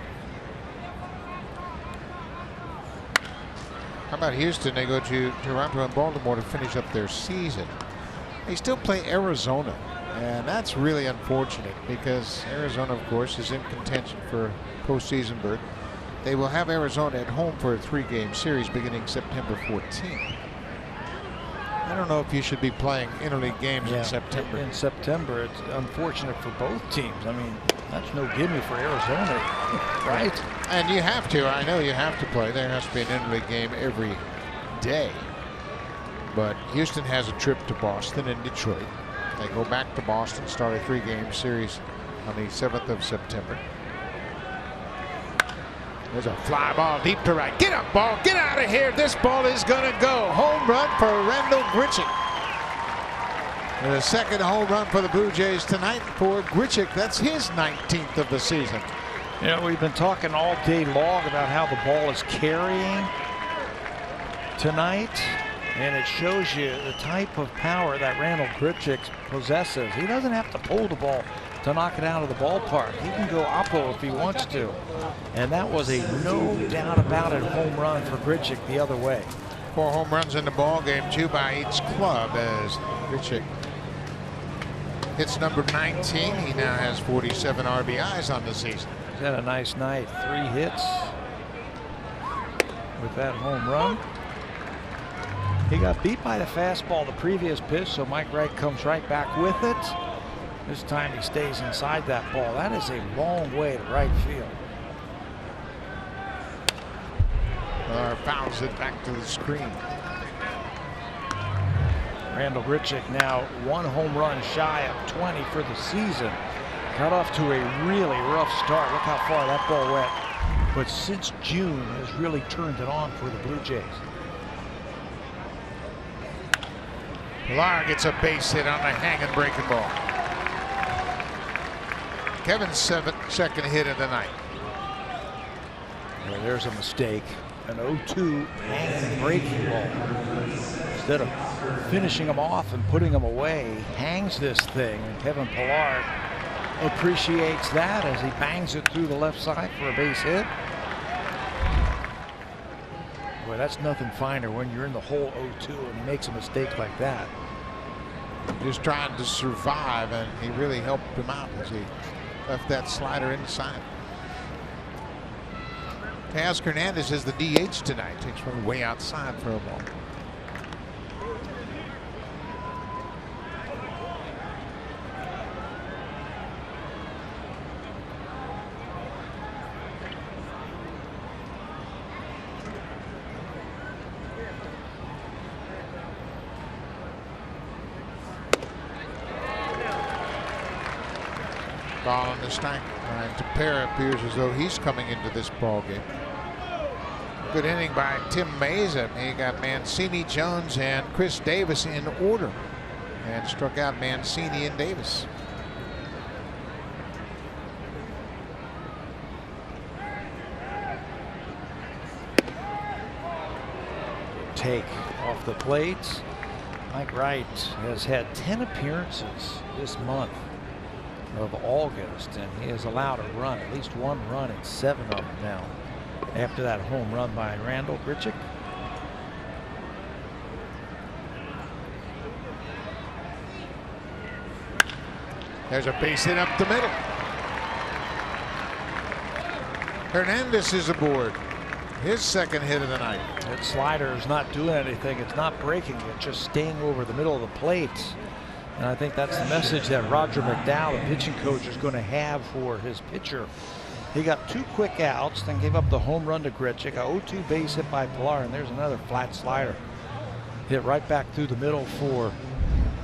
How about Houston? They go to Toronto and Baltimore to finish up their season. They still play Arizona, and that's really unfortunate because Arizona, of course, is in contention for postseason berth. They will have Arizona at home for a 3-game series beginning September 14th. I don't know if you should be playing interleague games in September. In September, it's unfortunate for both teams. I mean, that's no gimme for Arizona, right? And you have to. I know you have to play. There has to be an interleague game every day. But Houston has a trip to Boston and Detroit. They go back to Boston, start a 3-game series on the 7th of September. There's a fly ball deep to right. Get up, ball. Get out of here. This ball is going to go. Home run for Randall Grichuk. The second home run for the Blue Jays tonight for Grichuk. That's his 19th of the season. You know, we've been talking all day long about how the ball is carrying tonight, and it shows you the type of power that Randall Grichuk possesses. He doesn't have to pull the ball to knock it out of the ballpark. He can go oppo if he wants to. And that was a no doubt about it home run for Grichuk the other way. 4 home runs in the ball game, 2 by each club as Grichuk hits number 19. He now has 47 RBIs on the season. He's had a nice night. 3 hits with that home run. He got beat by the fastball the previous pitch, so Mike Wright comes right back with it. This time he stays inside that ball. That is a long way to right field. Fouls it back to the screen. Randall Grichuk now 1 home run shy of 20 for the season. Got off to a really rough start. Look how far that ball went. But since June has really turned it on for the Blue Jays. Pilar gets a base hit on the hanging breaking ball. Kevin's second hit of the night. Well, there's a mistake. An 0-2 hanging breaking ball. Instead of finishing him off and putting him away, he hangs this thing. And Kevin Pilar appreciates that as he bangs it through the left side for a base hit. Boy, that's nothing finer when you're in the hole 0-2 and he makes a mistake like that. Just trying to survive, and he really helped him out as he left that slider inside. Teoscar Hernandez is the DH tonight. Takes one way outside for a ball. Ball on the strike. Ryan Tepera appears as though he's coming into this ball game. Good inning by Tim Mesa. He got Mancini, Jones, and Chris Davis in order and struck out Mancini and Davis. Take off the plate. Mike Wright has had 10 appearances this month of August, and he has allowed a run, at least one run in 7 of them now, after that home run by Randall Grichuk. There's a base hit up the middle. Hernandez is aboard. His second hit of the night. That slider is not doing anything. It's not breaking. It's just staying over the middle of the plate. And I think that's the message that Roger McDowell, the pitching coach, is going to have for his pitcher. He got 2 quick outs, then gave up the home run to Grichuk. A 0-2 base hit by Pilar, and there's another flat slider. Hit right back through the middle for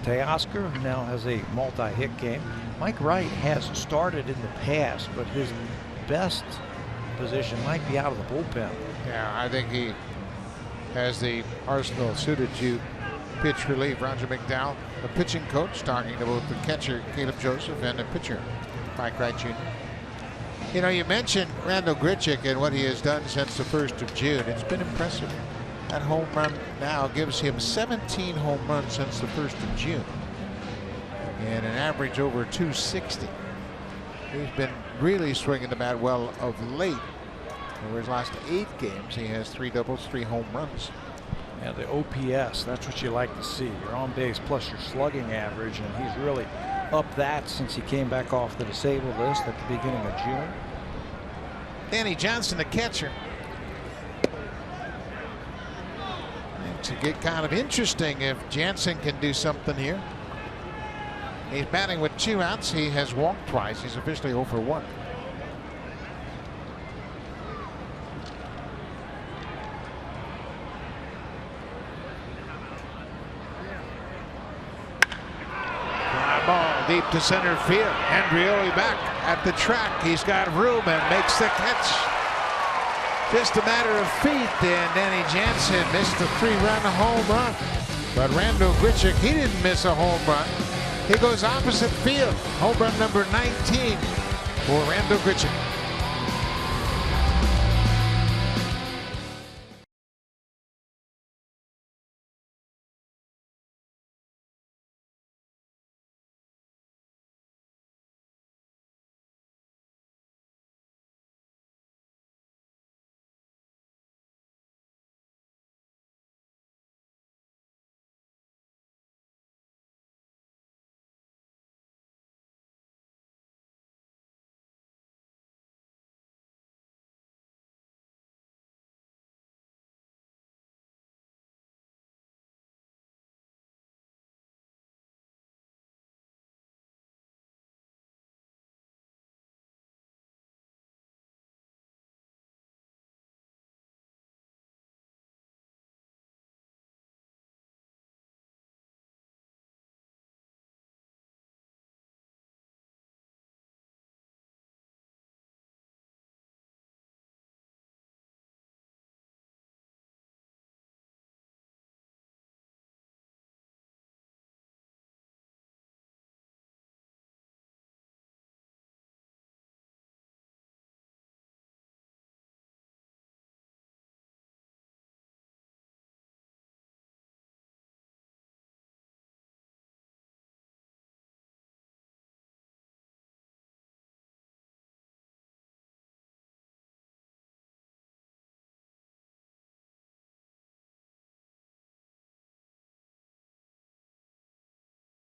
Teoscar, who now has a multi-hit game. Mike Wright has started in the past, but his best position might be out of the bullpen. Yeah, I think he has the arsenal suited to pitch relief. Roger McDowell, the pitching coach, talking to both the catcher, Caleb Joseph, and the pitcher, Mike Wright Jr. You know, you mentioned Randall Grichuk and what he has done since the 1st of June. It's been impressive. That home run now gives him 17 home runs since the 1st of June. And an average over 260. He's been really swinging the bat well of late. Over his last 8 games, he has 3 doubles, 3 home runs. Yeah, the OPS, that's what you like to see. Your on base plus your slugging average, and he's really up that since he came back off the disabled list at the beginning of June. Danny Johnson, the catcher. And to get kind of interesting if Jansen can do something here. He's batting with 2 outs. He has walked twice. He's officially 0 for 1. Ball deep to center field. Andrioli back at the track. He's got room and makes the catch. Just a matter of feet, and Danny Jansen missed a 3-run home run. But Randall Grichuk, he didn't miss a home run. He goes opposite field. Home run number 19 for Randall Grichuk.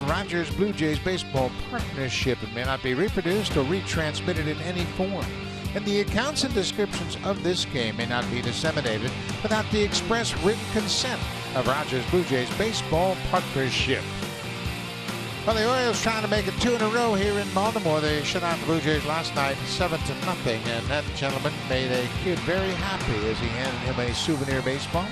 Rogers Blue Jays baseball partnership. It may not be reproduced or retransmitted in any form, and the accounts and descriptions of this game may not be disseminated without the express written consent of Rogers Blue Jays baseball partnership. Well, the Orioles trying to make it 2 in a row here in Baltimore. They shut out the Blue Jays last night 7-0, and that gentleman made a kid very happy as he handed him a souvenir baseball.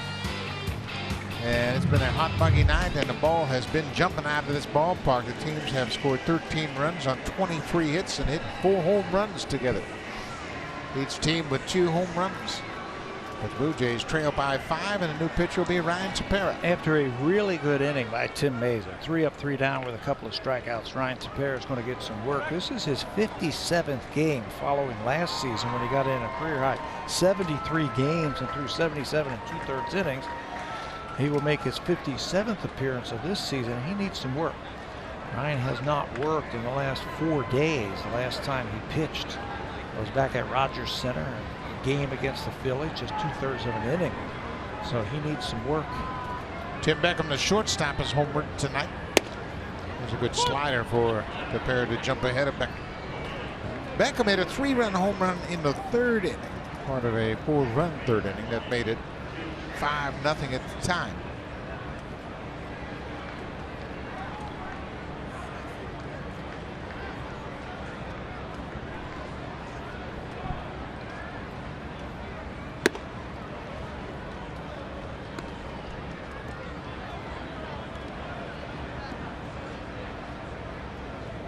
And it's been a hot, muggy night, and the ball has been jumping out of this ballpark. The teams have scored 13 runs on 23 hits and hit 4 home runs together. Each team with 2 home runs. But the Blue Jays trail by 5, and the new pitcher will be Ryan Tepera. After a really good inning by Tim Mazur, 3 up, 3 down with a couple of strikeouts, Ryan Tepera is going to get some work. This is his 57th game following last season when he got in a career high 73 games and threw 77 and 2/3 innings. He will make his 57th appearance of this season, and he needs some work. Ryan has not worked in the last 4 days. The last time he pitched was back at Rogers Center, a game against the Phillies, just 2/3 of an inning. So he needs some work. Tim Beckham, the shortstop, is homered tonight. There's a good slider for Tepera to jump ahead of Beckham. Beckham hit a 3-run home run in the 3rd inning, part of a 4-run 3rd inning that made it 5-0 at the time.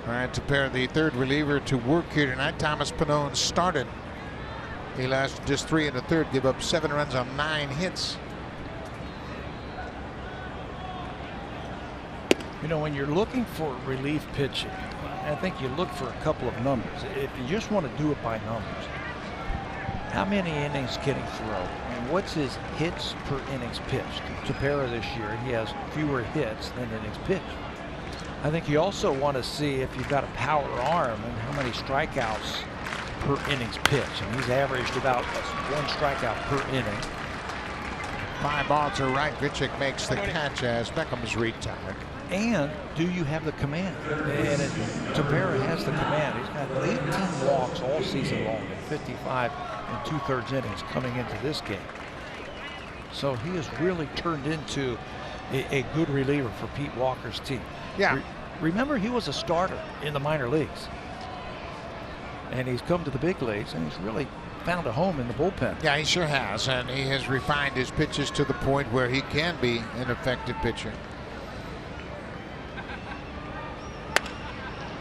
Ryan Tepera, the 3rd reliever to work here tonight. Thomas Pannone started. He lasted just 3 in the 3rd, give up 7 runs on 9 hits. You know, when you're looking for relief pitching, I think you look for a couple of numbers. If you just want to do it by numbers, how many innings can he throw? And what's his hits per innings pitched? Tepera this year, he has fewer hits than innings pitched. I think you also want to see if you've got a power arm and how many strikeouts per innings pitched. And he's averaged about 1 strikeout per inning. 5 balls to right. Grichuk makes the catch as Beckham is retired. And do you have the command? And Tepera has the command. He's got 18 walks all season long and 55 and 2/3 innings coming into this game. So he has really turned into a good reliever for Pete Walker's team. Yeah. Remember, he was a starter in the minor leagues. And he's come to the big leagues, and he's really found a home in the bullpen. Yeah, he sure has. And he has refined his pitches to the point where he can be an effective pitcher.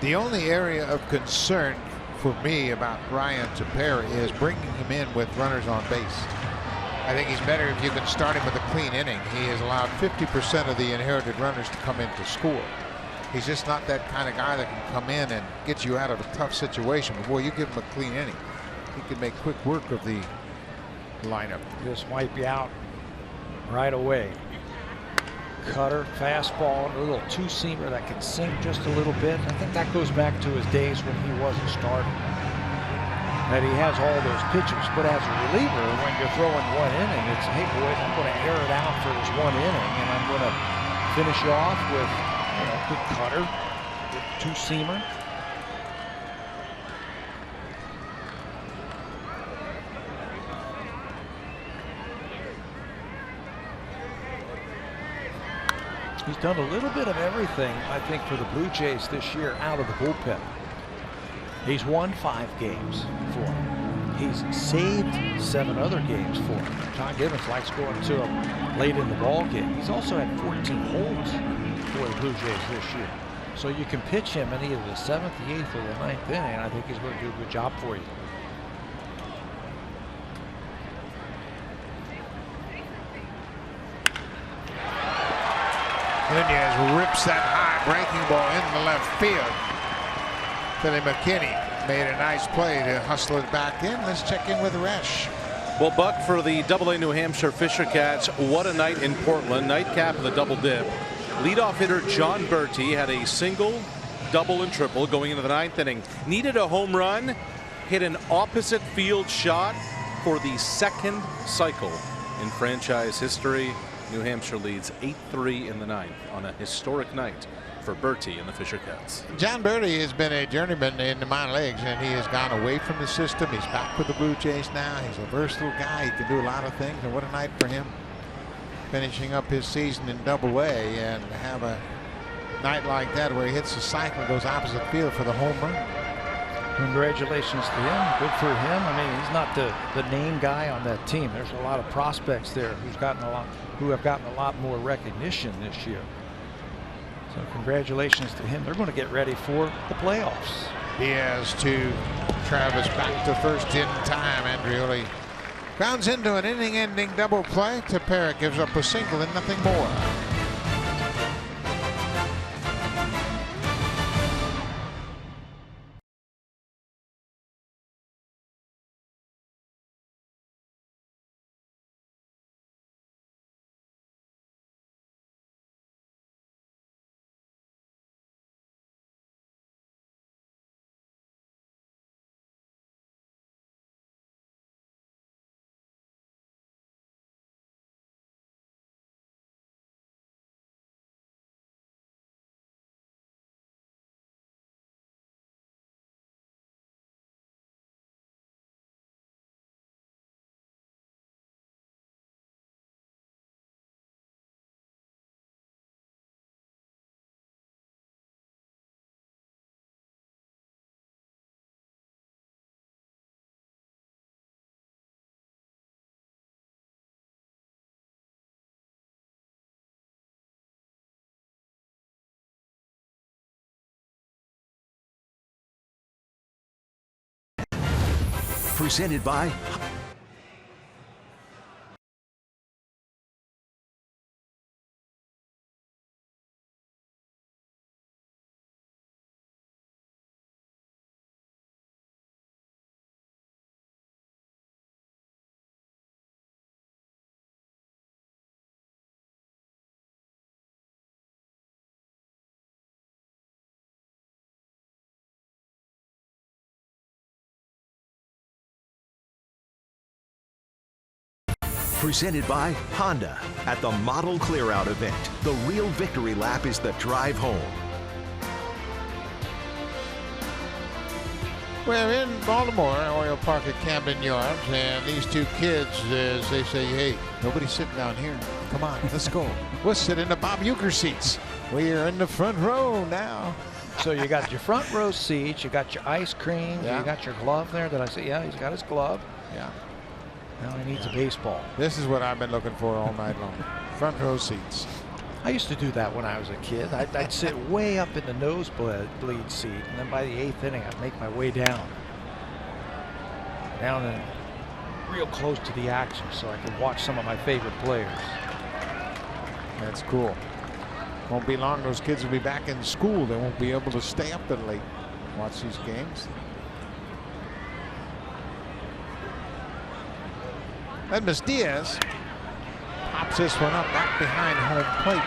The only area of concern for me about Ryan Tepera is bringing him in with runners on base. I think he's better if you can start him with a clean inning. He has allowed 50% of the inherited runners to come in to score. He's just not that kind of guy that can come in and get you out of a tough situation. But boy, you give him a clean inning, he can make quick work of the lineup. Just wipe you out right away. Cutter, fastball, a little two-seamer that can sink just a little bit. I think that goes back to his days when he wasn't starting. That he has all those pitches, but as a reliever, when you're throwing 1 inning, it's, hey boys, I'm going to air it out for this 1 inning, and I'm going to finish you off with, you know, good cutter, good two-seamer. He's done a little bit of everything, I think, for the Blue Jays this year out of the bullpen. He's won 5 games for him. He's saved 7 other games for him. John Gibbons likes going to him late in the ball game. He's also had 14 holds for the Blue Jays this year. So you can pitch him in either the 7th, the 8th, or the 9th inning, and I think he's going to do a good job for you. Nunez rips that high breaking ball into the left field. Billy McKinney made a nice play to hustle it back in. Let's check in with Resch. Well, Buck, for the AA New Hampshire Fisher Cats, what a night in Portland. Nightcap of the double dip. Leadoff hitter John Bertie had a single, double, and triple going into the 9th inning. Needed a home run, hit an opposite field shot for the 2nd cycle in franchise history. New Hampshire leads 8-3 in the 9th on a historic night for Bertie and the Fisher Cats. John Bertie has been a journeyman in the minor leagues, and he has gone away from the system. He's back with the Blue Jays now. He's a versatile guy. He can do a lot of things, and what a night for him, finishing up his season in Double-A, and have a night like that where he hits the cycle and goes opposite field for the home run. Congratulations to him. Good for him. I mean, he's not the name guy on that team. There's a lot of prospects there who have gotten a lot more recognition this year. So congratulations to him. They're going to get ready for the playoffs. He has to Travis back to first in time. Andreoli Grounds into an inning-ending double play. Tepera gives up a single and nothing more. Presented by Presented by Honda at the Model Clearout event. The real victory lap is the drive home. We're in Baltimore, Oriole Park at Camden Yards, and these two kids, as they say, hey, nobody's sitting down here. Come on, let's go. We'll sit in the Bob Uecker seats. We are in the front row now. So you got your front row seats, you got your ice cream, Yeah. you got your glove there. Did I say? Yeah, he's got his glove. Yeah. Now he needs a baseball. This is what I've been looking for all night long. Front row seats. I used to do that when I was a kid. I'd sit way up in the nosebleed seat, and then by the 8th inning, I'd make my way down and real close to the action, so I could watch some of my favorite players. That's cool. Won't be long, those kids will be back in school. They won't be able to stay up that late, watch these games. Edmus Diaz pops this one up back behind home plate.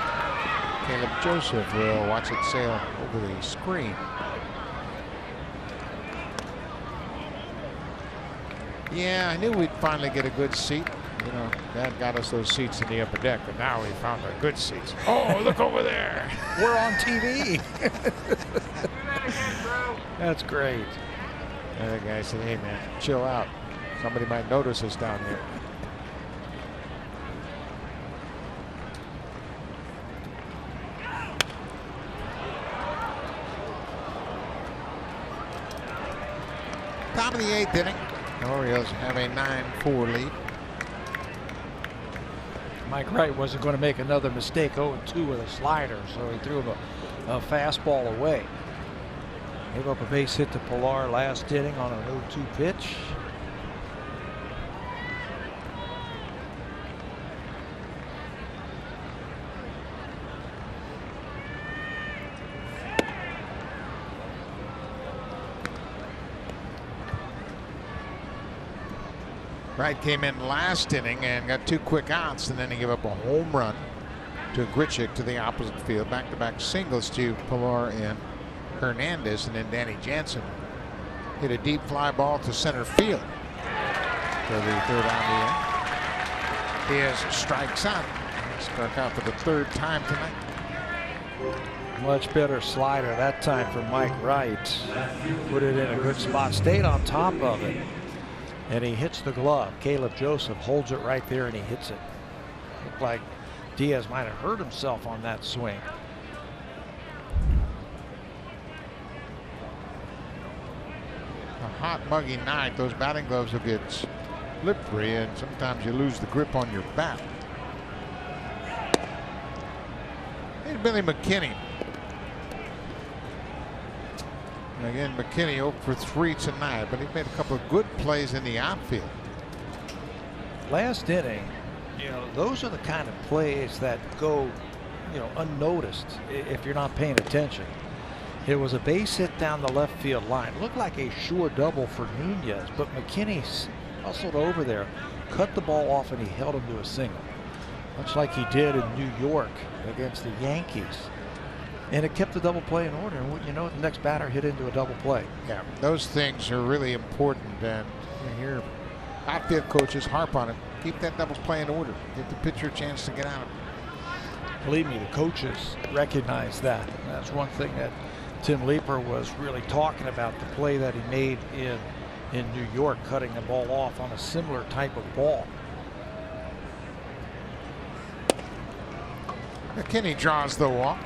Caleb Joseph will watch it sail over the screen. Yeah, I knew we'd finally get a good seat. You know, Dad got us those seats in the upper deck, but now we found our good seats. Oh, look over there. We're on TV. That's great. The other guy said, hey, man, chill out. Somebody might notice us down here. Top of the 8th inning. The Orioles have a 9-4 lead. Mike Wright wasn't going to make another mistake. 0-2 with a slider, so he threw him a fastball away. Gave up a base hit to Pilar last inning on an 0-2 pitch. Wright came in last inning and got 2 quick outs, and then he gave up a home run to Grichuk to the opposite field. Back-to-back singles to Pilar and Hernandez, and then Danny Jansen hit a deep fly ball to center field for the 3rd out of the inning. Diaz strikes out. Struck out for the 3rd time tonight. Much better slider that time for Mike Wright. Put it in a good spot, stayed on top of it. And he hits the glove. Caleb Joseph holds it right there and he hits it. Looked like Diaz might have hurt himself on that swing. A hot, muggy night. Those batting gloves will get slippery, and sometimes you lose the grip on your bat. Here's Billy McKinney. And again, McKinney 0 for 3 tonight, but he made a couple of good plays in the outfield. last inning, those are the kind of plays that go, unnoticed if you're not paying attention. It was a base hit down the left field line. Looked like a sure double for Nunez, but McKinney hustled over there, cut the ball off, and he held him to a single, much like he did in New York against the Yankees. And it kept the double play in order. And the next batter hit into a double play. Yeah, those things are really important. And you hear outfield coaches harp on it. Keep that double play in order. Give the pitcher a chance to get out of it. Believe me, the coaches recognize that. And that's one thing that Tim Leeper was really talking about, the play that he made in New York, cutting the ball off on a similar type of ball. McKinney draws the walk.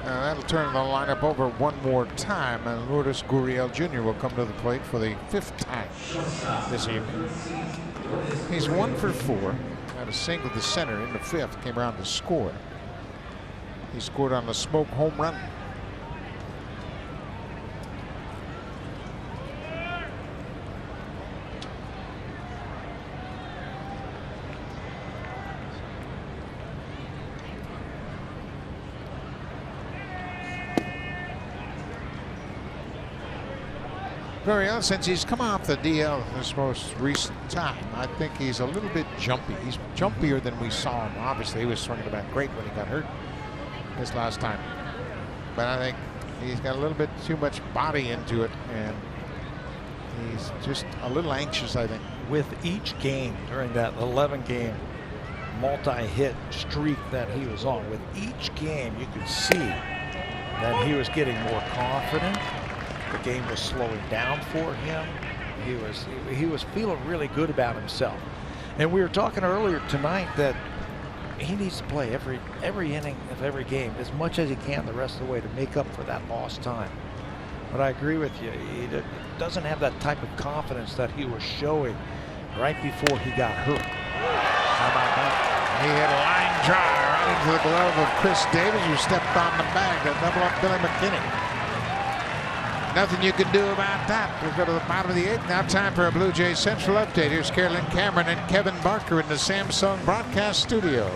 That'll turn the lineup over one more time, and Lourdes Gurriel Jr. will come to the plate for the 5th time this evening. He's 1 for 4. Had a single to center in the 5th, came around to score. He scored on the smoke home run. Gurriel, since he's come off the DL this most recent time, I think he's a little bit jumpy. He's jumpier than we saw him. Obviously, he was swinging the bat great when he got hurt this last time. But I think he's got a little bit too much body into it, and he's just a little anxious, I think. With each game during that 11-game multi-hit streak that he was on, with each game you could see that he was getting more confident. The game was slowing down for him. He was feeling really good about himself. And we were talking earlier tonight that he needs to play every inning of every game as much as he can the rest of the way to make up for that lost time. But I agree with you. He doesn't have that type of confidence that he was showing right before he got hurt. How about that? He hit a line drive right into the glove of Chris Davis, who stepped on the bag to double up Billy McKinney. Nothing you can do about that. We'll go to the bottom of the 8th. Now time for a Blue Jays Central update. Here's Carolyn Cameron and Kevin Barker in the Samsung broadcast studio.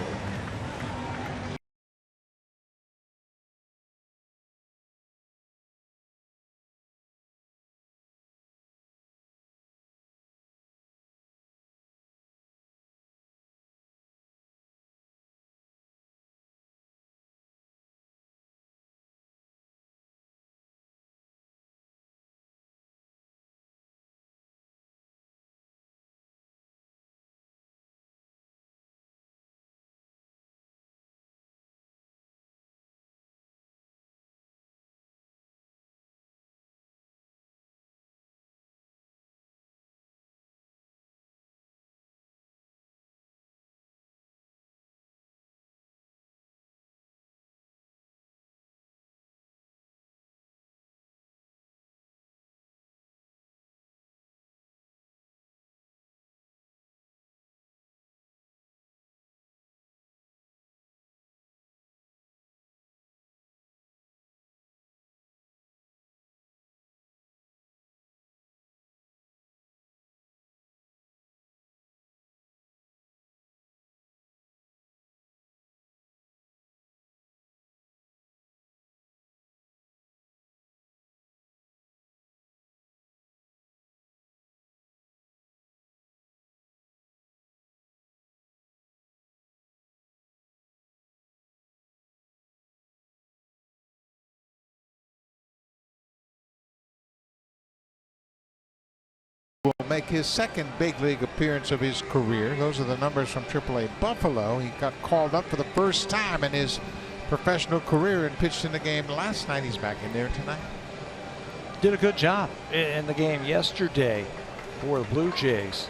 Will make his 2nd big league appearance of his career. Those are the numbers from AAA Buffalo. He got called up for the first time in his professional career and pitched in the game last night. He's back in there tonight. Did a good job in the game yesterday for the Blue Jays.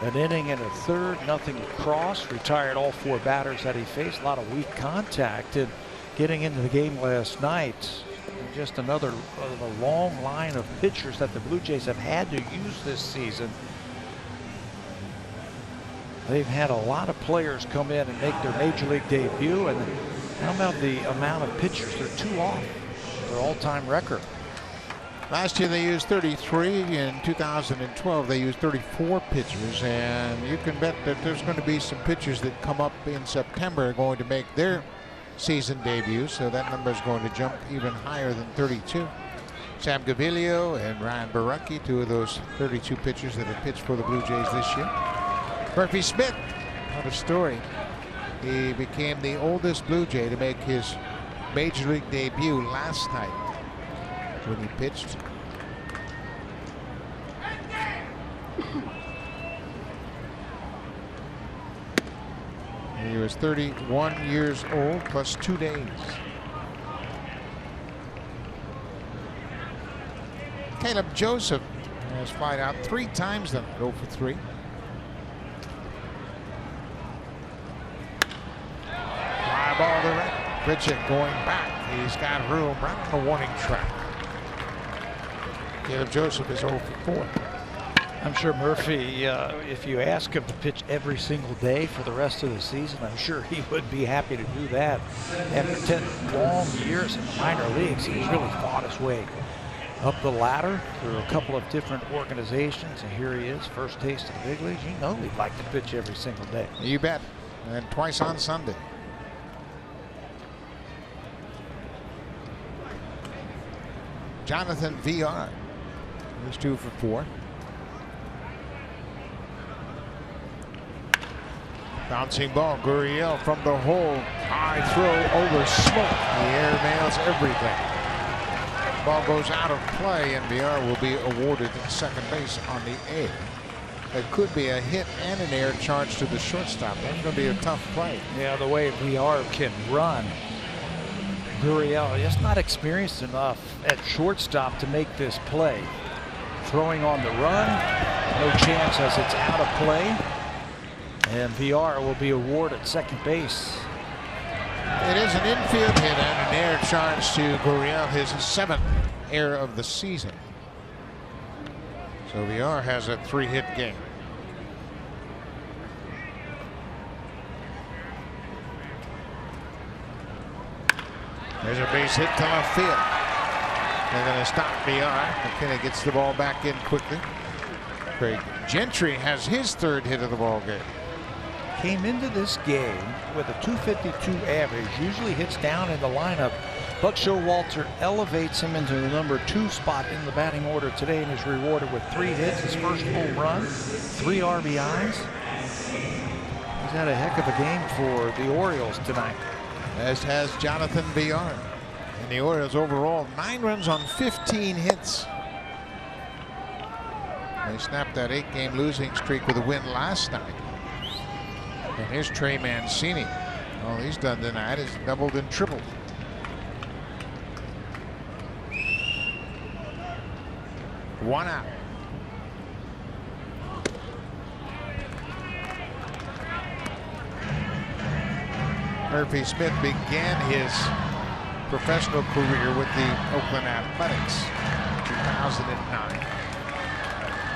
An inning and a 3rd, nothing across. Retired all 4 batters that he faced. A lot of weak contact. And getting into the game last night, just another of a long line of pitchers that the Blue Jays have had to use this season. They've had a lot of players come in and make their major league debut, and how about the amount of pitchers? They're 2 off their all-time record. Last year they used 33. In 2012 they used 34 pitchers, and you can bet that there's going to be some pitchers that come up in September going to make their season debut, so that number is going to jump even higher than 32. Sam Gaviglio and Ryan Baracchi, two of those 32 pitchers that have pitched for the Blue Jays this year. Murphy Smith, what a story. He became the oldest Blue Jay to make his major league debut last night when he pitched. He was 31 years old plus 2 days. Caleb Joseph has flied out 3 times tonight, 0 for 3. Fly ball to right. Pritchett going back. He's got room right on the warning track. Caleb Joseph is 0 for 4. I'm sure Murphy, if you ask him to pitch every single day for the rest of the season, I'm sure he would be happy to do that. After 10 long years in the minor leagues, he's really fought his way up the ladder through a couple of different organizations, and here he is, first taste of the big leagues. You know he'd like to pitch every single day. You bet. And twice on Sunday. Jonathan VR. He's 2 for 4. Bouncing ball, Gurriel from the hole. High throw over smoke. The air nails everything. Ball goes out of play, and VR will be awarded second base on the air. It could be a hit and an air charge to the shortstop. That's going to be a tough play. Yeah, the way VR can run. Gurriel just not experienced enough at shortstop to make this play. Throwing on the run, no chance as it's out of play. And VR will be awarded second base. It is an infield hit and an air charge to Gurriel, his 7th air of the season. So VR has a 3-hit game. There's a base hit to left field. They're going to stop VR. McKenna gets the ball back in quickly. Craig Gentry has his 3rd hit of the ball game. Came into this game with a .252 average, usually hits down in the lineup. Buck Showalter elevates him into the number 2 spot in the batting order today and is rewarded with 3 hits, his first home run, 3 RBIs. He's had a heck of a game for the Orioles tonight. As has Jonathan VR. And the Orioles overall 9 runs on 15 hits. They snapped that 8-game losing streak with a win last night. And here's Trey Mancini. All he's done tonight is doubled and tripled. One out. Murphy Smith began his professional career with the Oakland Athletics in 2009.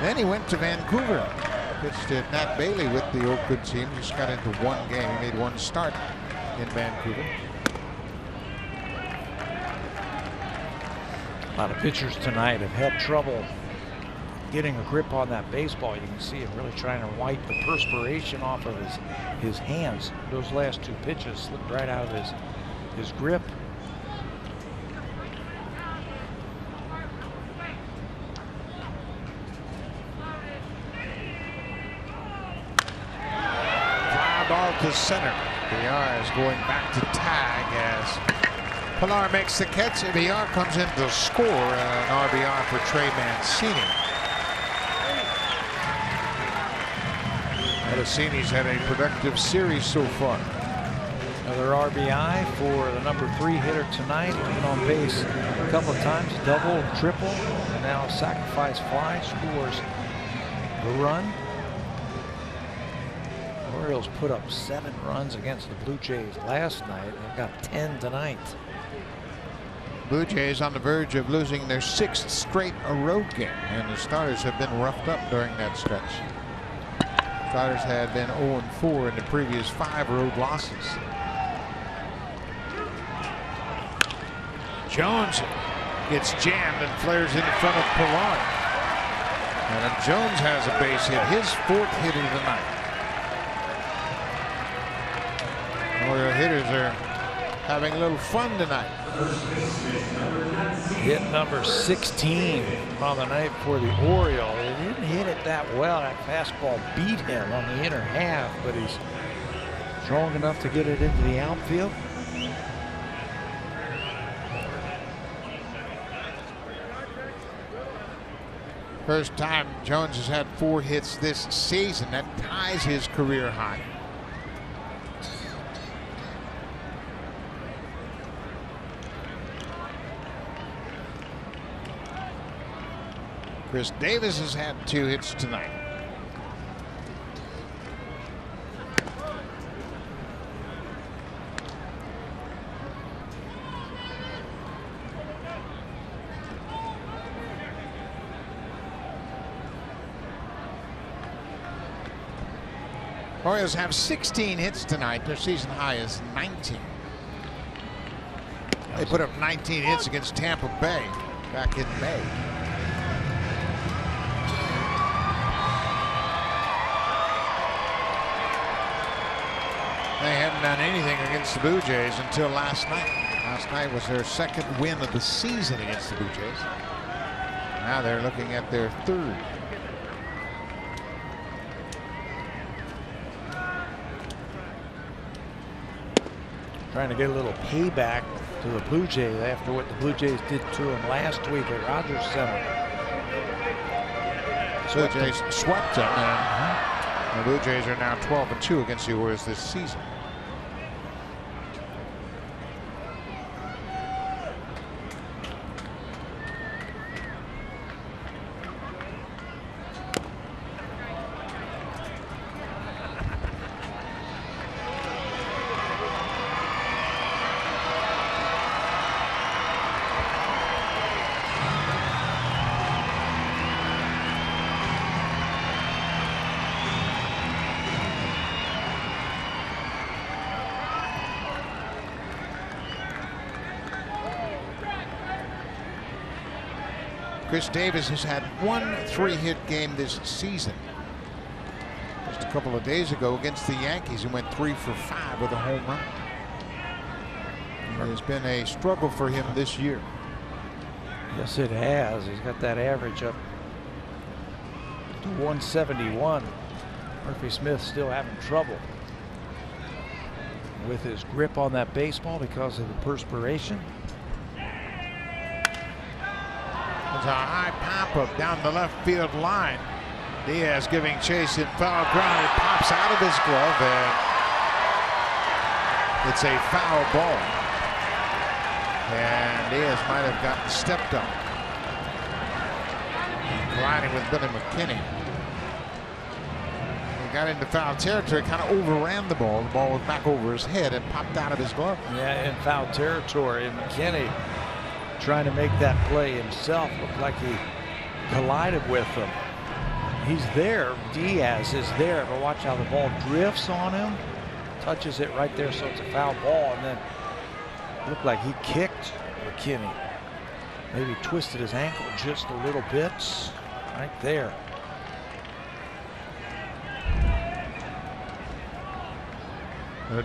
Then he went to Vancouver. Pitched at Nat Bailey with the Oakland team. Just got into 1 game. He made 1 start in Vancouver. A lot of pitchers tonight have had trouble getting a grip on that baseball. You can see him really trying to wipe the perspiration off of his hands. Those last 2 pitches slipped right out of his grip. Ball to center. VR is going back to tag as Pilar makes the catch. VR comes in to score an RBI for Trey Mancini. Mancini's had a productive series so far. Another RBI for the number 3 hitter tonight. Been on base a couple of times, double, triple, and now sacrifice fly, scores the run. Orioles put up 7 runs against the Blue Jays last night. They've got 10 tonight. Blue Jays on the verge of losing their 6th straight road game, and the starters have been roughed up during that stretch. Starters had been 0-4 in the previous 5 road losses. Jones gets jammed and flares in front of Pilar. And then Jones has a base hit, his 4th hit of the night. Oriole hitters are having a little fun tonight. Hit number 16 on the night for the Orioles. He didn't hit it that well. That fastball beat him on the inner half, but he's strong enough to get it into the outfield. First time Jones has had 4 hits this season. That ties his career high. Chris Davis has had 2 hits tonight. Orioles have 16 hits tonight. Their season high is 19. They put up 19 hits against Tampa Bay back in May. They hadn't done anything against the Blue Jays until last night. Last night was their 2nd win of the season against the Blue Jays. Now they're looking at their 3rd. Trying to get a little payback to the Blue Jays after what the Blue Jays did to him last week at Rogers Center. Blue Jays swept them, and the Blue Jays are now 12-2 against the Orioles this season. Chris Davis has had 1 3-hit game this season. Just a couple of days ago against the Yankees, he went 3 for 5 with a home run. It has been a struggle for him this year. Yes, it has. He's got that average up to 171. Murphy Smith still having trouble with his grip on that baseball because of the perspiration. It's a high pop-up down the left field line. Diaz giving chase in foul ground. It pops out of his glove, and it's a foul ball. And Diaz might have gotten stepped on. Colliding with Billy McKinney. He got into foul territory, kind of overran the ball. The ball was back over his head and popped out of his glove. Yeah, in foul territory. And McKinney trying to make that play himself. Looked like he collided with him. He's there. Diaz is there, but watch how the ball drifts on him. Touches it right there, so it's a foul ball. And then looked like he kicked McKinney. Maybe twisted his ankle just a little bit. Right there.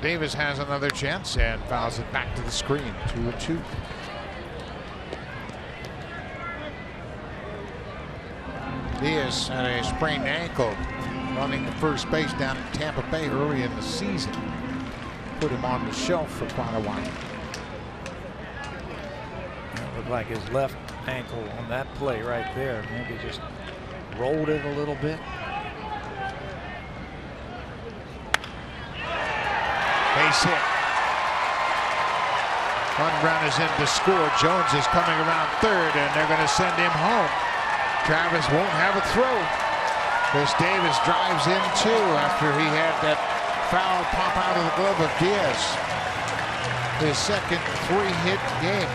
Davis has another chance and fouls it back to the screen. 2-2. Diaz had a sprained ankle running the first base down in Tampa Bay early in the season. Put him on the shelf for quite a while. It looked like his left ankle on that play right there. Maybe just rolled it a little bit. Base hit. One run is in to score. Jones is coming around third, and they're going to send him home. Travis won't have a throw. Chris Davis drives in too after he had that foul pop out of the glove of Diaz. His second 3-hit game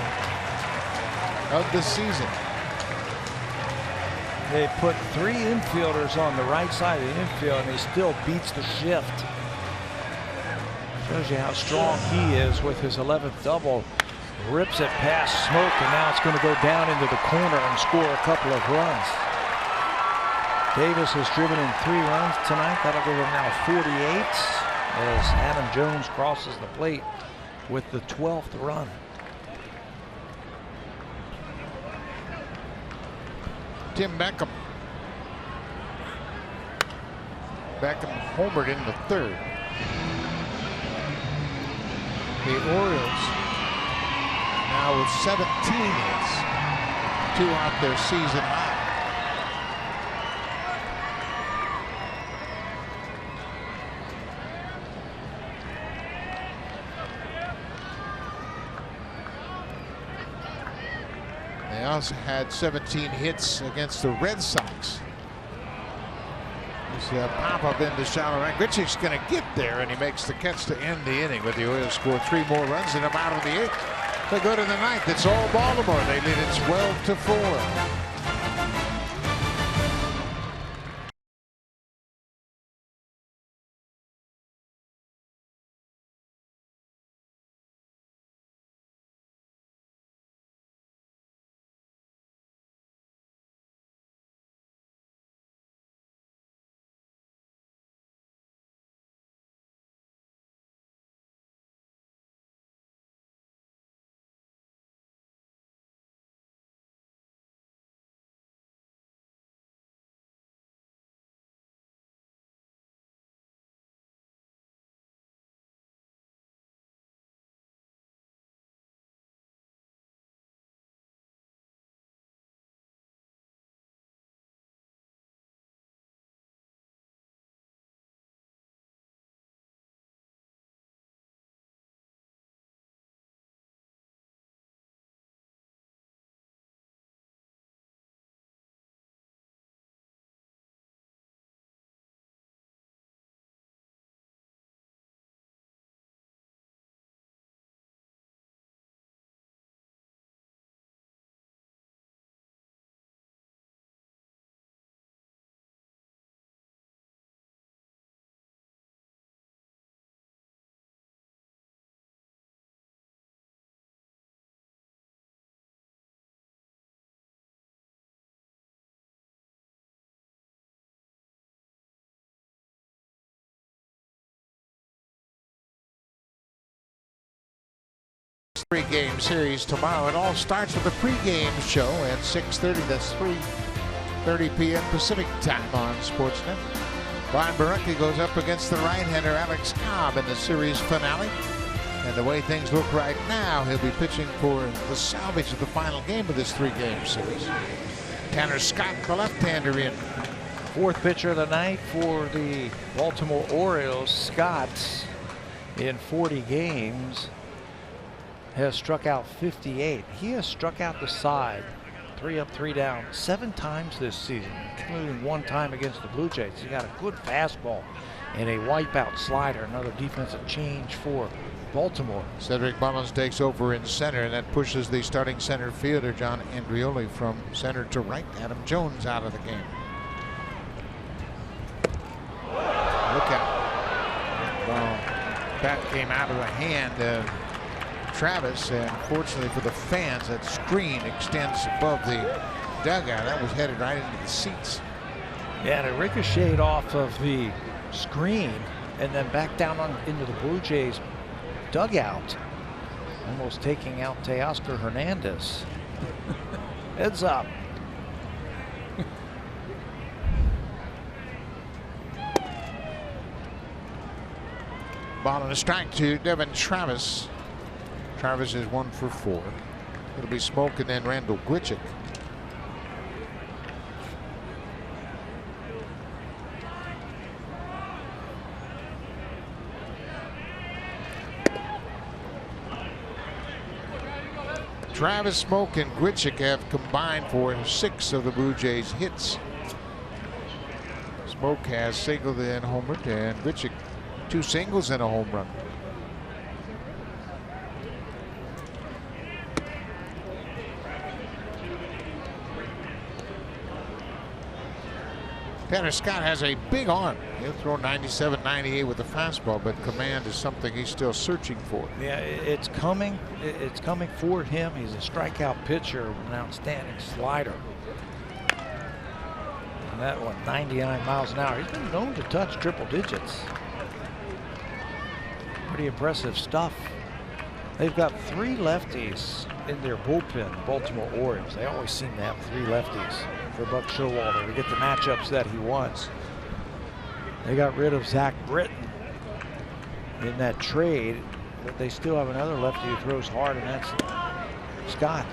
of the season. They put 3 infielders on the right side of the infield, and he still beats the shift. Shows you how strong he is with his 11th double Rips it past Smoke, and now it's going to go down into the corner and score a couple of runs. Davis has driven in 3 runs tonight. That'll give him now 48 as Adam Jones crosses the plate with the 12th run. Tim Beckham. Beckham homered in the 3rd. The Orioles now with 17 hits, 2 out their season high. They also had 17 hits against the Red Sox. This pop-up into shallow right. Grichuk's going to get there, and he makes the catch to end the inning. But the Orioles score 3 more runs and I'm out of the 8th. They go to the 9th. It's all Baltimore. They lead it 12-4. Three-game series tomorrow. It all starts with a pregame show at 6:30. That's 3:30 p.m. Pacific time on Sportsnet. Brian Barucki goes up against the right-hander Alex Cobb in the series finale. And the way things look right now, he'll be pitching for the salvage of the final game of this 3-game series. Tanner Scott, the left-hander, in. 4th pitcher of the night for the Baltimore Orioles. Scott, in 40 games, has struck out 58. He has struck out the side 3 up, 3 down 7 times this season, including 1 time against the Blue Jays. He got a good fastball and a wipeout slider. Another defensive change for Baltimore. Cedric Mullins takes over in center, and that pushes the starting center fielder John Andrioli from center to right. Adam Jones out of the game. Look out. Well, bat came out of the hand of Travis, and fortunately for the fans, that screen extends above the dugout. That was headed right into the seats. Yeah, and it ricocheted off of the screen and then back down into the Blue Jays dugout, almost taking out Teoscar Hernandez. Heads up. Ball and a strike to Devin Travis. Travis is 1 for 4. It'll be Smoke and then Randall Grichuk. Travis, Smoke, and Grichuk have combined for 6 of the Blue Jays' hits. Smoke has singled and homered, and Grichuk 2 singles and a home run. Tanner Scott has a big arm. He'll throw 97, 98 with the fastball, but command is something he's still searching for. Yeah, it's coming. It's coming for him. He's a strikeout pitcher with an outstanding slider. And that one, 99 miles an hour. He's been known to touch triple digits. Pretty impressive stuff. They've got 3 lefties in their bullpen, the Baltimore Orioles. They always seem to have 3 lefties for Buck Showalter to get the matchups that he wants. They got rid of Zach Britton in that trade, but they still have another lefty who throws hard, and that's Scott.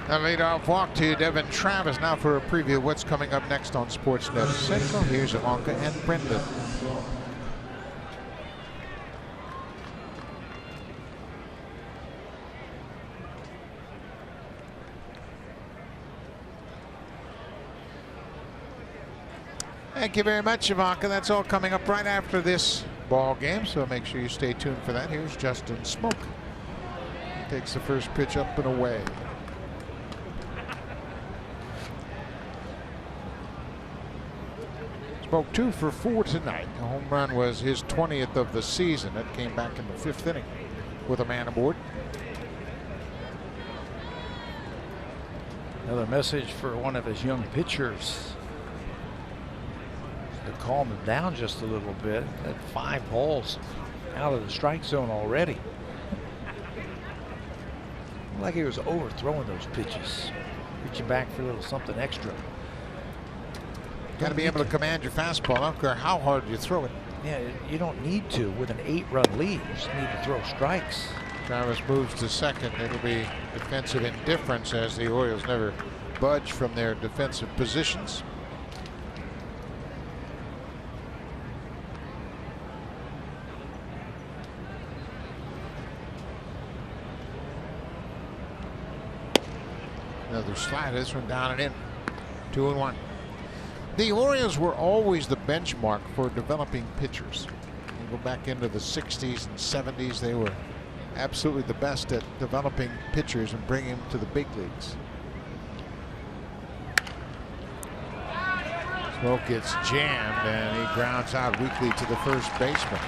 A leadoff walk to Devin Travis. Now for a preview of what's coming up next on Sportsnet Central. Here's Ivanka and Brendan. Thank you very much, Ivanka. That's all coming up right after this ball game, so make sure you stay tuned for that. Here's Justin Smoke. He takes the first pitch up and away. Smoke 2 for 4 tonight. The home run was his 20th of the season. That came back in the 5th inning with a man aboard. Another message for one of his young pitchers to calm him down just a little bit. At 5 balls out of the strike zone already. Like he was overthrowing those pitches, reaching back for a little something extra. Got to be able to command your fastball. I don't care how hard you throw it. Yeah, you don't need to with an 8-run lead. You just need to throw strikes. Travis moves to second. It'll be defensive indifference as the Orioles never budge from their defensive positions. Another slider. This one down and in. 2-1. The Orioles were always the benchmark for developing pitchers. You go back into the 60s and 70s, they were absolutely the best at developing pitchers and bringing them to the big leagues. Smoke gets jammed and he grounds out weakly to the first baseman.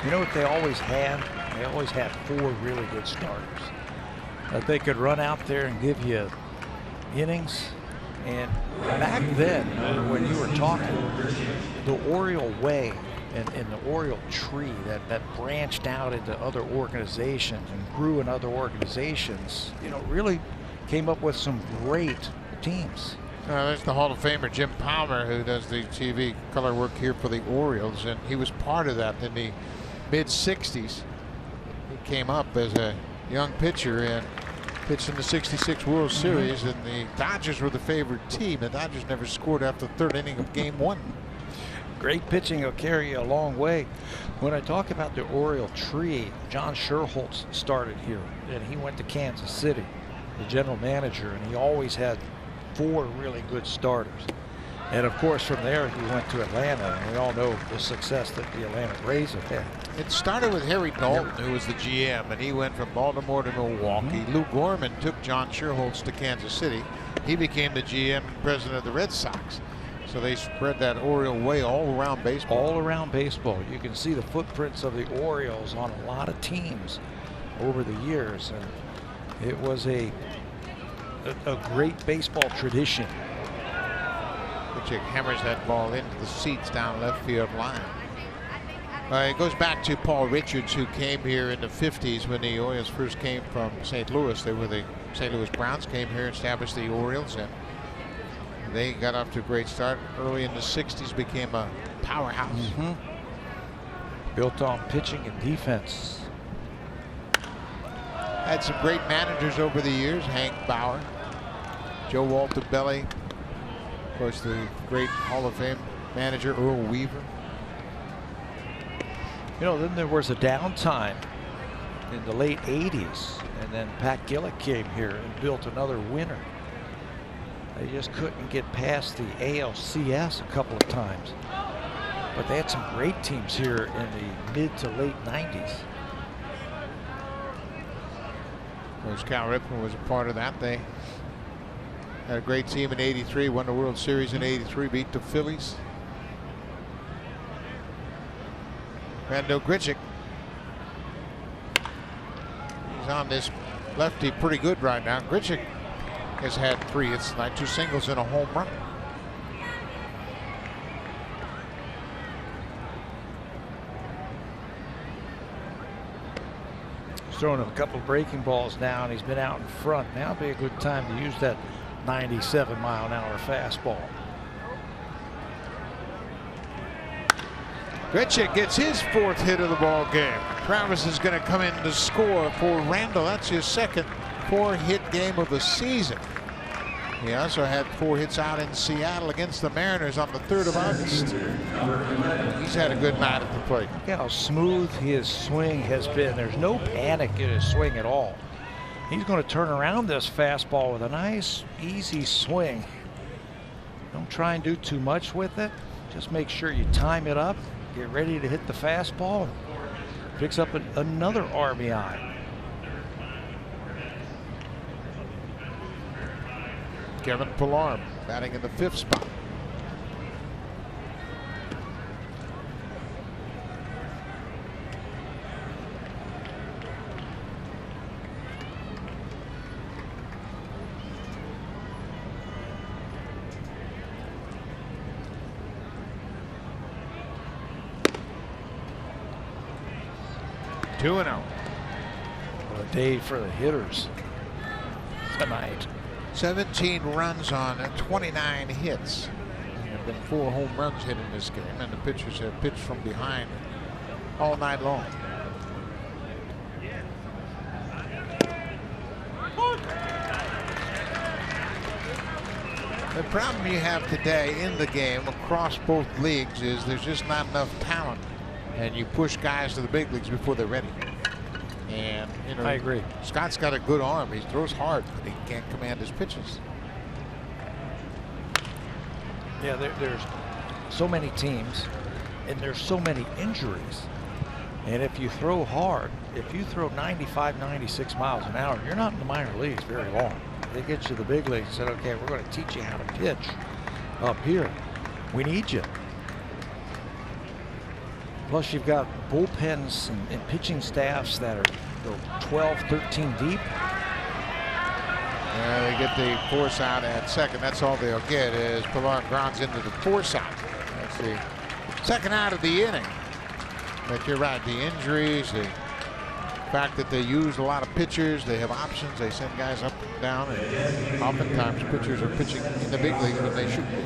You know what they always had? They always had 4 really good starters that they could run out there and give you innings. And back then, when you were talking, the Oriole way and the Oriole tree that branched out into other organizations and grew in other organizations, you know, really came up with some great teams. There's the Hall of Famer Jim Palmer, who does the TV color work here for the Orioles, and he was part of that in the mid-60s. He came up as a young pitcher and pitched in the '66 World Series, and the Dodgers were the favorite team. The Dodgers never scored after the 3rd inning of Game 1. Great pitching will carry you a long way. When I talk about the Oriole tree, John Sherholtz started here, and he went to Kansas City, the general manager, and he always had 4 really good starters. And of course, from there, he went to Atlanta, and we all know the success that the Atlanta Braves have had. It started with Harry Dalton, who was the GM, and he went from Baltimore to Milwaukee. Lou Gorman took John Sherholtz to Kansas City. He became the GM and president of the Red Sox. So they spread that Oriole way all around baseball. All around baseball. You can see the footprints of the Orioles on a lot of teams over the years. And it was a great baseball tradition. Which hammers that ball into the seats down left field line. It goes back to Paul Richards, who came here in the 50s when the Orioles first came from St. Louis. They were the St. Louis Browns, came here and established the Orioles, and they got off to a great start. Early in the 60s, became a powerhouse. Built on pitching and defense. Had some great managers over the years. Hank Bauer, Joe Walter Belli, of course the great Hall of Fame manager Earl Weaver. You know, then there was a downtime in the late 80s, and then Pat Gillick came here and built another winner. They just couldn't get past the ALCS a couple of times, but they had some great teams here in the mid to late 90s. Of course, Cal Ripken was a part of that. They Had a great team in '83, won the World Series in '83, beat the Phillies. Randall Grichuk. He's on this lefty pretty good right now. Grichuk has had 3 hits tonight, 2 singles and a home run. He's throwing a couple of breaking balls now, and he's been out in front. Now would be a good time to use that 97-mile-an-hour fastball. Grichuk gets his 4th hit of the ball game. Travis is going to come in to score for Randall. That's his second 4-hit game of the season. He also had 4 hits out in Seattle against the Mariners on the 3rd of August. He's had a good night at the plate. Look how smooth his swing has been. There's no panic in his swing at all. He's going to turn around this fastball with a nice, easy swing. Don't try and do too much with it. Just make sure you time it up. Get ready to hit the fastball. Picks up another RBI. Kevin Pillar batting in the 5th spot. Two and 0. What a day for the hitters tonight. 17 runs on 29 hits. There have been 4 home runs hit in this game, and the pitchers have pitched from behind all night long. The problem you have today in the game across both leagues is there's just not enough talent, and you push guys to the big leagues before they're ready. And, you know, I agree. Scott's got a good arm. He throws hard, but he can't command his pitches. Yeah, there's so many teams, and there's so many injuries. And if you throw hard, if you throw 95, 96 miles an hour, you're not in the minor leagues very long. They get you to the big leagues and said, okay, we're going to teach you how to pitch up here. We need you. Plus, you've got bullpens and pitching staffs that are 12, 13 deep. They get the force out at second. That's all they'll get as Pillar grounds into the force out. That's the second out of the inning. But you're right, the injuries, the fact that they use a lot of pitchers, they have options, they send guys up and down, and oftentimes pitchers are pitching in the big leagues when they should be.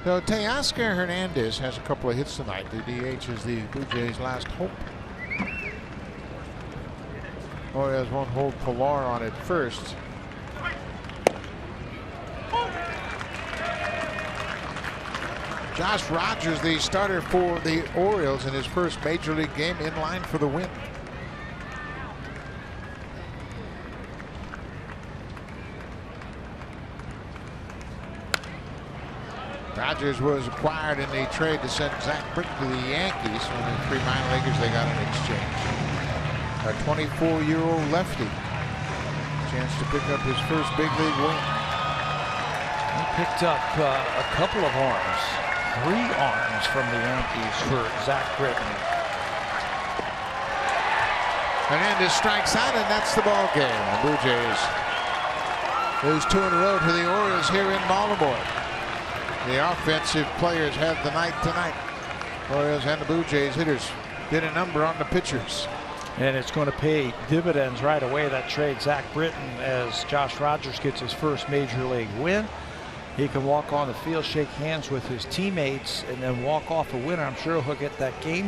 So Teoscar Hernandez has a couple of hits tonight. The DH is the Blue Jays' last hope. Orioles won't hold Pillar on at first. Josh Rogers, the starter for the Orioles in his first major league game, in line for the win. Rogers was acquired in the trade to send Zach Britton to the Yankees. Only 3 minor leaguers they got in exchange. A 24-year-old lefty. Chance to pick up his first big league win. He picked up a couple of arms, 3 arms from the Yankees for Zach Britton. Hernandez strikes out, and that's the ball game. The Blue Jays lose 2 in a row to the Orioles here in Baltimore. The offensive players had the night tonight. Orioles and the Blue Jays hitters did a number on the pitchers. And it's going to pay dividends right away, that trade. Zach Britton, as Josh Rogers gets his first major league win. He can walk on the field, shake hands with his teammates, and then walk off a winner. I'm sure he'll get that game